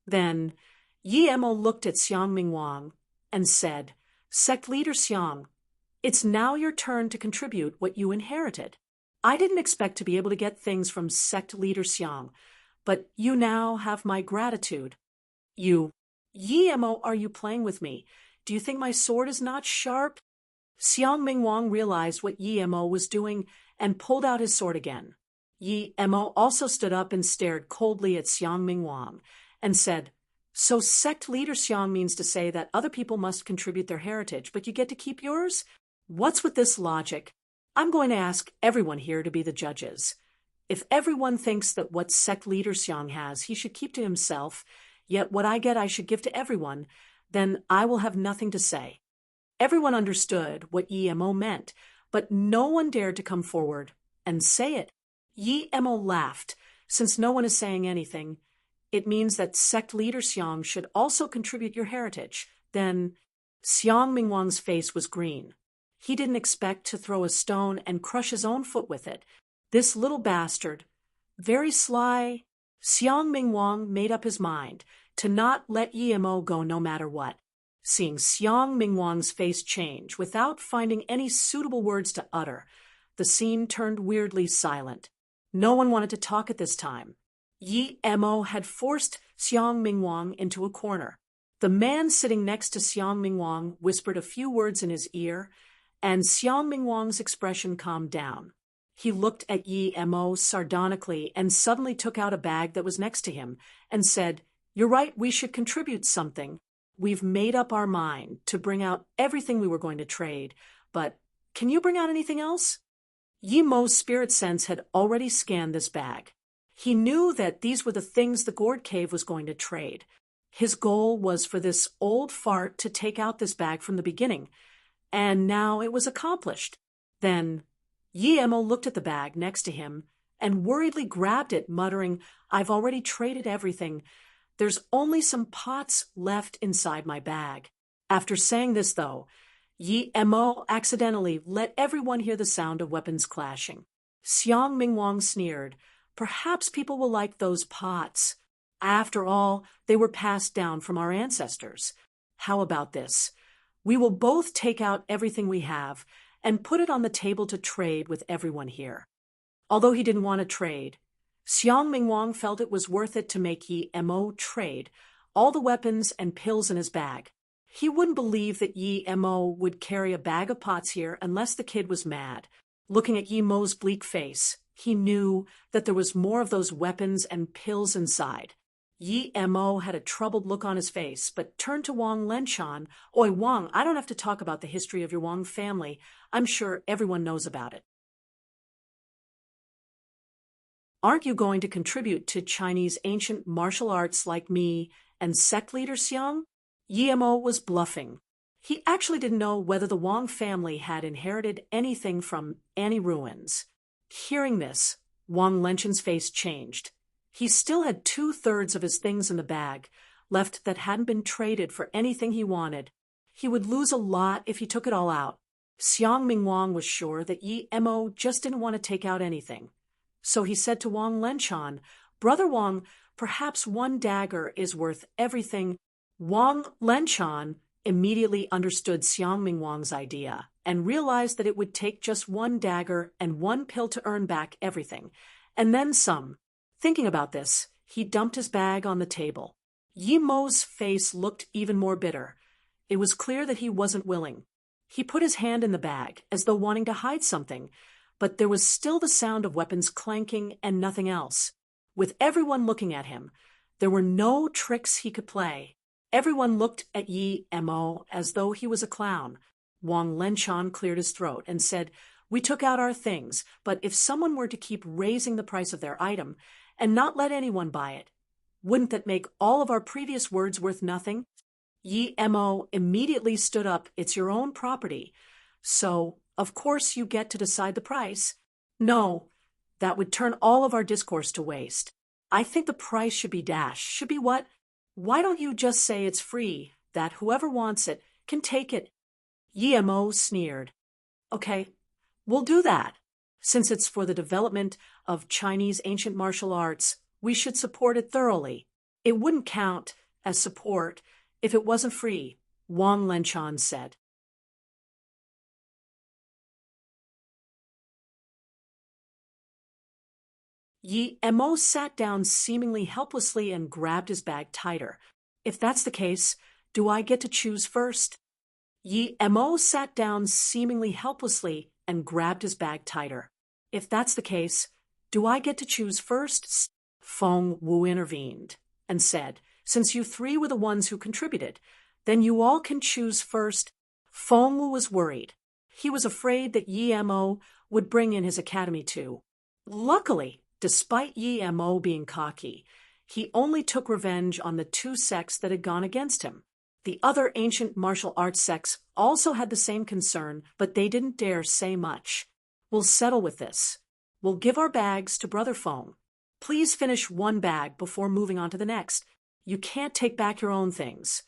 Then Yi Mo looked at Xiang Mingwang and said, Sect leader Xiang, it's now your turn to contribute what you inherited. I didn't expect to be able to get things from sect leader Xiang, but you now have my gratitude. Yi Mo, are you playing with me? Do you think my sword is not sharp? Xiang Mingwang realized what Yi Mo was doing and pulled out his sword again. Yi Mo also stood up and stared coldly at Xiang Mingwang and said, So sect leader Xiang means to say that other people must contribute their heritage, but you get to keep yours? What's with this logic? I'm going to ask everyone here to be the judges. If everyone thinks that what sect leader Xiang has he should keep to himself, yet what I get I should give to everyone, then I will have nothing to say. Everyone understood what Yi Mo meant, but no one dared to come forward and say it. Yi Mo laughed. Since no one is saying anything, it means that sect leader Xiang should also contribute your heritage. Then Xiang Mingwang's face was green. He didn't expect to throw a stone and crush his own foot with it. This little bastard, very sly. Xiang Mingwang made up his mind to not let Yi Mo go no matter what. Seeing Xiang Mingwang's face change without finding any suitable words to utter, the scene turned weirdly silent. No one wanted to talk at this time. Yi Mo had forced Xiang Mingwang into a corner. The man sitting next to Xiang Mingwang whispered a few words in his ear, and Xiang Mingwang's expression calmed down. He looked at Yi Mo sardonically and suddenly took out a bag that was next to him and said, You're right, we should contribute something. We've made up our mind to bring out everything we were going to trade, but can you bring out anything else? Yi Mo's spirit sense had already scanned this bag. He knew that these were the things the gourd cave was going to trade. His goal was for this old fart to take out this bag from the beginning, and now it was accomplished. Then Yi Mo looked at the bag next to him and worriedly grabbed it, muttering, I've already traded everything. There's only some pots left inside my bag. After saying this, though, Yi Mo accidentally let everyone hear the sound of weapons clashing. Xiang Mingwang sneered. Perhaps people will like those pots. After all, they were passed down from our ancestors. How about this? We will both take out everything we have and put it on the table to trade with everyone here. Although he didn't want to trade, Xiang Mingwang felt it was worth it to make Yi Mo trade all the weapons and pills in his bag. He wouldn't believe that Yi Mo would carry a bag of pots here unless the kid was mad. Looking at Yi Mo's bleak face, he knew that there was more of those weapons and pills inside. Yi Mo had a troubled look on his face, but turned to Wang Lenchan. Oi, Wang, I don't have to talk about the history of your Wang family. I'm sure everyone knows about it. Aren't you going to contribute to Chinese ancient martial arts like me and sect leader Xiang? Yi Mo was bluffing. He actually didn't know whether the Wang family had inherited anything from any ruins. Hearing this, Wang Lenchan's face changed. He still had 2/3 of his things in the bag, left that hadn't been traded for anything he wanted. He would lose a lot if he took it all out. Xiang Mingwang was sure that Yi Mo just didn't want to take out anything. So he said to Wang Lenchan, "Brother Wang, perhaps one dagger is worth everything." Wang Lenchan immediately understood Xiang Mingwang's idea and realized that it would take just one dagger and one pill to earn back everything, and then some. Thinking about this, he dumped his bag on the table. Yi Mo's face looked even more bitter. It was clear that he wasn't willing. He put his hand in the bag, as though wanting to hide something, but there was still the sound of weapons clanking and nothing else. With everyone looking at him, there were no tricks he could play. Everyone looked at Yi Mo as though he was a clown. Wang Lenchan cleared his throat and said, "We took out our things, but if someone were to keep raising the price of their item and not let anyone buy it, wouldn't that make all of our previous words worth nothing?" Yi Mo immediately stood up. "It's your own property, so of course you get to decide the price." "No, that would turn all of our discourse to waste. I think the price should be dashed." "Should be what?" "Why don't you just say it's free, that whoever wants it can take it?" Yi Mo sneered. "Okay, we'll do that. Since it's for the development of Chinese ancient martial arts, we should support it thoroughly. It wouldn't count as support if it wasn't free," Wang Lenchan said. Yi Mo sat down seemingly helplessly and grabbed his bag tighter. "If that's the case, do I get to choose first?" Yi Mo sat down seemingly helplessly and grabbed his bag tighter. "If that's the case, do I get to choose first?" Feng Wu intervened and said, "Since you three were the ones who contributed, then you all can choose first." Feng Wu was worried. He was afraid that Yi Mo would bring in his academy too. Luckily, despite Yi Mo being cocky, he only took revenge on the 2 sects that had gone against him. The other ancient martial arts sects also had the same concern, but they didn't dare say much. "We'll settle with this. We'll give our bags to Brother Feng. Please finish one bag before moving on to the next. You can't take back your own things."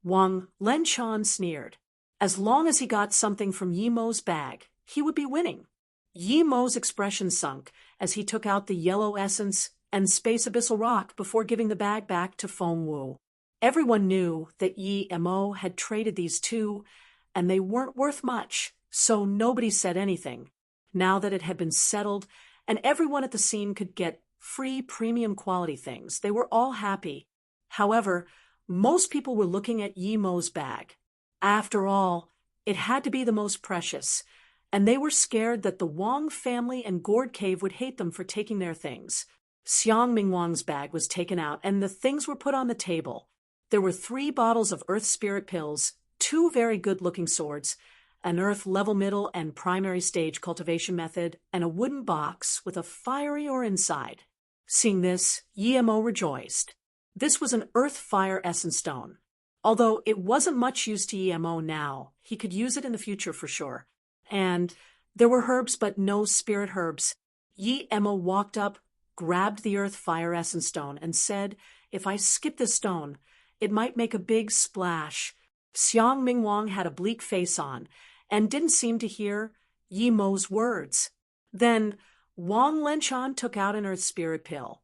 Wang Lenchan sneered. As long as he got something from Yi Mo's bag, he would be winning. Yi Mo's expression sunk as he took out the yellow essence and space abyssal rock before giving the bag back to Feng Wu. Everyone knew that Yi Mo had traded these two, and they weren't worth much, so nobody said anything. Now that it had been settled, and everyone at the scene could get free premium quality things, they were all happy. However, most people were looking at Yi Mo's bag. After all, it had to be the most precious, and they were scared that the Wang family and Gourd Cave would hate them for taking their things. Xiang Mingwang's bag was taken out, and the things were put on the table. There were 3 bottles of Earth Spirit pills, 2 very good-looking swords, an Earth level middle and primary stage cultivation method, and a wooden box with a fiery ore inside. Seeing this, Yi Mo rejoiced. This was an Earth Fire Essence Stone. Although it wasn't much use to Yi Mo now, he could use it in the future for sure. And there were herbs, but no spirit herbs. Yi Mo walked up, grabbed the Earth Fire Essence Stone, and said, "If I skip this stone, it might make a big splash." Xiang Mingwang had a bleak face on and didn't seem to hear Yi Mo's words. Then Wang Lenchan took out an Earth Spirit pill.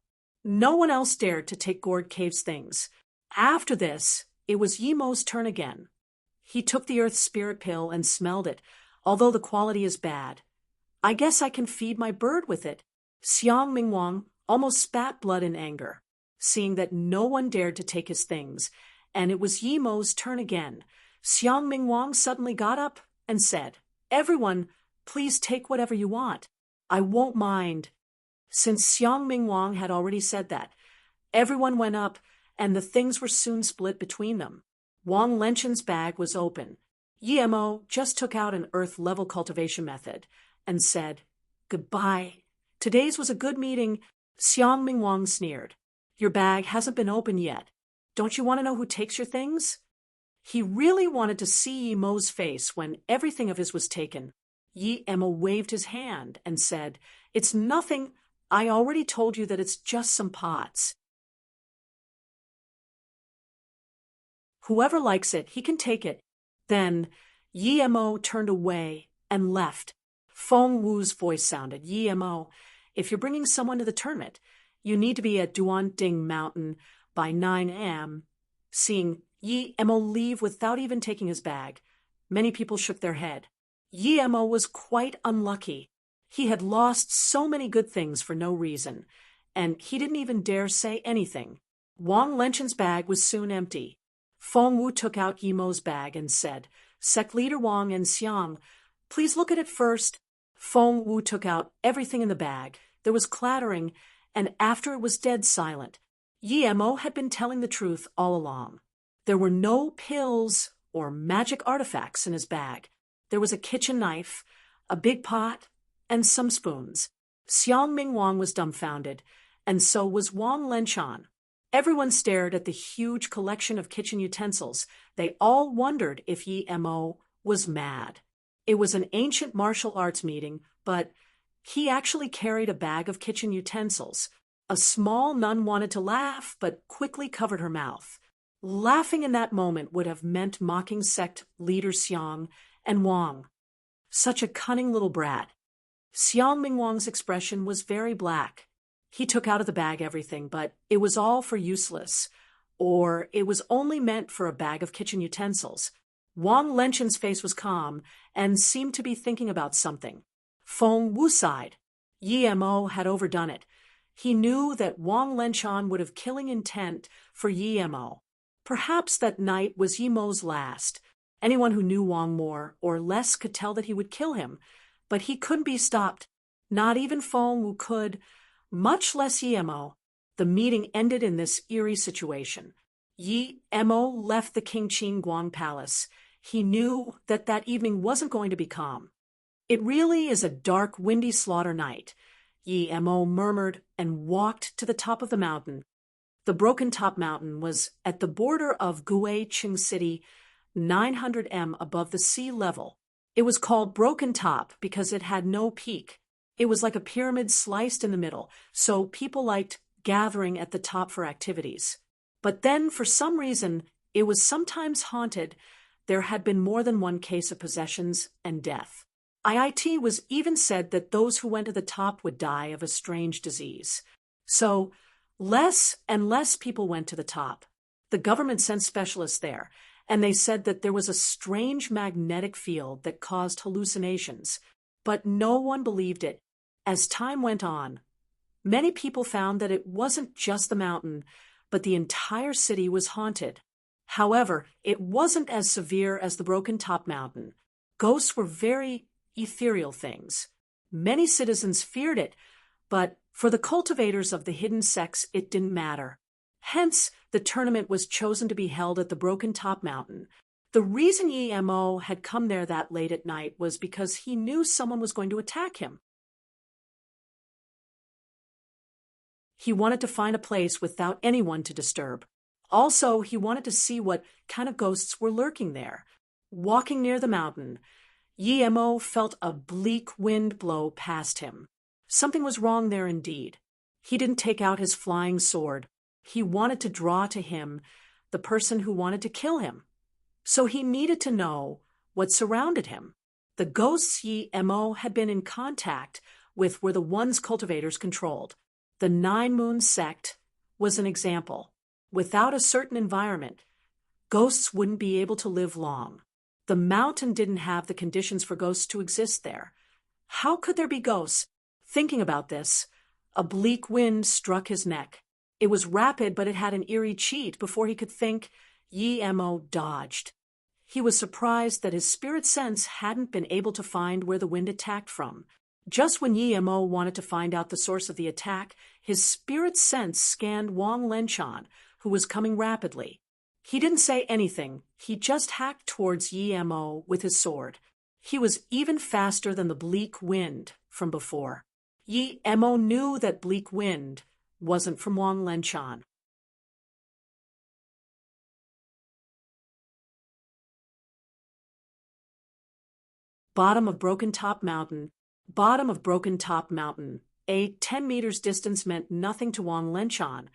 No one else dared to take Gourd Cave's things. After this, it was Yimo's turn again. He took the Earth Spirit Pill and smelled it, although the quality is bad. I guess I can feed my bird with it. Xiang Mingwang almost spat blood in anger, seeing that no one dared to take his things, and it was Yimo's turn again. Xiang Mingwang suddenly got up and said, "Everyone, please take whatever you want. I won't mind." Since Xiang Mingwang had already said that, everyone went up, and the things were soon split between them. Wang Lenchen's bag was open. Yimo just took out an earth-level cultivation method and said, "Goodbye. Today's was a good meeting." Xiang Mingwang sneered. "Your bag hasn't been opened yet. Don't you want to know who takes your things?" He really wanted to see Yimo's face when everything of his was taken. Yimo waved his hand and said, "It's nothing. I already told you that it's just some pots. Whoever likes it, he can take it." Then Yimo turned away and left. Feng Wu's voice sounded, "Yimo, if you're bringing someone to the tournament, you need to be at Duanding Mountain by 9 a.m. Seeing Yimo leave without even taking his bag, many people shook their head. Yimo was quite unlucky. He had lost so many good things for no reason, and he didn't even dare say anything. Wang Lenchen's bag was soon empty. Feng Wu took out Yimo's bag and said, "Sect Leader Wang and Xiang, please look at it first." Feng Wu took out everything in the bag. There was clattering, and after it was dead silent. Yimo had been telling the truth all along. There were no pills or magic artifacts in his bag. There was a kitchen knife, a big pot, and some spoons. Xiang Mingwang was dumbfounded, and so was Wang Lenchen. Everyone stared at the huge collection of kitchen utensils. They all wondered if Yimo was mad. It was an ancient martial arts meeting, but he actually carried a bag of kitchen utensils. A small nun wanted to laugh, but quickly covered her mouth. Laughing in that moment would have meant mocking sect leader Xiang and Wang. Such a cunning little brat. Xiang Mingwang's expression was very black. He took out of the bag everything, but it was all for useless, or it was only meant for a bag of kitchen utensils. Wang Lenchen's face was calm and seemed to be thinking about something. Feng Wu sighed. Yimo had overdone it. He knew that Wang Lenchen would have killing intent for Yimo. Perhaps that night was Yimo's last. Anyone who knew Wang more or less could tell that he would kill him, but he couldn't be stopped. Not even Feng Wu could, much less Yimo. The meeting ended in this eerie situation. Yimo left the King Qin Guang Palace. He knew that that evening wasn't going to be calm. "It really is a dark, windy slaughter night," Yimo murmured and walked to the top of the mountain. The Broken Top Mountain was at the border of Guiqing City, 900 m above the sea level. It was called Broken Top because it had no peak. It was like a pyramid sliced in the middle, so people liked gathering at the top for activities. But then, for some reason, it was sometimes haunted. There had been more than one case of possessions and death. It was even said that those who went to the top would die of a strange disease. So, less and less people went to the top. The government sent specialists there, and they said that there was a strange magnetic field that caused hallucinations. But no one believed it. As time went on, many people found that it wasn't just the mountain, but the entire city was haunted. However, it wasn't as severe as the Broken Top Mountain. Ghosts were very ethereal things. Many citizens feared it, but for the cultivators of the hidden sects, it didn't matter. Hence, the tournament was chosen to be held at the Broken Top Mountain. The reason Yimo had come there that late at night was because he knew someone was going to attack him. He wanted to find a place without anyone to disturb. Also, he wanted to see what kind of ghosts were lurking there. Walking near the mountain, Yimo felt a bleak wind blow past him. Something was wrong there indeed. He didn't take out his flying sword. He wanted to draw to him the person who wanted to kill him. So he needed to know what surrounded him. The ghosts Yimo had been in contact with were the ones cultivators controlled. The Nine Moon sect was an example. Without a certain environment, ghosts wouldn't be able to live long. The mountain didn't have the conditions for ghosts to exist there. How could there be ghosts? Thinking about this, a bleak wind struck his neck. It was rapid, but it had an eerie cheat. Before he could think, Yi Mo dodged. He was surprised that his spirit sense hadn't been able to find where the wind attacked from. Just when Yi Mo wanted to find out the source of the attack, his spirit sense scanned Wang Lenchan, who was coming rapidly. He didn't say anything. He just hacked towards Yi Mo with his sword. He was even faster than the bleak wind from before. Yi Mo knew that bleak wind wasn't from Wang Lenchan. Bottom of Broken Top Mountain. Bottom of Broken Top Mountain. A 10 meters distance meant nothing to Wang Lenchan,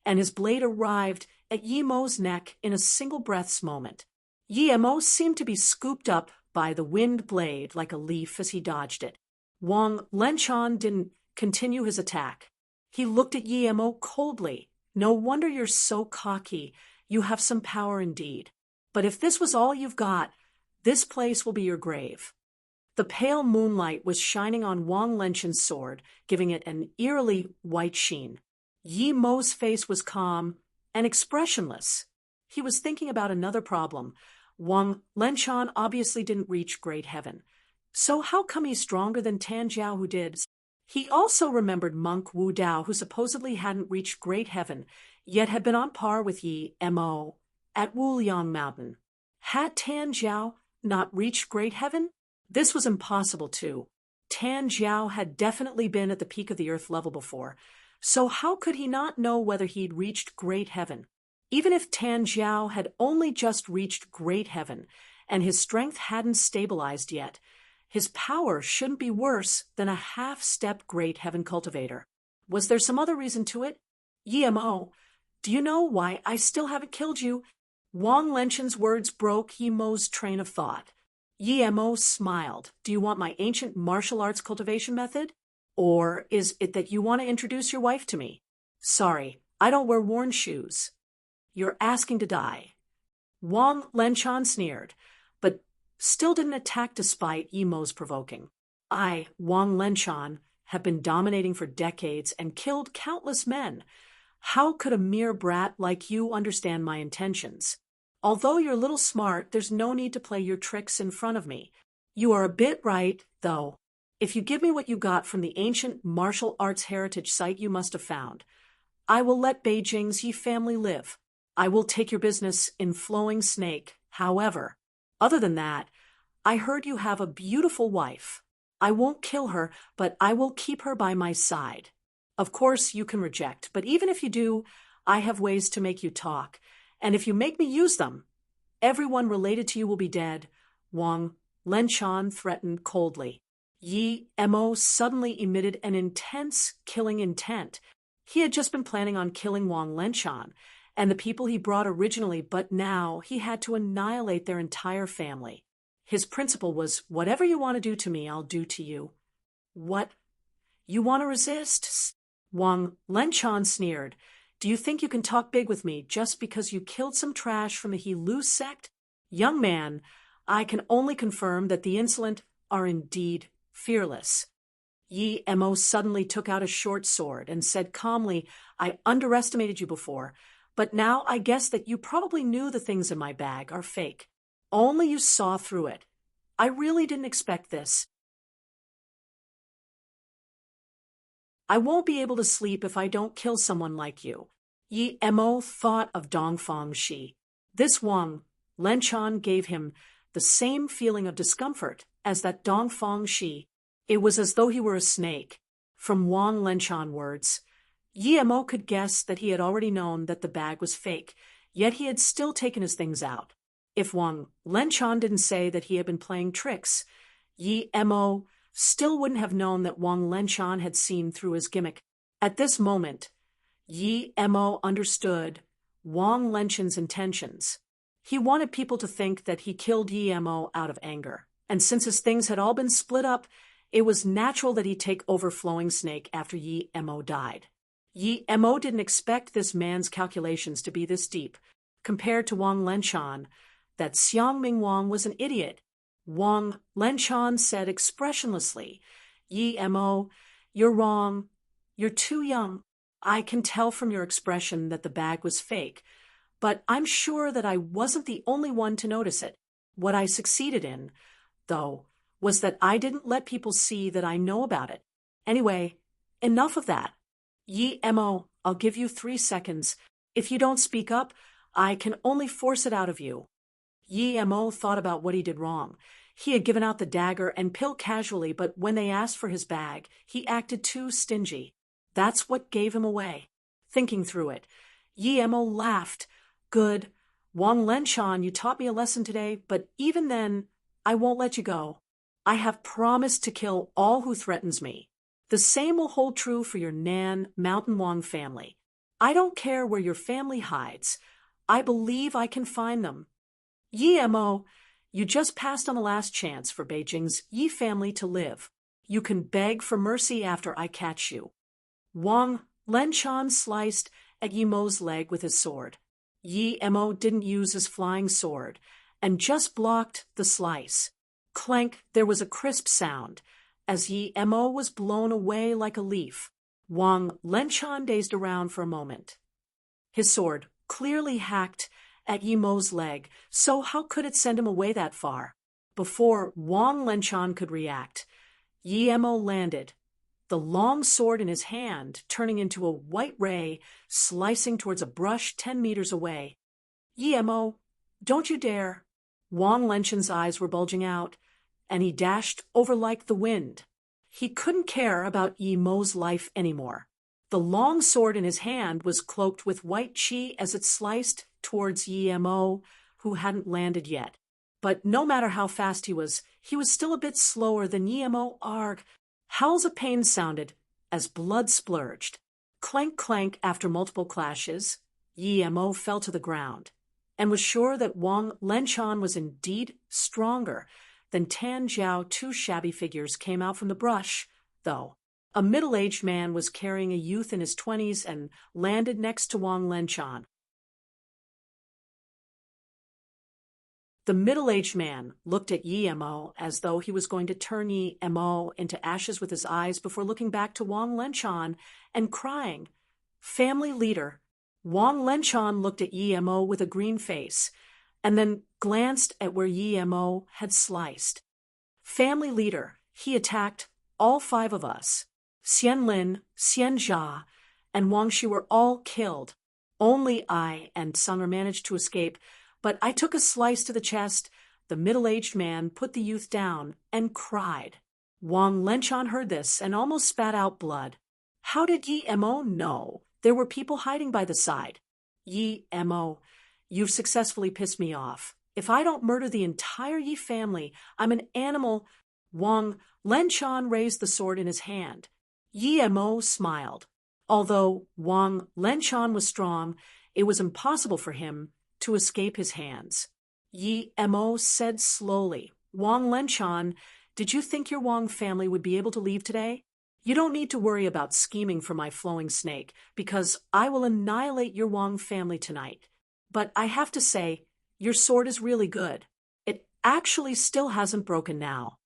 and his blade arrived at Yi Mo's neck in a single breath's moment. Yi Mo seemed to be scooped up by the wind blade like a leaf as he dodged it. Wang Lenchan didn't continue his attack. He looked at Yi Mo coldly. No wonder you're so cocky. You have some power indeed. But if this was all you've got, this place will be your grave. The pale moonlight was shining on Wang Lenchan's sword, giving it an eerily white sheen. Yi Mo's face was calm and expressionless. He was thinking about another problem. Wang Lenchan obviously didn't reach great heaven. So how come he's stronger than Tan Jiao, who did? He also remembered monk Wu Dao, who supposedly hadn't reached great heaven, yet had been on par with Yi Mo at Wuliang Mountain. Had Tan Jiao not reached great heaven? This was impossible too. Tan Jiao had definitely been at the peak of the earth level before, so how could he not know whether he'd reached great heaven? Even if Tan Jiao had only just reached great heaven, and his strength hadn't stabilized yet, his power shouldn't be worse than a half-step great heaven cultivator. Was there some other reason to it? Yi Mo, do you know why I still haven't killed you? Wang Lenchan's words broke Yi Mo's train of thought. Yi Mo smiled. Do you want my ancient martial arts cultivation method? Or is it that you want to introduce your wife to me? Sorry, I don't wear worn shoes. You're asking to die. Wang Lenchan sneered, but still didn't attack despite Yi Mo's provoking. I, Wang Lenchan, have been dominating for decades and killed countless men. How could a mere brat like you understand my intentions? Although you're a little smart, there's no need to play your tricks in front of me. You are a bit right, though. If you give me what you got from the ancient martial arts heritage site you must have found, I will let Beijing's Yi family live. I will take your business in Flowing Snake. However, other than that, I heard you have a beautiful wife. I won't kill her, but I will keep her by my side. Of course, you can reject, but even if you do, I have ways to make you talk. And if you make me use them, everyone related to you will be dead, Wang Lenchan threatened coldly. Yi Mo suddenly emitted an intense killing intent. He had just been planning on killing Wang Lenchan and the people he brought originally, but now he had to annihilate their entire family. His principle was, whatever you want to do to me, I'll do to you. What? You want to resist? Wang Lenchan sneered. Do you think you can talk big with me just because you killed some trash from the He Lu sect? Young man, I can only confirm that the insolent are indeed fearless. Yi Mo suddenly took out a short sword and said calmly, I underestimated you before, but now I guess that you probably knew the things in my bag are fake. Only you saw through it. I really didn't expect this. I won't be able to sleep if I don't kill someone like you. Yi Mo thought of Dongfang Shi. This Wang Lenchan gave him the same feeling of discomfort as that Dongfang Shi. It was as though he were a snake. From Wang Lenchan words, Yi Mo could guess that he had already known that the bag was fake, yet he had still taken his things out. If Wang Lenchan didn't say that he had been playing tricks, Yi Mo still wouldn't have known that Wang Lenchan had seen through his gimmick. At this moment, Yi Mo understood Wang Lenchan's intentions. He wanted people to think that he killed Yi Mo out of anger, and since his things had all been split up, it was natural that he'd take over Flowing Snake after Yi Mo died. Yi Mo didn't expect this man's calculations to be this deep. Compared to Wang Lenchan, that Xiang Ming Wang was an idiot. Wang Lenchan said expressionlessly, Yi Mo, you're wrong. You're too young. I can tell from your expression that the bag was fake, but I'm sure that I wasn't the only one to notice it. What I succeeded in, though, was that I didn't let people see that I know about it. Anyway, enough of that. Yi Mo, I'll give you 3 seconds. If you don't speak up, I can only force it out of you. Yi Mo thought about what he did wrong. He had given out the dagger and pill casually, but when they asked for his bag, he acted too stingy. That's what gave him away. Thinking through it, Yi Mo laughed. Good. Wang Lenchan, you taught me a lesson today, but even then, I won't let you go. I have promised to kill all who threatens me. The same will hold true for your Nan Mountain Wang family. I don't care where your family hides. I believe I can find them. Yi Mo, you just passed on the last chance for Beijing's Yi family to live. You can beg for mercy after I catch you. Wang Lenchan sliced at Yi Mo's leg with his sword. Yi Mo didn't use his flying sword, and just blocked the slice. Clank, there was a crisp sound, as Yi Mo was blown away like a leaf. Wang Lenchan dazed around for a moment. His sword clearly hacked at Yi Mo's leg, so how could it send him away that far? Before Wang Lenchan could react, Yi Mo landed, the long sword in his hand turning into a white ray, slicing towards a brush 10 meters away. Yi Mo, don't you dare. Wang Lenchan's eyes were bulging out, and he dashed over like the wind. He couldn't care about Yi Mo's life anymore. The long sword in his hand was cloaked with white qi as it sliced towards Yi Mo, who hadn't landed yet. But no matter how fast he was still a bit slower than Yi Mo. Arg! Howls of pain sounded as blood splurged. Clank, clank, after multiple clashes, Yi Mo fell to the ground, and was sure that Wang Lenchan was indeed stronger than Tan Zhao. 2 shabby figures came out from the brush, though. A middle-aged man was carrying a youth in his 20s and landed next to Wang Lenchan. The middle-aged man looked at Yi Mo as though he was going to turn Yi Mo into ashes with his eyes before looking back to Wang Lenchan and crying, "Family leader." Wang Lenchan looked at Yi Mo with a green face, and then glanced at where Yi Mo had sliced. "Family leader, he attacked all 5 of us. Xian Lin, Xian Jia, and Wang Shi were all killed. Only I and Sunger managed to escape, but I took a slice to the chest." The middle-aged man put the youth down and cried. Wang Lenchan heard this and almost spat out blood. How did Yi Mo know there were people hiding by the side? Yi Mo, you've successfully pissed me off. If I don't murder the entire Yi family, I'm an animal. Wang Lenchan raised the sword in his hand. Yi Mo smiled. Although Wang Lenchan was strong, it was impossible for him to escape his hands. Yi Mo said slowly, "Wang Lenchan, did you think your Wang family would be able to leave today? You don't need to worry about scheming for my flowing snake, because I will annihilate your Wang family tonight. But I have to say, your sword is really good. It actually still hasn't broken now."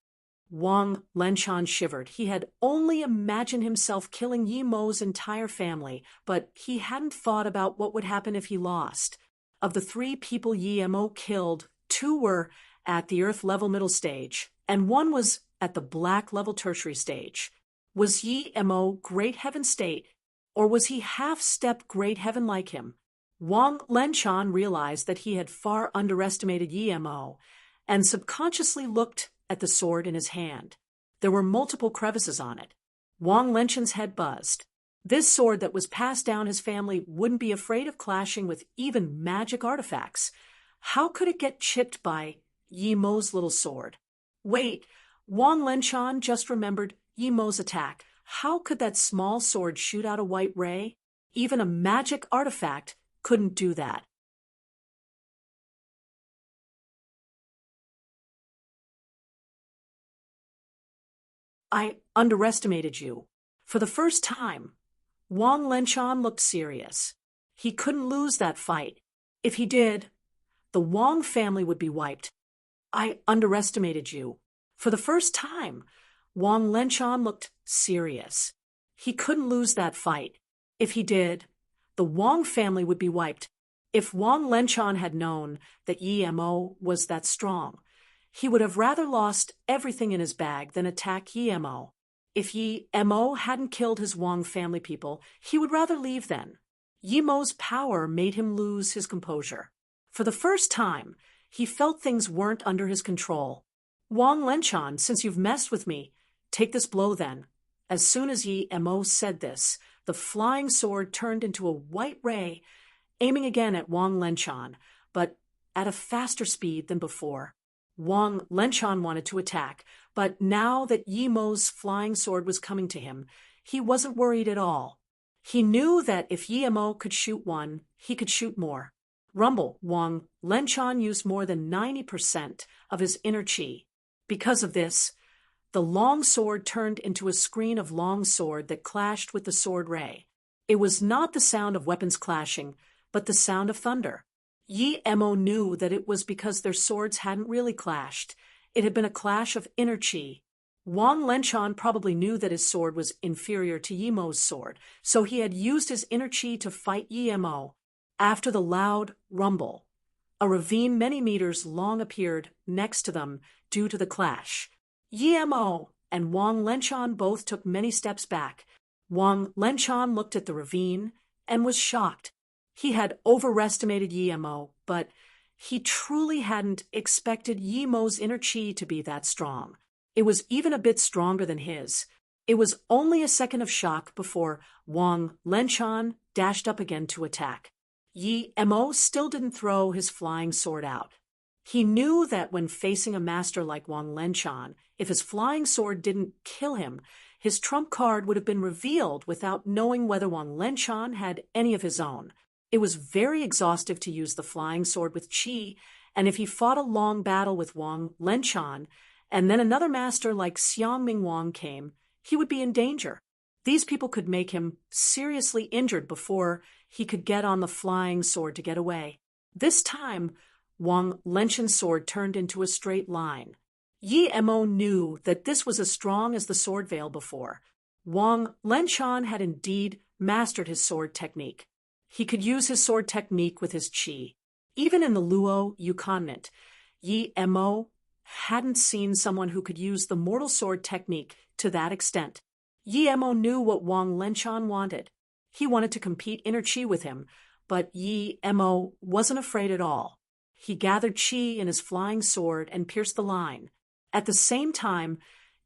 Wang Lenchan shivered. He had only imagined himself killing Yi Mo's entire family, but he hadn't thought about what would happen if he lost. Of the 3 people Yi Mo killed, 2 were at the Earth level middle stage, and 1 was at the Black level tertiary stage. Was Yi Mo Great Heaven State, or was he half-step Great Heaven like him? Wang Lenchan realized that he had far underestimated Yi Mo, and subconsciously looked at the sword in his hand. There were multiple crevices on it. Wang Lenchan's head buzzed. This sword that was passed down his family wouldn't be afraid of clashing with even magic artifacts. How could it get chipped by Yi Mo's little sword? Wait, Wang Lenchan just remembered Yi Mo's attack. How could that small sword shoot out a white ray? Even a magic artifact couldn't do that. I underestimated you. For the first time, Wang Lenchan looked serious. He couldn't lose that fight. If he did, the Wang family would be wiped. I underestimated you. For the first time, Wang Lenchan looked serious. He couldn't lose that fight. If he did, the Wang family would be wiped. If Wang Lenchan had known that Yi Mo was that strong, he would have rather lost everything in his bag than attack Yi Mo. If Yi Mo hadn't killed his Wang family people, he would rather leave then. Yi Mo's power made him lose his composure. For the first time, he felt things weren't under his control. Wang Lenchan, since you've messed with me, take this blow then. As soon as Yi Mo said this, the flying sword turned into a white ray, aiming again at Wang Lenchan, but at a faster speed than before. Wang Lenchan wanted to attack, but now that Yi Mo's flying sword was coming to him, he wasn't worried at all. He knew that if Yi Mo could shoot one, he could shoot more. Rumble, Wang Lenchan used more than 90% of his inner chi. Because of this, the long sword turned into a screen of long sword that clashed with the sword ray. It was not the sound of weapons clashing, but the sound of thunder. Yi Mo knew that it was because their swords hadn't really clashed. It had been a clash of inner chi. Wang Lenchan probably knew that his sword was inferior to Yi Mo's sword, so he had used his inner chi to fight Yi Mo. After the loud rumble, a ravine many meters long appeared next to them due to the clash. Yi Mo and Wang Lenchan both took many steps back. Wang Lenchan looked at the ravine and was shocked. He had overestimated Yi Mo, but he truly hadn't expected Yi Mo's inner chi to be that strong. It was even a bit stronger than his. It was only a second of shock before Wang Lenchan dashed up again to attack. Yi Mo still didn't throw his flying sword out. He knew that when facing a master like Wang Lenchan, if his flying sword didn't kill him, his trump card would have been revealed without knowing whether Wang Lenchan had any of his own. It was very exhaustive to use the flying sword with chi, and if he fought a long battle with Wang Lenchan, and then another master like Xiangming Wang came, he would be in danger. These people could make him seriously injured before he could get on the flying sword to get away. This time, Wang Lenchan's sword turned into a straight line. Yi Mo knew that this was as strong as the sword veil before. Wang Lenchan had indeed mastered his sword technique. He could use his sword technique with his chi. Even in the Luo Yukonant, Yi Mo hadn't seen someone who could use the mortal sword technique to that extent. Yi Mo knew what Wang Lenchan wanted. He wanted to compete inner chi with him, but Yi Mo wasn't afraid at all. He gathered chi in his flying sword and pierced the line. At the same time,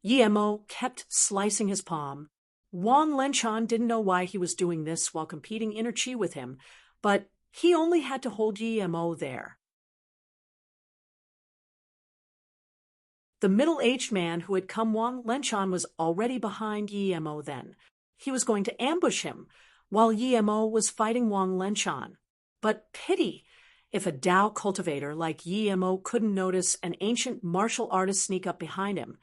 Yi Mo kept slicing his palm. Wang Lenchan didn't know why he was doing this while competing inner chi with him, but he only had to hold Yi Mo there. The middle-aged man who had come Wang Lenchan was already behind Yi Mo then. He was going to ambush him, while Yi Mo was fighting Wang Lenchan. But pity! If a Tao cultivator like Yi Mo couldn't notice an ancient martial artist sneak up behind him,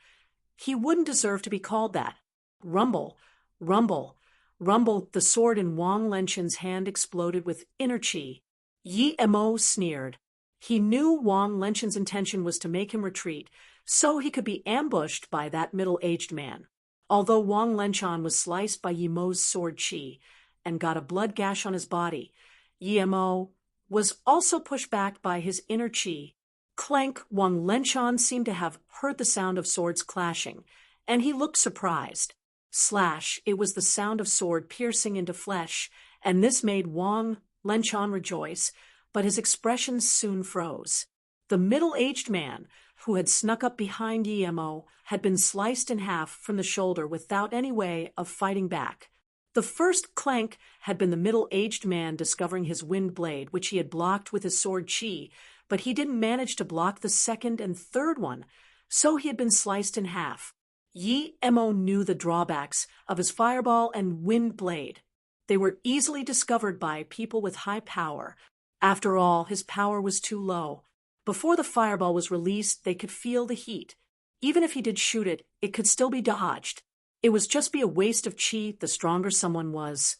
he wouldn't deserve to be called that. Rumble, rumble, rumble, the sword in Wang Lenchan's hand exploded with inner chi. Yi Mo sneered. He knew Wang Lenchan's intention was to make him retreat, so he could be ambushed by that middle-aged man. Although Wang Lenchan was sliced by Yi Mo's sword chi and got a blood gash on his body, Yi Mo was also pushed back by his inner chi. Clank, Wang Lenchan seemed to have heard the sound of swords clashing, and he looked surprised. Slash, it was the sound of sword piercing into flesh, and this made Wang Lenchan rejoice, but his expression soon froze. The middle-aged man, who had snuck up behind Yi Mo, had been sliced in half from the shoulder without any way of fighting back. The first clank had been the middle-aged man discovering his wind blade, which he had blocked with his sword chi, but he didn't manage to block the second and third one, so he had been sliced in half. Yi Mo knew the drawbacks of his fireball and wind blade. They were easily discovered by people with high power. After all, his power was too low. Before the fireball was released, they could feel the heat. Even if he did shoot it, it could still be dodged. It would just be a waste of chi the stronger someone was.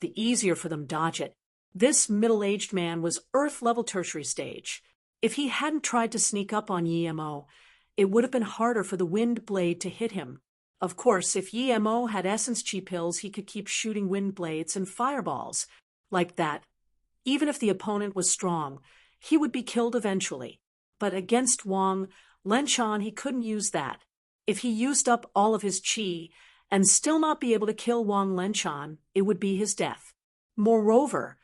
the easier for them dodge it. This middle-aged man was Earth-level tertiary stage. If he hadn't tried to sneak up on Yi-Mo, it would have been harder for the wind blade to hit him. Of course, if Yi-Mo had essence chi pills, he could keep shooting wind blades and fireballs like that. Even if the opponent was strong, he would be killed eventually. But against Wang Lenshan, he couldn't use that. If he used up all of his chi and still not be able to kill Wang Lenshan, it would be his death. Moreover,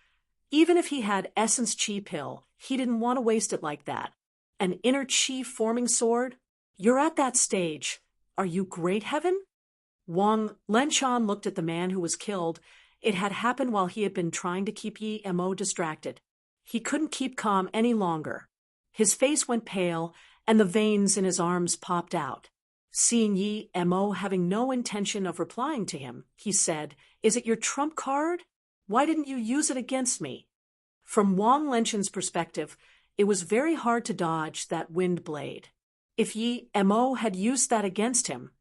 even if he had essence chi pill, he didn't want to waste it like that. An inner chi forming sword? You're at that stage. Are you great heaven? Wang Lenshan looked at the man who was killed. It had happened while he had been trying to keep Yi-Mo distracted. He couldn't keep calm any longer. His face went pale, and the veins in his arms popped out. Seeing Yi-Mo having no intention of replying to him, he said, "Is it your trump card? Why didn't you use it against me?" From Wang Lenshan's perspective, it was very hard to dodge that wind blade. If Yi-Mo had used that against him,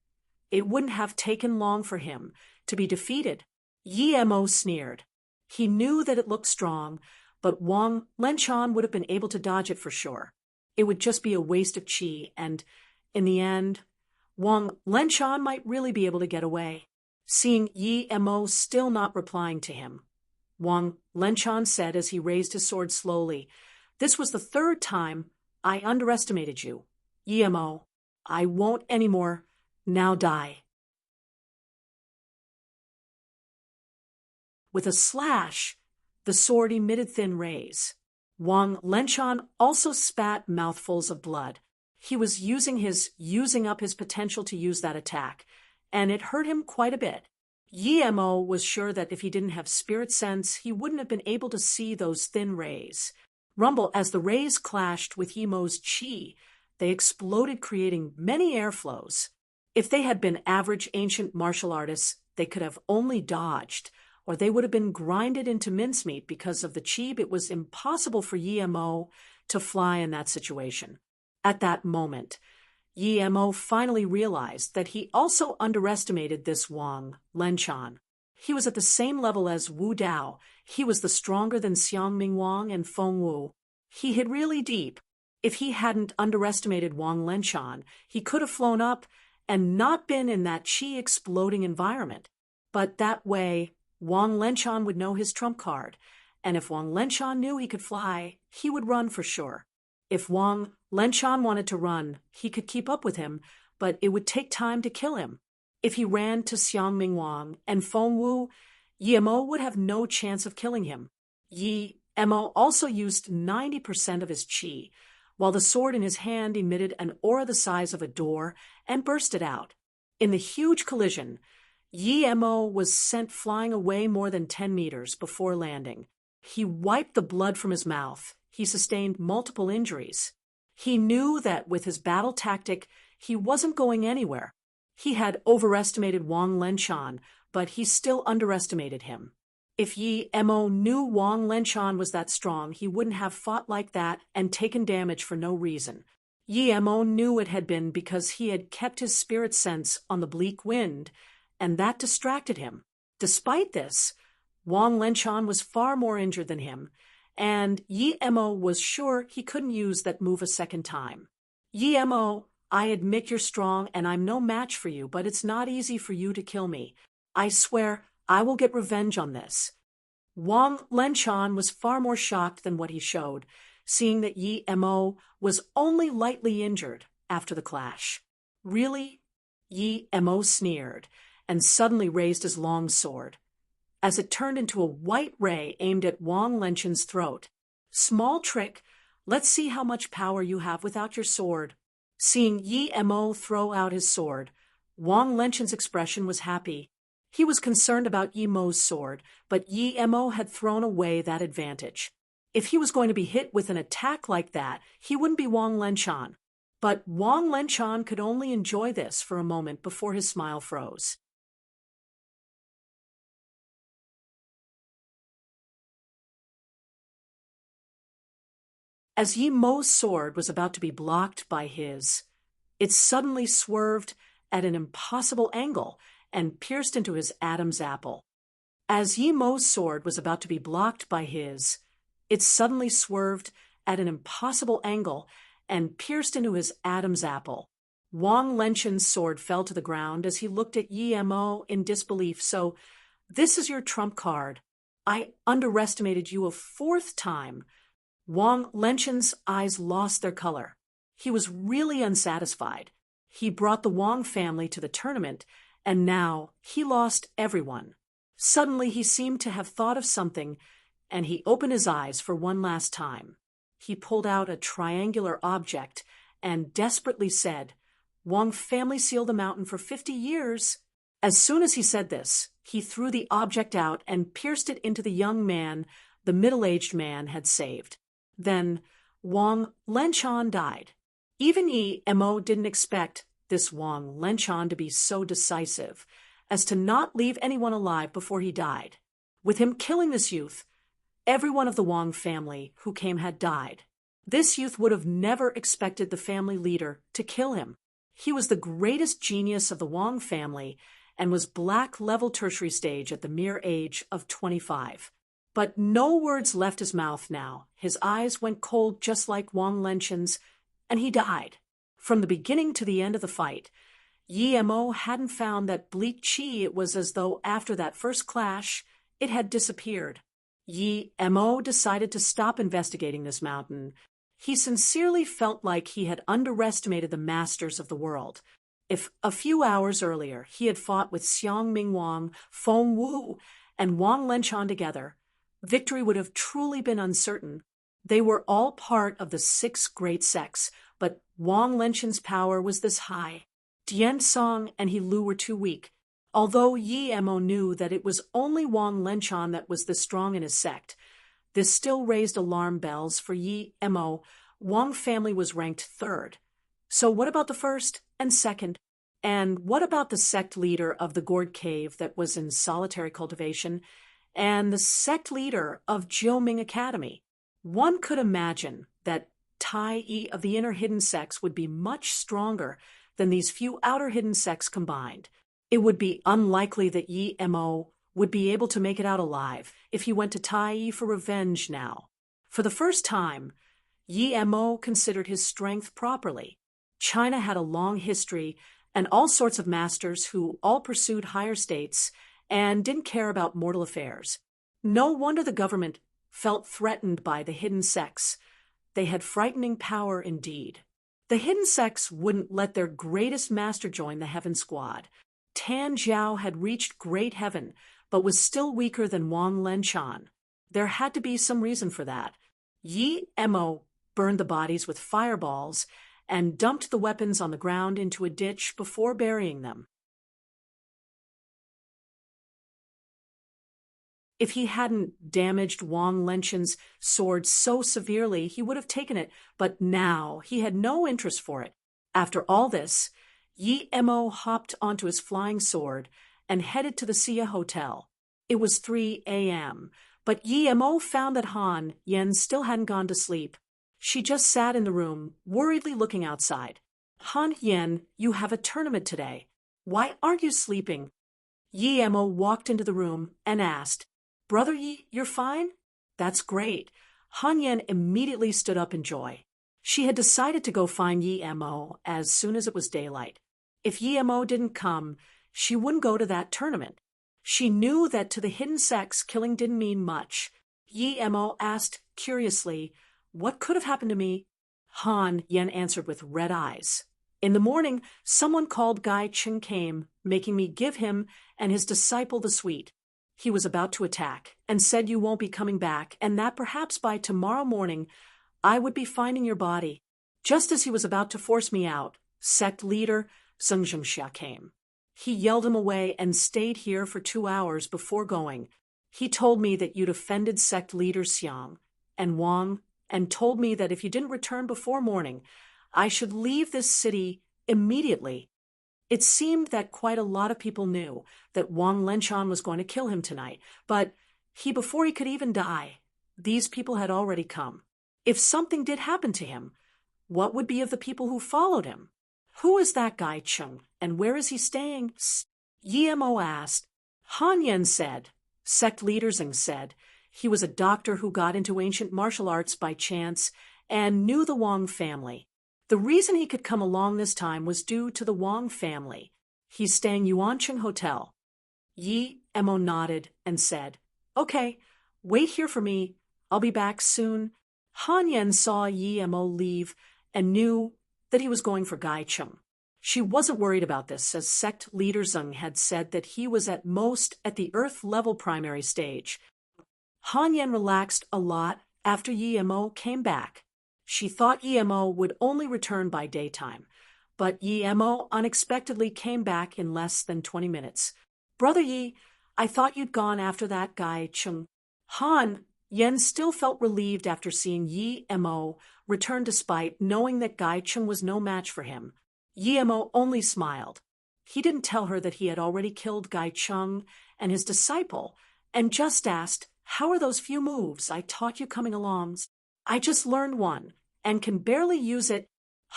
it wouldn't have taken long for him to be defeated. Yi-Mo sneered. He knew that it looked strong, but Wang Lenshan would have been able to dodge it for sure. It would just be a waste of chi, and in the end, Wang Lenshan might really be able to get away. Seeing Yi-Mo still not replying to him, Wang Lenshan said as he raised his sword slowly, "This was the third time I underestimated you. Yi-Mo, I won't anymore. Now die." With a slash, the sword emitted thin rays. Wang Lenshan also spat mouthfuls of blood. He was using up his potential to use that attack, and it hurt him quite a bit. Yi-Mo was sure that if he didn't have spirit sense, he wouldn't have been able to see those thin rays. Rumble, as the rays clashed with Yi-Mo's chi, they exploded, creating many airflows. If they had been average ancient martial artists, they could have only dodged, or they would have been grinded into mincemeat because of the chi. It was impossible for Yi-Mo to fly in that situation. At that moment, Yi-Mo finally realized that he also underestimated this Wang Lenshan. He was at the same level as Wu Dao. He was the stronger than Xiangming Wang and Feng Wu. He hid really deep. If he hadn't underestimated Wang Lenshan, he could have flown up and not been in that chi-exploding environment. But that way, Wang Lenshan would know his trump card, and if Wang Lenshan knew he could fly, he would run for sure. If Wang Lenshan wanted to run, he could keep up with him, but it would take time to kill him. If he ran to Xiangming Wang and Feng Wu, Yi-Mo would have no chance of killing him. Yi-Mo also used 90% of his chi, while the sword in his hand emitted an aura the size of a door and bursted out. In the huge collision, Yi-Mo was sent flying away more than 10 meters before landing. He wiped the blood from his mouth. He sustained multiple injuries. He knew that with his battle tactic, he wasn't going anywhere. He had overestimated Wang Lenshan, but he still underestimated him. If Yi-Mo knew Wang Lenshan was that strong, he wouldn't have fought like that and taken damage for no reason. Yi-Mo knew it had been because he had kept his spirit sense on the bleak wind, and that distracted him. Despite this, Wang Lenshan was far more injured than him, and Yi-Mo was sure he couldn't use that move a second time. Yi-Mo, I admit you're strong and I'm no match for you, but it's not easy for you to kill me. I swear I will get revenge on this. Wang Lenshan was far more shocked than what he showed, seeing that Yi-Mo was only lightly injured after the clash. Really? Yi-Mo sneered and suddenly raised his long sword, as it turned into a white ray aimed at Wang Lenshan's throat. Small trick, let's see how much power you have without your sword. Seeing Yi-Mo throw out his sword, Wang Lenshan's expression was happy. He was concerned about Yi-Mo's sword, but Yi-Mo had thrown away that advantage. If he was going to be hit with an attack like that, he wouldn't be Wang Lenshan. But Wang Lenshan could only enjoy this for a moment before his smile froze. As Yi-Mo's sword was about to be blocked by his, it suddenly swerved at an impossible angle and pierced into his Adam's apple. As Yi Mo's sword was about to be blocked by his, it suddenly swerved at an impossible angle and pierced into his Adam's apple. Wang Lenchen's sword fell to the ground as he looked at Yi Mo in disbelief. So, this is your trump card. I underestimated you a fourth time. Wang Lenchen's eyes lost their color. He was really unsatisfied. He brought the Wang family to the tournament, and now he lost everyone. Suddenly he seemed to have thought of something, and he opened his eyes for one last time. He pulled out a triangular object and desperately said, "Wang family sealed the mountain for 50 years. As soon as he said this, he threw the object out and pierced it into the young man the middle-aged man had saved. Then Wang Lenchen died. Even Yi Mo didn't expect this Wang Lenchen to be so decisive as to not leave anyone alive before he died. With him killing this youth, every one of the Wang family who came had died. This youth would have never expected the family leader to kill him. He was the greatest genius of the Wang family and was black level tertiary stage at the mere age of 25. But no words left his mouth now. His eyes went cold just like Wang Lenchen's, and he died. From the beginning to the end of the fight, Yi Mo hadn't found that bleak chi. It was as though after that first clash, it had disappeared. Yi Mo decided to stop investigating this mountain. He sincerely felt like he had underestimated the masters of the world. If a few hours earlier he had fought with Xiang Mingwang, Feng Wu, and Wang Lenchen together, victory would have truly been uncertain. They were all part of the 6 great sects, but Wang Lenchen's power was this high. Dian Song and He Lu were too weak. Although Yi Mo knew that it was only Wang Lenchen that was this strong in his sect, this still raised alarm bells for Yi Mo. Wang family was ranked 3rd. So what about the 1st and 2nd? And what about the sect leader of the Gourd Cave that was in solitary cultivation, and the sect leader of Jiuming Academy? One could imagine that Tai Yi of the inner hidden sects would be much stronger than these few outer hidden sects combined. It would be unlikely that Yi Mo would be able to make it out alive if he went to Tai Yi for revenge now. For the first time, Yi Mo considered his strength properly. China had a long history and all sorts of masters who all pursued higher states and didn't care about mortal affairs. No wonder the government felt threatened by the hidden sects. They had frightening power indeed. The hidden sects wouldn't let their greatest master join the heaven squad. Tan Zhao had reached great heaven, but was still weaker than Wang Lenchen. There had to be some reason for that. Yi Mo burned the bodies with fireballs and dumped the weapons on the ground into a ditch before burying them. If he hadn't damaged Wang Lenchen's sword so severely, he would have taken it, but now he had no interest for it. After all this, Yi Mo hopped onto his flying sword and headed to the Sia Hotel. It was 3 a.m., but Yi Mo found that Han Yen still hadn't gone to sleep. She just sat in the room, worriedly looking outside. "Han Yen, you have a tournament today. Why aren't you sleeping?" Yi Mo walked into the room and asked, "Brother Yi, you're fine?" "That's great." Han Yen immediately stood up in joy. She had decided to go find Yi Mo as soon as it was daylight. If Yi Mo didn't come, she wouldn't go to that tournament. She knew that to the hidden sects, killing didn't mean much. Yi Mo asked curiously, "What could have happened to me?" Han Yen answered with red eyes. "In the morning, someone called Gai Ching came, making me give him and his disciple the sweet. He was about to attack and said you won't be coming back, and that perhaps by tomorrow morning I would be finding your body. Just as he was about to force me out, sect leader Zheng Zhengxia came. He yelled him away and stayed here for 2 hours before going. He told me that you'd offended sect leader Xiang and Wang, and told me that if you didn't return before morning, I should leave this city immediately." It seemed that quite a lot of people knew that Wang Lenchen was going to kill him tonight, but before he could even die, these people had already come. If something did happen to him, what would be of the people who followed him? "Who is that guy Chung, and where is he staying?" Yi Mo asked. Han Yen said, Sect leader Zeng said. He was a doctor who got into ancient martial arts by chance and knew the Wang family. The reason he could come along this time was due to the Wang family. He's staying Yuanqing Hotel. Yi Mo nodded and said, Okay, wait here for me. I'll be back soon. Han Yen saw Yi Mo leave and knew that he was going for Gai Chung. She wasn't worried about this, as sect leader Zeng had said that he was at most at the Earth-level primary stage. Han Yen relaxed a lot after Yi Mo came back. She thought Yi Mo would only return by daytime, but Yi Mo unexpectedly came back in less than 20 minutes. Brother Yi, I thought you'd gone after that Gai Chung. Han Yen still felt relieved after seeing Yi Mo return despite knowing that Gai Chung was no match for him. Yi Mo only smiled. He didn't tell her that he had already killed Gai Chung and his disciple, and just asked, How are those few moves I taught you coming along? I just learned one, and can barely use it.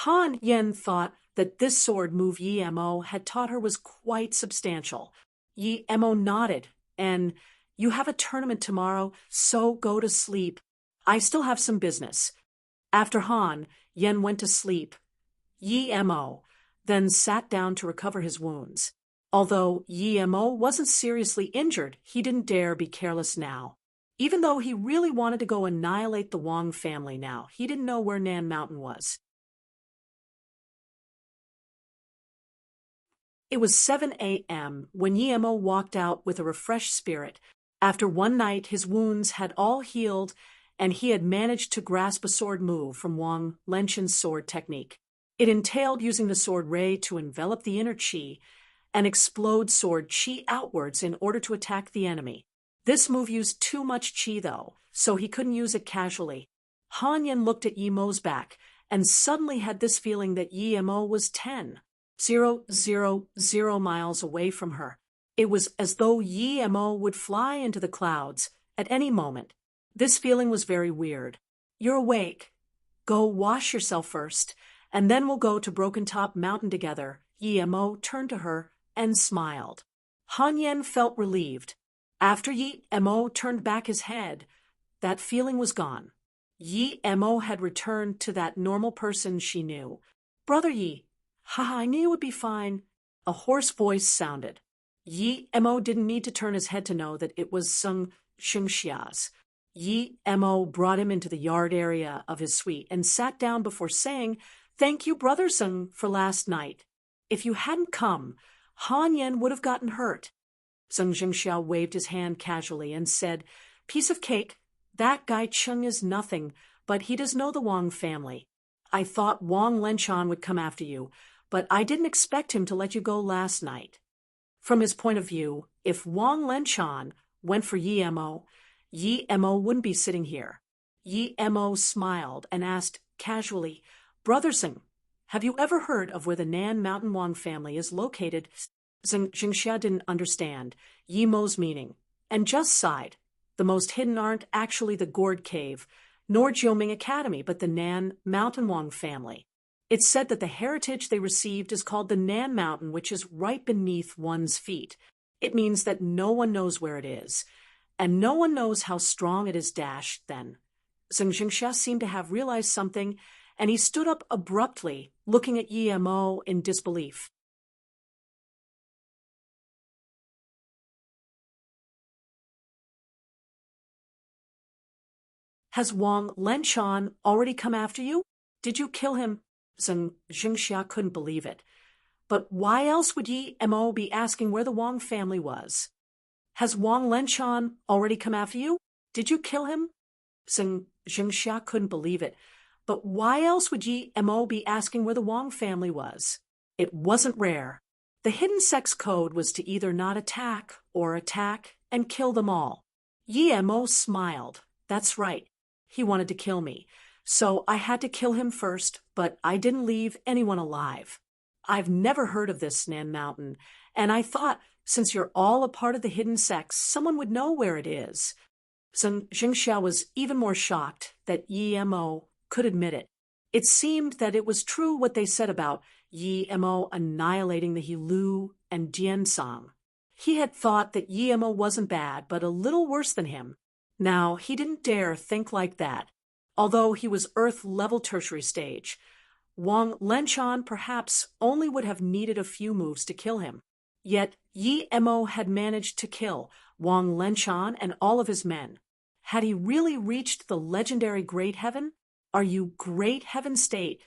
Han Yen thought that this sword move Yi Mo had taught her was quite substantial. Yi Mo nodded, and you have a tournament tomorrow, so go to sleep. I still have some business. After Han Yen went to sleep, Yi Mo then sat down to recover his wounds. Although Yi Mo wasn't seriously injured, he didn't dare be careless now. Even though he really wanted to go annihilate the Wang family now, he didn't know where Nan Mountain was. It was 7 a.m. when Yi Mo walked out with a refreshed spirit. After one night, his wounds had all healed, and he had managed to grasp a sword move from Wang Lenshan's sword technique. It entailed using the sword ray to envelop the inner qi and explode sword qi outwards in order to attack the enemy. This move used too much qi, though, so he couldn't use it casually. Han Yen looked at Yi Mo's back and suddenly had this feeling that Yi Mo was 10,000 miles away from her. It was as though Yi Mo would fly into the clouds at any moment. This feeling was very weird. You're awake. Go wash yourself first, and then we'll go to Broken Top Mountain together. Yi Mo turned to her and smiled. Han Yen felt relieved. After Yi Mo turned back his head, that feeling was gone. Yi Mo had returned to that normal person she knew. Brother Yi, I knew you would be fine. A hoarse voice sounded. Yi Mo didn't need to turn his head to know that it was Sung Xingxia's. Yi Mo brought him into the yard area of his suite and sat down before saying, Thank you, Brother Sung, for last night. If you hadn't come, Han Yen would have gotten hurt. Sung Xingxia waved his hand casually and said, Piece of cake. That Gai Chung is nothing, but he does know the Wang family. I thought Wang Lenshan would come after you, but I didn't expect him to let you go last night. From his point of view, if Wang Lenshan went for Yi Mo wouldn't be sitting here. Yi Mo smiled and asked casually, Brother Sung, have you ever heard of where the Nan Mountain Wang family is located? Sung Xingxia didn't understand Yi Mo's meaning and just sighed. The most hidden aren't actually the Gourd Cave, nor Jiuming Academy, but the Nan Mountain Wang family. It's said that the heritage they received is called the Nan Mountain, which is right beneath one's feet. It means that no one knows where it is, and no one knows how strong it is. Then Sung Xingxia seemed to have realized something, and he stood up abruptly, looking at Yi Mo in disbelief. Has Wang Lenshan already come after you? Did you kill him? Sung Xingxia couldn't believe it. But why else would Yi Mo be asking where the Wang family was? Has Wang Lenshan already come after you? Did you kill him? Sung Xingxia couldn't believe it. But why else would Yi Mo be asking where the Wang family was? It wasn't rare. The hidden sex code was to either not attack or attack and kill them all. Yi Mo smiled. That's right. He wanted to kill me. So I had to kill him first, but I didn't leave anyone alive. I've never heard of this Nan Mountain, and I thought, since you're all a part of the hidden sex, someone would know where it is. Sung Xingxia was even more shocked that Yi Mo could admit it. It seemed that it was true what they said about Yi Mo annihilating the Hilu and Jiansang. He had thought that Yi Mo wasn't bad, but a little worse than him. Now, he didn't dare think like that. Although he was Earth-level tertiary stage, Wang Lenchan perhaps only would have needed a few moves to kill him. Yet Yi Mo had managed to kill Wang Lenchan and all of his men. Had he really reached the legendary Great Heaven? Are you Great Heaven State?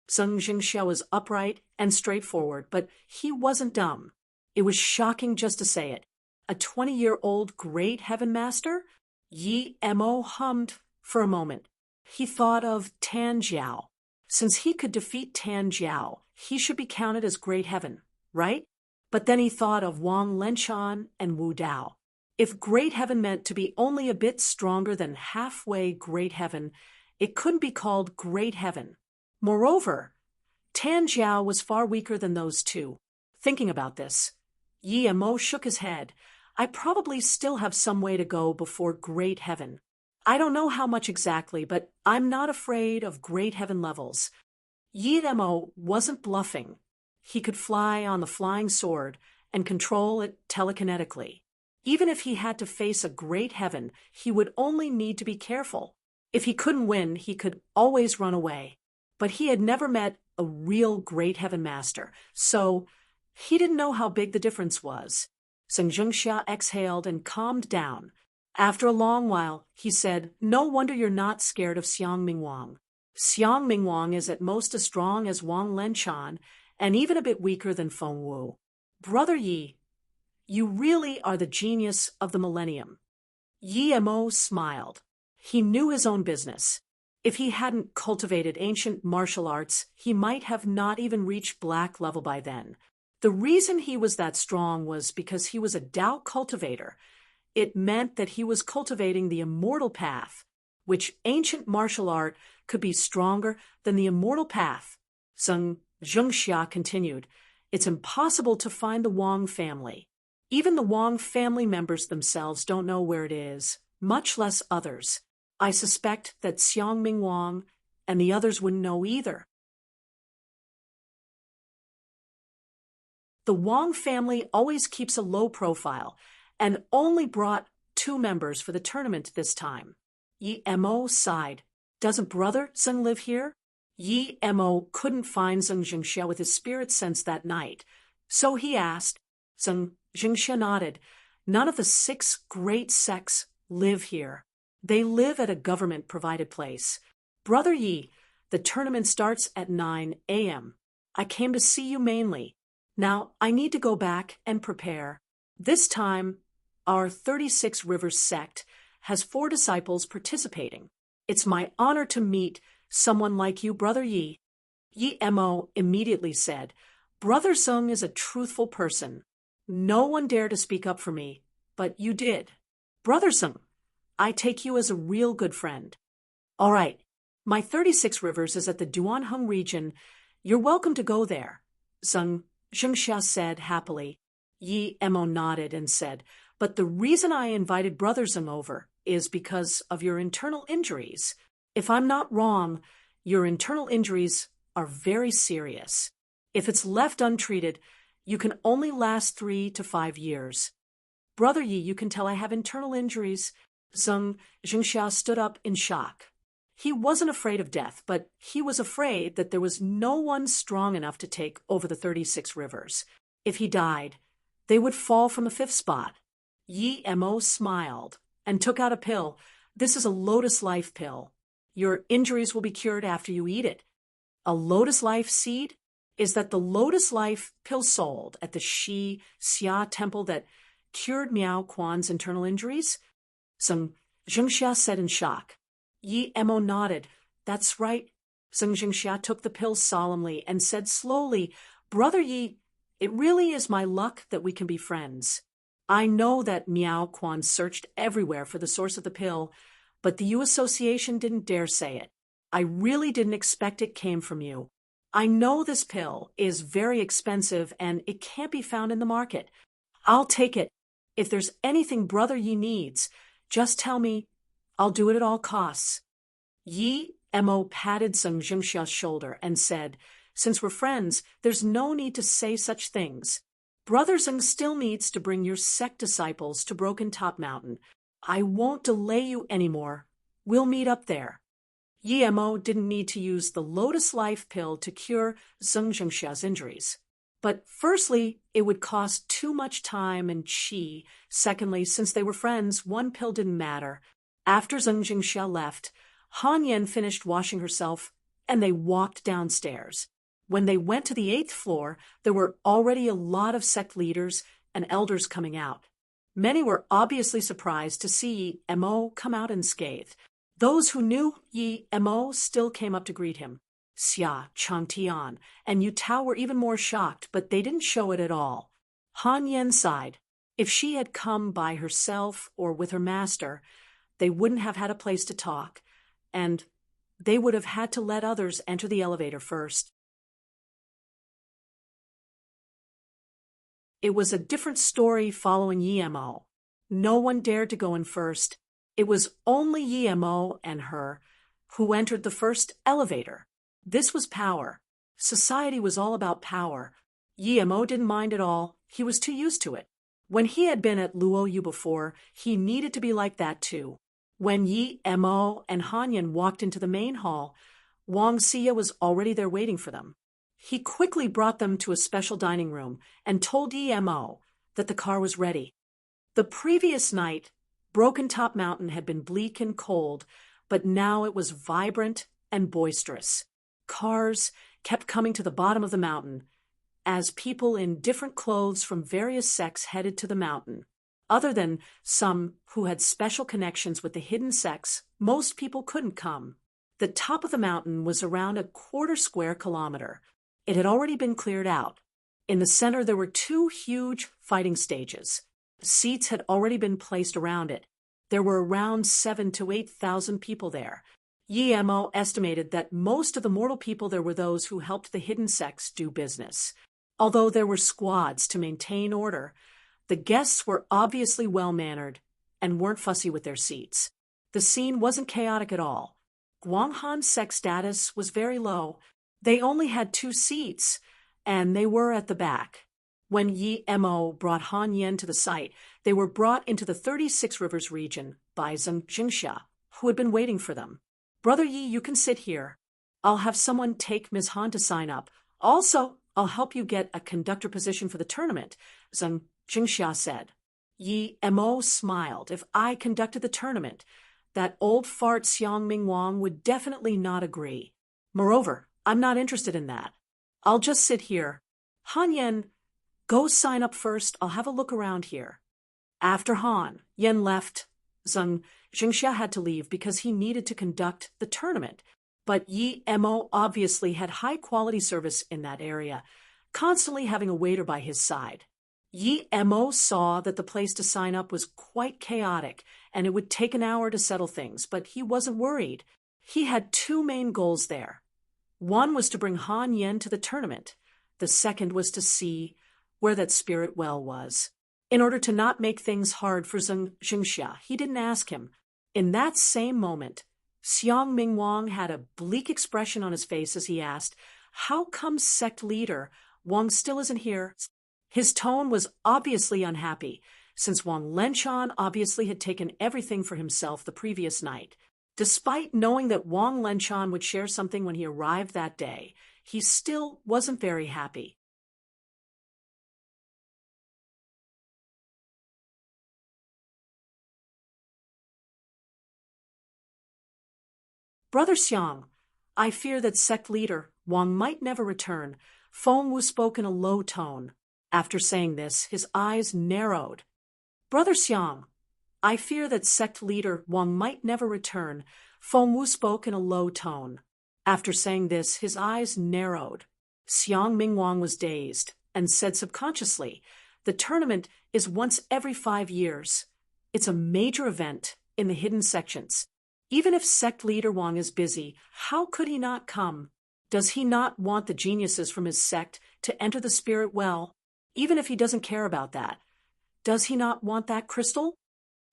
Zheng Jingxia was upright and straightforward, but he wasn't dumb. It was shocking just to say it. A 20-year-old Great Heaven Master? Yi Mo hummed for a moment. He thought of Tan Jiao. Since he could defeat Tan Jiao, he should be counted as Great Heaven, right? But then he thought of Wang Lenchan and Wu Dao. If Great Heaven meant to be only a bit stronger than halfway Great Heaven, it couldn't be called Great Heaven. Moreover, Tan Jiao was far weaker than those two. Thinking about this, Yi Mo shook his head. I probably still have some way to go before Great Heaven. I don't know how much exactly, but I'm not afraid of Great Heaven levels. Yi Mo wasn't bluffing. He could fly on the flying sword and control it telekinetically. Even if he had to face a Great Heaven, he would only need to be careful. If he couldn't win, he could always run away. But he had never met a real Great Heaven Master, so he didn't know how big the difference was. Zheng Jingxia exhaled and calmed down. After a long while, he said, "No wonder you're not scared of Xiang Mingwang. Xiang Mingwang is at most as strong as Wang Lenchan, and even a bit weaker than Feng Wu. Brother Yi, you really are the genius of the millennium." Yi Mo smiled. He knew his own business. If he hadn't cultivated ancient martial arts, he might have not even reached black level by then. The reason he was that strong was because he was a Dao cultivator. It meant that he was cultivating the immortal path, which ancient martial art could be stronger than the immortal path. Zheng Jingxia continued, "It's impossible to find the Wang family. Even the Wang family members themselves don't know where it is, much less others. I suspect that Xiang Mingwang and the others wouldn't know either." The Wang family always keeps a low profile and only brought 2 members for the tournament this time. Yi Mo sighed. "Doesn't Brother Zheng live here?" Yi Mo couldn't find Zheng Jingxia with his spirit sense that night, so he asked. Zheng Jingxia nodded. "None of the 6 great sects live here. They live at a government-provided place. Brother Yi, the tournament starts at 9 a.m. I came to see you mainly. Now I need to go back and prepare. This time, our 36 Rivers sect has 4 disciples participating. It's my honor to meet someone like you, Brother Yi." Yi Mo immediately said, "Brother Zheng is a truthful person. No one dared to speak up for me, but you did. Brother Zheng, I take you as a real good friend. All right, my 36 Rivers is at the Duanheng region. You're welcome to go there," Zheng Jingxia said happily. Yi Mo nodded and said, "But the reason I invited Brother Zheng over is because of your internal injuries. If I'm not wrong, your internal injuries are very serious. If it's left untreated, you can only last 3 to 5 years. Brother Yi, you can tell I have internal injuries." Zheng Jingxia stood up in shock. He wasn't afraid of death, but he was afraid that there was no one strong enough to take over the 36 Rivers. If he died, they would fall from the 5th spot. Yi Mo smiled and took out a pill. "This is a Lotus Life pill. Your injuries will be cured after you eat it." A Lotus Life seed? Is that the Lotus Life pill sold at the Shi Xia temple that cured Miao Quan's internal injuries? Zheng Jingxia said in shock. Yi Mo nodded. "That's right." Zheng Jingxia took the pill solemnly and said slowly, "Brother Yi, it really is my luck that we can be friends. I know that Miao Quan searched everywhere for the source of the pill, but the U Association didn't dare say it. I really didn't expect it came from you. I know this pill is very expensive and it can't be found in the market. I'll take it. If there's anything Brother Yi needs, just tell me. I'll do it at all costs." Yi Mo patted Zheng Jingxia's shoulder and said, "Since we're friends, there's no need to say such things. Brother Zeng still needs to bring your sect disciples to Broken Top Mountain. I won't delay you anymore. We'll meet up there. Yi Mo didn't need to use the Lotus Life pill to cure Zeng Zhengxia's injuries. But firstly, it would cost too much time and qi. Secondly, since they were friends, one pill didn't matter. After Zeng Zhengxia left, Han Yan finished washing herself, and they walked downstairs. When they went to the 8th floor, there were already a lot of sect leaders and elders coming out. Many were obviously surprised to see Yi Mo come out unscathed. Those who knew Yi Mo still came up to greet him. Xia, Chang Tian, and Yu Tao were even more shocked, but they didn't show it at all. Han Yan sighed. If she had come by herself or with her master, they wouldn't have had a place to talk, and they would have had to let others enter the elevator first. It was a different story following Yi Mo. No one dared to go in first. It was only Yi Mo and her who entered the first elevator. This was power. Society was all about power. Yi Mo didn't mind at all. He was too used to it. When he had been at Luoyu before, he needed to be like that too. When Yi Mo and Han Yan walked into the main hall, Wang Xia was already there waiting for them. He quickly brought them to a special dining room and told Yi Mo that the car was ready. The previous night, Broken Top Mountain had been bleak and cold, but now it was vibrant and boisterous. Cars kept coming to the bottom of the mountain as people in different clothes from various sects headed to the mountain. Other than some who had special connections with the hidden sects, most people couldn't come. The top of the mountain was around a quarter square kilometer. It had already been cleared out. In the center, there were 2 huge fighting stages. Seats had already been placed around it. There were around 7,000 to 8,000 people there. Yi Mo estimated that most of the mortal people there were those who helped the hidden sects do business. Although there were squads to maintain order, the guests were obviously well-mannered and weren't fussy with their seats. The scene wasn't chaotic at all. Guanghan's sex status was very low. They only had 2 seats, and they were at the back. When Yi Mo brought Han Yan to the site, they were brought into the 36 Rivers region by Zeng Jingxia, who had been waiting for them. Brother Yi, you can sit here. I'll have someone take Ms. Han to sign up. Also, I'll help you get a conductor position for the tournament, Zeng Jingxia said. Yi Mo smiled. If I conducted the tournament, that old fart Xiang Ming Wang would definitely not agree. Moreover, I'm not interested in that. I'll just sit here. Han Yan, go sign up first. I'll have a look around here. After Han Yan left, Zeng Jingxia had to leave because he needed to conduct the tournament. But Yi Mo obviously had high-quality service in that area, constantly having a waiter by his side. Yi Mo saw that the place to sign up was quite chaotic, and it would take an hour to settle things, but he wasn't worried. He had 2 main goals there. One was to bring Han Yan to the tournament. The second was to see where that spirit well was. In order to not make things hard for Zeng Jingxia, he didn't ask him. In that same moment, Xiang Ming Wang had a bleak expression on his face as he asked, "How come sect leader Wang still isn't here?" His tone was obviously unhappy, since Wang Lenchan obviously had taken everything for himself the previous night. Despite knowing that Wang Lenchan would share something when he arrived that day, he still wasn't very happy. Brother Xiang, I fear that sect leader Wang might never return. Feng Wu spoke in a low tone. After saying this, his eyes narrowed. Brother Xiang, I fear that sect leader Wang might never return. Feng Wu spoke in a low tone. After saying this, his eyes narrowed. Xiang Ming Wang was dazed and said subconsciously, the tournament is once every 5 years. It's a major event in the hidden sections. Even if sect leader Wang is busy, how could he not come? Does he not want the geniuses from his sect to enter the spirit well, even if he doesn't care about that? Does he not want that crystal?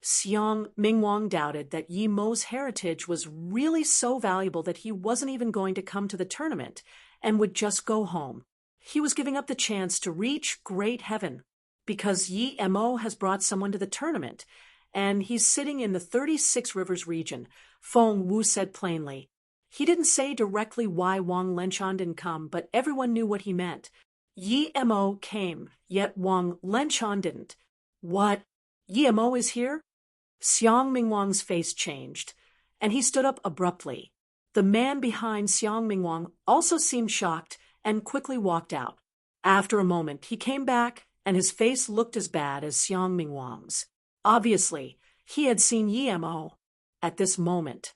Xiang Ming Wang doubted that Yi Mo's heritage was really so valuable that he wasn't even going to come to the tournament and would just go home. He was giving up the chance to reach great heaven because Yi Mo has brought someone to the tournament, and he's sitting in the 36 Rivers region, Feng Wu said plainly. He didn't say directly why Wang Lenchan didn't come, but everyone knew what he meant. Yi Mo came, yet Wang Lenchan didn't. What? Yi Mo is here? Xiang Mingwang's face changed, and he stood up abruptly. The man behind Xiang Mingwang also seemed shocked and quickly walked out. After a moment, he came back, and his face looked as bad as Xiang Mingwang's. Obviously, he had seen Yi Mo. At this moment,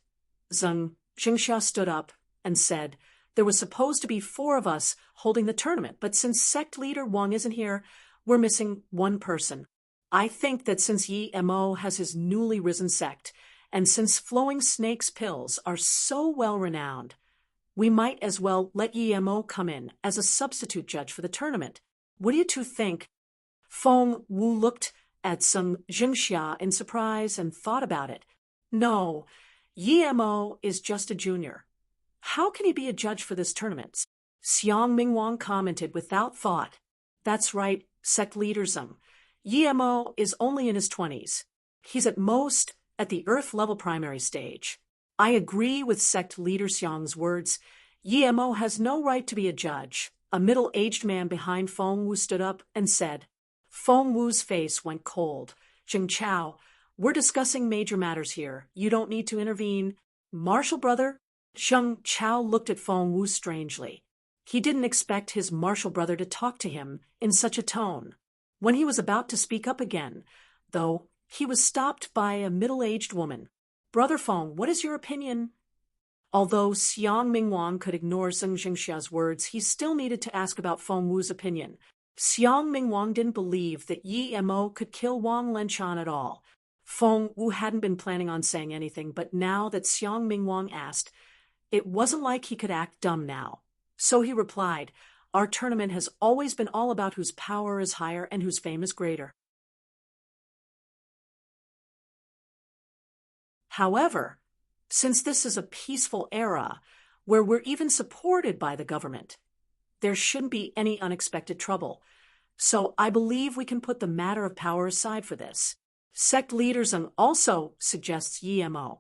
Zheng Jingxia stood up and said, "There was supposed to be 4 of us holding the tournament, but since sect leader Wang isn't here, we're missing one person. I think that since Yi Mo has his newly risen sect, and since Flowing Snake's pills are so well renowned, we might as well let Yi Mo come in as a substitute judge for the tournament. What do you two think?" Feng Wu looked at Zheng Jingxia in surprise and thought about it. No, Yi Mo is just a junior. How can he be a judge for this tournament? Xiang Mingwang commented without thought. That's right, sect leader Zheng. Yi Mo is only in his 20s. He's at most at the Earth-level primary stage. I agree with sect leader Xiang's words. Yi Mo has no right to be a judge. A middle-aged man behind Feng Wu stood up and said. Feng Wu's face went cold. Jing Chao, we're discussing major matters here. You don't need to intervene. Martial brother? Zheng Chao looked at Feng Wu strangely. He didn't expect his martial brother to talk to him in such a tone. When he was about to speak up again, though, he was stopped by a middle-aged woman. Brother Feng, what is your opinion? Although Xiang Mingwang could ignore Zheng Jingxia's words, he still needed to ask about Feng Wu's opinion. Xiang Mingwang didn't believe that Yi Mo could kill Wang Lenchan at all. Feng Wu hadn't been planning on saying anything, but now that Xiang Mingwang asked, it wasn't like he could act dumb now. So he replied, "Our tournament has always been all about whose power is higher and whose fame is greater." However, since this is a peaceful era where we're even supported by the government, there shouldn't be any unexpected trouble. So I believe we can put the matter of power aside for this. Sect leader Zheng also suggests Yi Mo,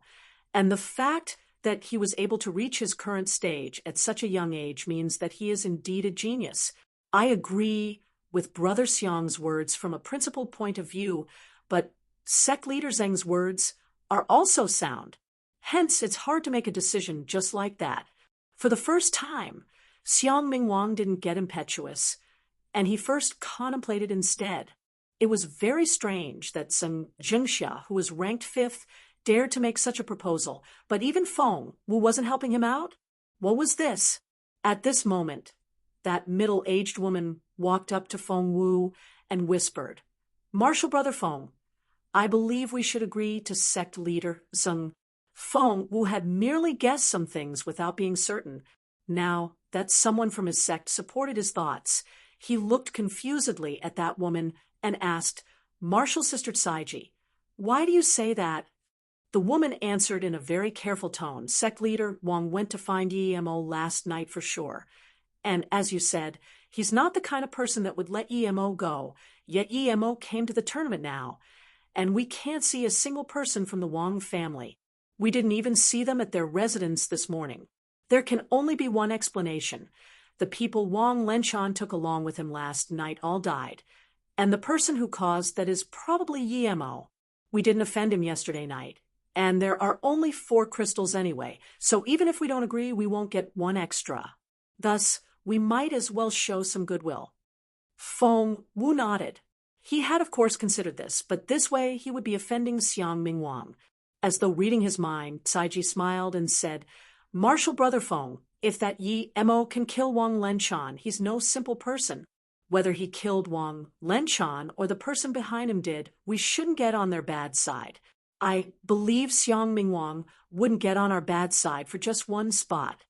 and the fact that he was able to reach his current stage at such a young age means that he is indeed a genius. I agree with Brother Xiang's words from a principled point of view, but sect leader Zheng's words are also sound. Hence, it's hard to make a decision just like that. For the first time, Xiang Mingwang didn't get impetuous, and he first contemplated instead. It was very strange that Zheng Jingxia, who was ranked 5th, dared to make such a proposal, but even Feng Wu wasn't helping him out? What was this? At this moment, that middle-aged woman walked up to Feng Wu and whispered, "Martial brother Feng, I believe we should agree to sect leader Zheng." Feng Wu had merely guessed some things without being certain. Now that someone from his sect supported his thoughts, he looked confusedly at that woman and asked, "Martial Sister Saiji, why do you say that?" The woman answered in a very careful tone, "Sect leader Wang went to find Yi Mo last night for sure. And as you said, he's not the kind of person that would let Yi Mo go, yet Yi Mo came to the tournament now. And we can't see a single person from the Wang family. We didn't even see them at their residence this morning. There can only be one explanation. The people Wang Lenchan took along with him last night all died. And the person who caused that is probably Yi Mo. We didn't offend him yesterday night. And there are only 4 crystals anyway, so even if we don't agree, we won't get 1 extra. Thus, we might as well show some goodwill." Feng Wu nodded. He had of course considered this, but this way he would be offending Xiang Mingwang. As though reading his mind, Saiji smiled and said, "Martial brother Feng, if that Yi Mo can kill Wang Lenchan, he's no simple person. Whether he killed Wang Lenchan or the person behind him did, we shouldn't get on their bad side. I believe Xiang Mingwang wouldn't get on our bad side for just 1 spot."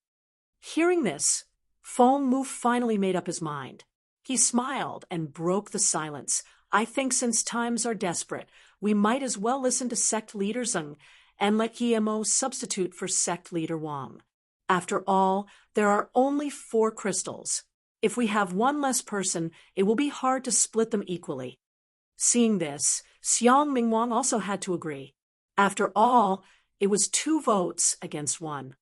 Hearing this, Feng Wu finally made up his mind. He smiled and broke the silence. "I think since times are desperate, we might as well listen to sect leader Zheng and let Yi Mo substitute for sect leader Wang. After all, there are only 4 crystals. If we have one less person, it will be hard to split them equally. Seeing this, Xiang Mingwang also had to agree. After all, it was 2 votes against 1.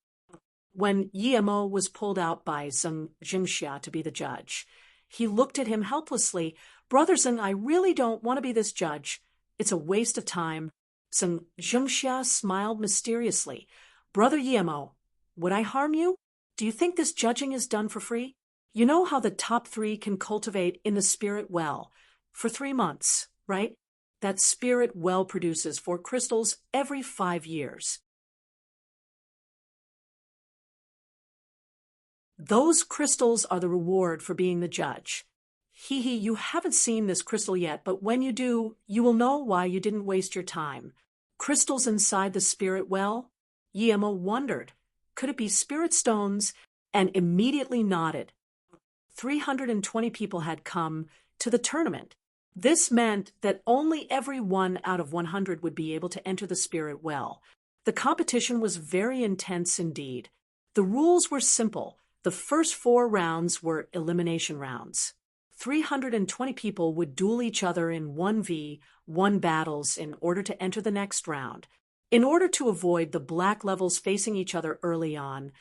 When Yemo was pulled out by Zheng Jingxia to be the judge, he looked at him helplessly. Brother Zheng, I really don't want to be this judge. It's a waste of time. Zheng Jingxia smiled mysteriously. Brother Yemo, would I harm you? Do you think this judging is done for free? You know how the top 3 can cultivate in the spirit well for 3 months, right? That spirit well produces 4 crystals every 5 years. Those crystals are the reward for being the judge. You haven't seen this crystal yet, but when you do, you will know why you didn't waste your time. Crystals inside the spirit well? Yemo wondered. Could it be spirit stones? And immediately nodded. 320 people had come to the tournament. This meant that only every 1 out of 100 would be able to enter the spirit well. The competition was very intense indeed. The rules were simple. The first 4 rounds were elimination rounds. 320 people would duel each other in 1v1 battles in order to enter the next round. In order to avoid the black levels facing each other early on,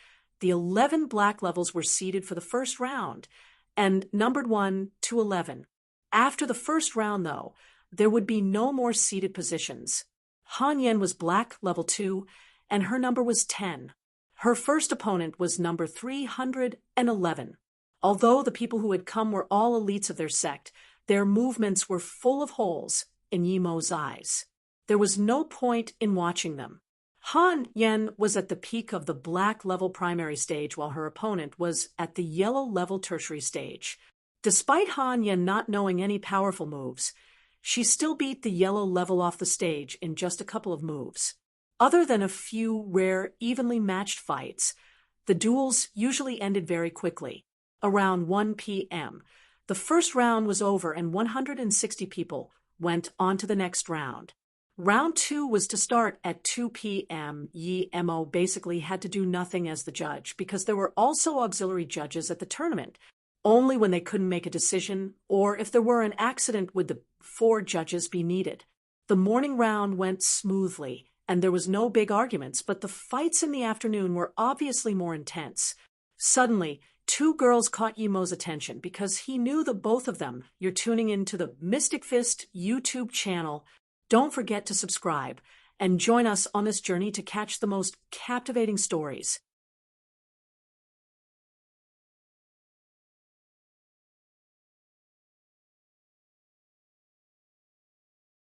the 11 black levels were seeded for the first round and numbered 1 to 11. After the first round, though, there would be no more seeded positions. Han Yan was black level 2, and her number was 10. Her first opponent was number 311. Although the people who had come were all elites of their sect, their movements were full of holes in Yemo's eyes. There was no point in watching them. Han Yan was at the peak of the black level primary stage while her opponent was at the yellow level tertiary stage. Despite Han Yan not knowing any powerful moves, she still beat the yellow level off the stage in just a couple of moves. Other than a few rare, evenly matched fights, the duels usually ended very quickly, around 1 p.m. The first round was over and 160 people went on to the next round. Round 2 was to start at 2 p.m. Yemo basically had to do nothing as the judge because there were also auxiliary judges at the tournament. Only when they couldn't make a decision or if there were an accident would the 4 judges be needed. The morning round went smoothly and there was no big arguments, but the fights in the afternoon were obviously more intense. Suddenly, 2 girls caught Yemo's attention because he knew the both of them. You're tuning into the Mystic Fist YouTube channel. Don't forget to subscribe and join us on this journey to catch the most captivating stories.